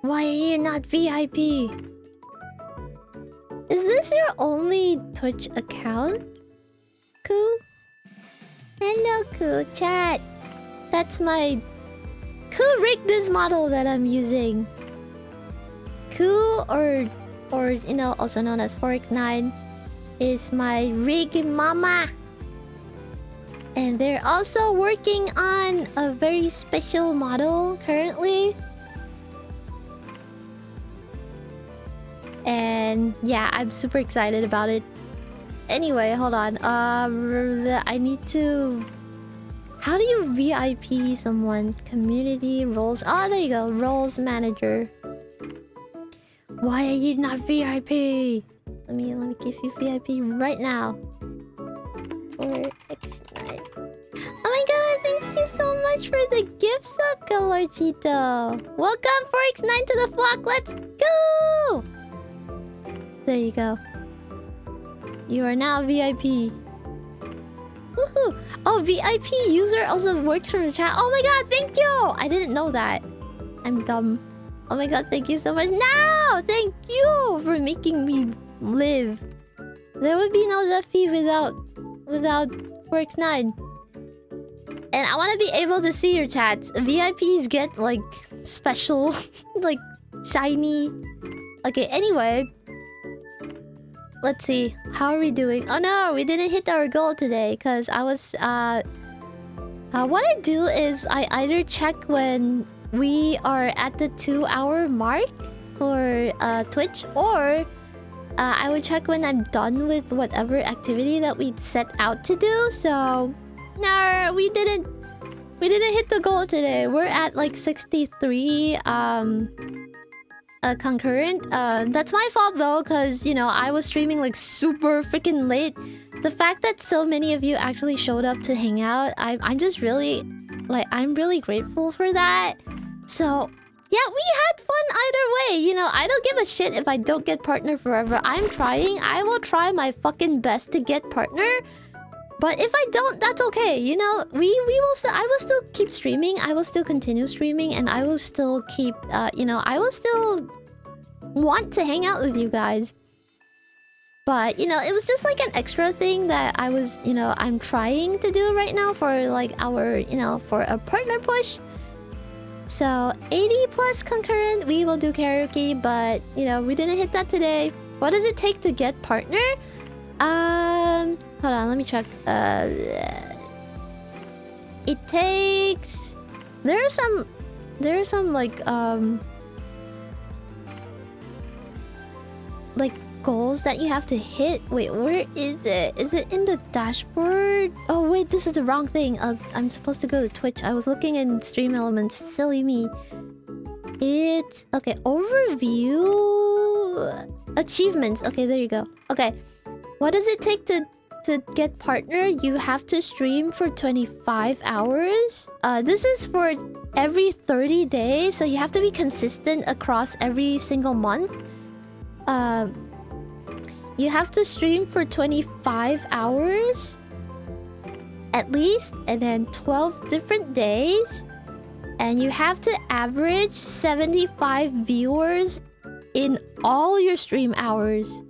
Why are you not VIP? Is this your only Twitch account? Koo? Hello, Koo. Chat. That's my... Koo rigged this model that I'm using. Koo, or you know, also known as Forex9, is my rig mama. And they're also working on a very special model currently. And yeah, I'm super excited about it. Anyway, hold on. I need to... How do you VIP someone? Community roles. Oh, there you go. Roles manager. Why are you not VIP? Let me give you VIP right now. 4x9. Oh my god, thank you so much for the gift sub, Galorchito. Welcome 4x9 to the flock. Let's go. There you go. You are now VIP. Woohoo! Oh, VIP user also works from the chat. Oh my god, thank you! I didn't know that. I'm dumb. Oh my god, thank you so much. No! Thank you for making me live. There would be no Zephy without Forex9. And I want to be able to see your chats. VIPs get, like, special, like, shiny. Okay, anyway. Let's see. How are we doing? Oh no, we didn't hit our goal today because I was... what I do is I either check when we are at the 2-hour mark for Twitch, or I would check when I'm done with whatever activity that we set out to do. So, no, we didn't hit the goal today. We're at like 63 concurrent. That's my fault though, because you know I was streaming like super freaking late. The fact that so many of you actually showed up to hang out, I'm just really like, I'm really grateful for that. So yeah, we had fun either way. You know, I don't give a shit if I don't get partner forever. I'm trying. I will try my fucking best to get partner. But if I don't, that's okay. You know, we will still, I will still keep streaming. I will still continue streaming, and I will still keep you know, I will still want to hang out with you guys. But, you know, it was just like an extra thing that I was, you know, I'm trying to do right now for like our, you know, for a partner push. So 80 plus concurrent, we will do karaoke, but you know, we didn't hit that today. What does it take to get partner? Hold on, let me check. It takes, there are some like goals that you have to hit. Wait, where is it? Is it in the dashboard? Oh wait, this is the wrong thing. I'm supposed to go to Twitch. I was looking in Stream Elements. Silly me. It's okay. Overview, achievements. Okay, there you go. Okay, what does it take to get partner? You have to stream for 25 hours. This is for every 30 days, so you have to be consistent across every single month. You have to stream for 25 hours at least, and then 12 different days, and you have to average 75 viewers in all your stream hours.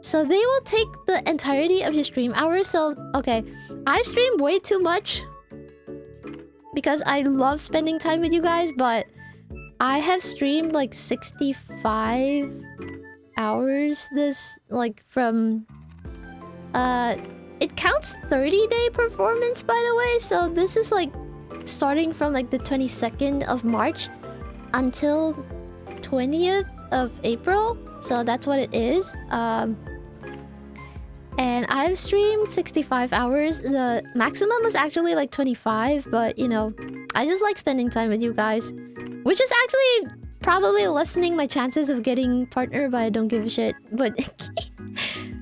So they will take the entirety of your stream hours. So okay, I stream way too much because I love spending time with you guys, but I have streamed like 65 hours this, like, from it counts 30-day performance, by the way. So this is like starting from like the 22nd of March until 20th of April. So that's what it is. And I've streamed 65 hours. The maximum was actually like 25, but you know, I just like spending time with you guys, which is actually probably lessening my chances of getting partner, but I don't give a shit. But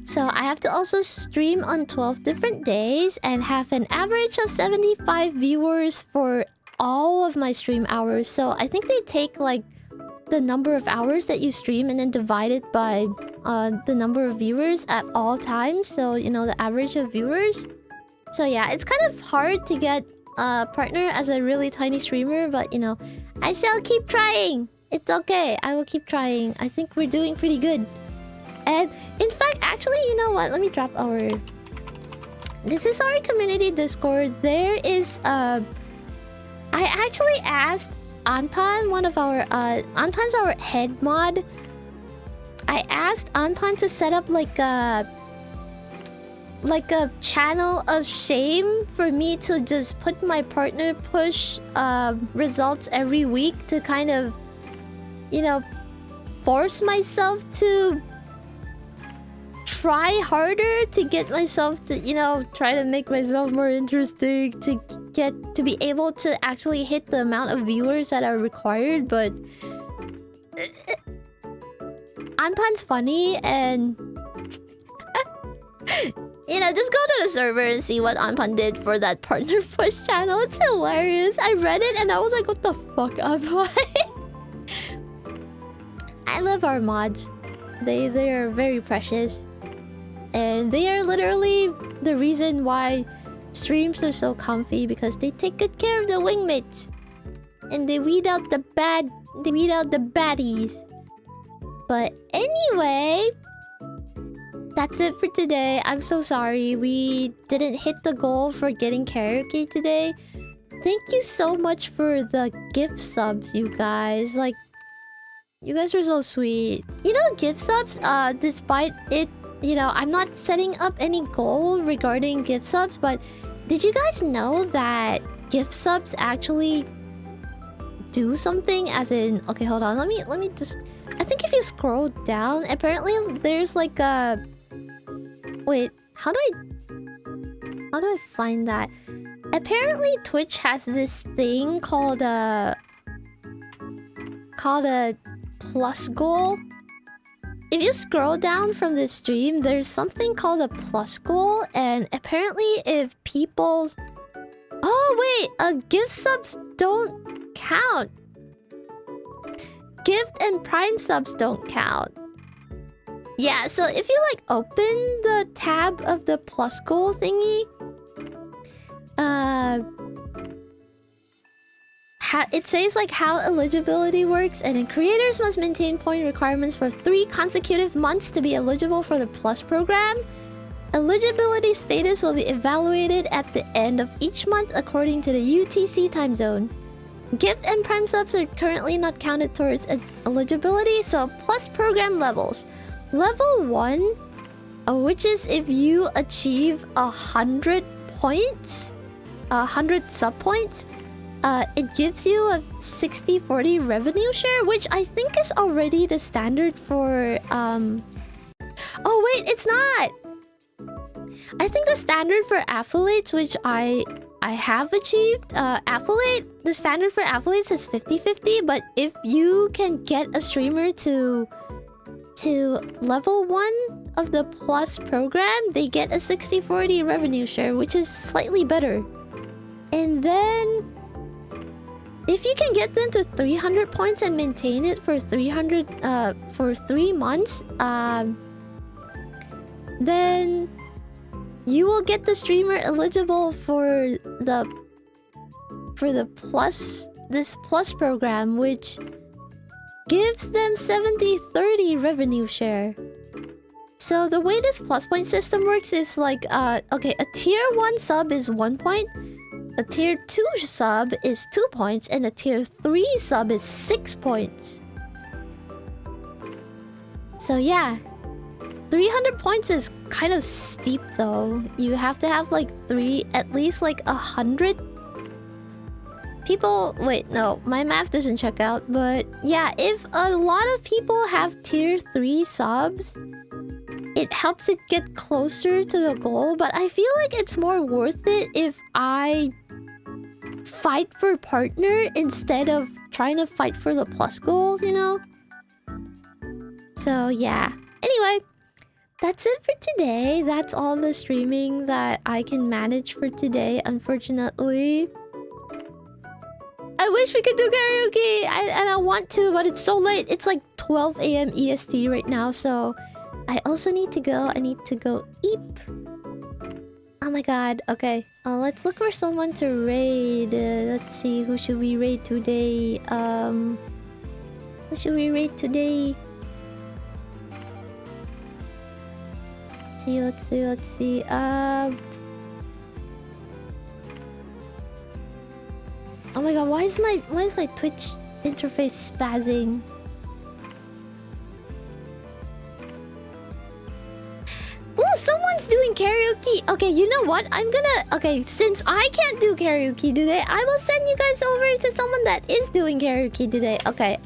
so I have to also stream on 12 different days and have an average of 75 viewers for all of my stream hours. So I think they take like the number of hours that you stream and then divide it by the number of viewers at all times. So, you know, the average of viewers. So yeah, it's kind of hard to get partner as a really tiny streamer, but you know, I shall keep trying. It's okay. I will keep trying. I think we're doing pretty good. And in fact, actually, you know what? Let me drop our... This is our community Discord. There is I actually asked Anpan, one of our Anpan's our head mod. I asked Anpan to set up like a channel of shame for me to just put my partner push results every week to kind of, you know, force myself to try harder to get myself to, you know, try to make myself more interesting, to be able to actually hit the amount of viewers that are required. But Anpan's funny, and you know, just go to the server and see what Anpan did for that partner push channel. It's hilarious. I read it and I was like, what the fuck, Anpan? I love our mods. They are very precious. And they are literally the reason why streams are so comfy, because they take good care of the wingmates. And they weed out the baddies. But anyway, that's it for today. I'm so sorry we didn't hit the goal for getting karaoke today. Thank you so much for the gift subs, you guys. Like, you guys were so sweet. You know, gift subs, despite it, you know, I'm not setting up any goal regarding gift subs, but did you guys know that gift subs actually do something, as in, okay, hold on, let me just, I think if you scroll down, apparently there's like a, wait, how do I find that? Apparently Twitch has this thing called a plus goal. If you scroll down from the stream, there's something called a plus goal, and apparently if people... Oh wait, gift subs don't count. Gift and Prime subs don't count. Yeah, so if you like open the tab of the plus goal thingy, it says like how eligibility works, and then creators must maintain point requirements for 3 consecutive months to be eligible for the Plus program. Eligibility status will be evaluated at the end of each month according to the UTC time zone. Gift and Prime subs are currently not counted towards eligibility, so Plus program levels. Level 1, which is if you achieve 100 points, 100 sub points, it gives you a 60-40 revenue share, which I think is already the standard for... Oh wait, it's not! I think the standard for affiliates, which I have achieved, affiliate, the standard for affiliates is 50-50, but if you can get a streamer to level 1 of the Plus program, they get a 60-40 revenue share, which is slightly better. And then if you can get them to 300 points and maintain it for 3 months, then you will get the streamer eligible for the this Plus program, which gives them 70-30 revenue share. So the way this plus point system works is like, okay, a tier 1 sub is 1 point, a tier 2 sub is 2 points, and a tier 3 sub is 6 points. So yeah, 300 points is kind of steep though. You have to have like at least like 100 people. Wait, no, my math doesn't check out. But yeah, if a lot of people have tier 3 subs, it helps it get closer to the goal. But I feel like it's more worth it if I fight for partner instead of trying to fight for the plus goal, you know? So yeah. Anyway, that's it for today. That's all the streaming that I can manage for today, unfortunately. I wish we could do karaoke, and I want to, but it's so late. It's like 12 a.m. EST right now, so I also need to go. I need to go eat. Oh my god. Okay. Let's look for someone to raid. Let's see. Who should we raid today? Who should we raid today? Let's see. Oh my god, why is my Twitch interface spazzing? Oh, someone's doing karaoke. Okay, you know what? Okay, since I can't do karaoke today, I will send you guys over to someone that is doing karaoke today. Okay,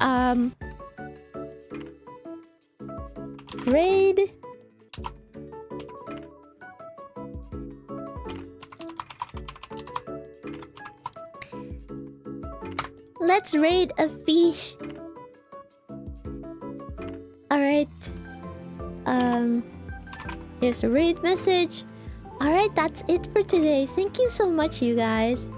raid. Let's raid a fish. Alright. Here's a raid message. Alright, that's it for today. Thank you so much, you guys.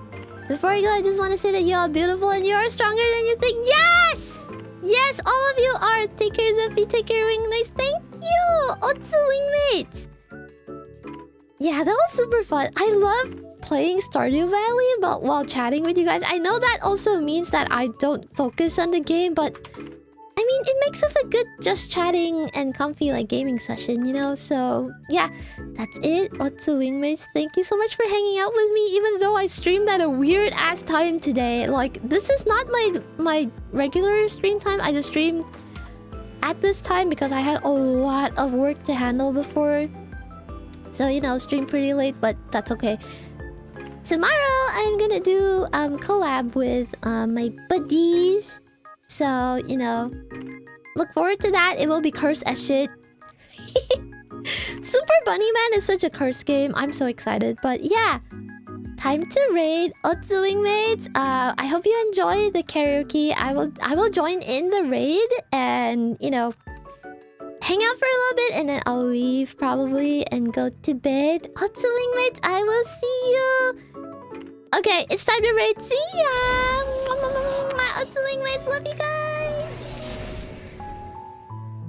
Before I go, I just want to say that you are beautiful and you are stronger than you think. Yes! Yes, all of you are. Take care, Zephy. Take care, Wingmate. Thank you! Otsu Wingmate! Yeah, that was super fun. I love playing Stardew Valley but while chatting with you guys. I know that also means that I don't focus on the game, but I mean, it makes it a good just chatting and comfy like gaming session, you know? So yeah, that's it. Lots of Wingmates. Thank you so much for hanging out with me, even though I streamed at a weird ass time today. Like, this is not my regular stream time. I just streamed at this time because I had a lot of work to handle before. So, you know, streamed pretty late, but that's okay. tomorrow I'm gonna do collab with my buddies. So, you know, look forward to that. It will be cursed as shit. Super Bunny Man is such a cursed game. I'm so excited. But yeah, time to raid Otsu Wingmates. I hope you enjoy the karaoke. I will join in the raid and, you know, hang out for a little bit and then I'll leave probably and go to bed. Otsu Wingmates, I will see you. Okay, it's time to raid. See ya! Otsu Wingmates, love you guys!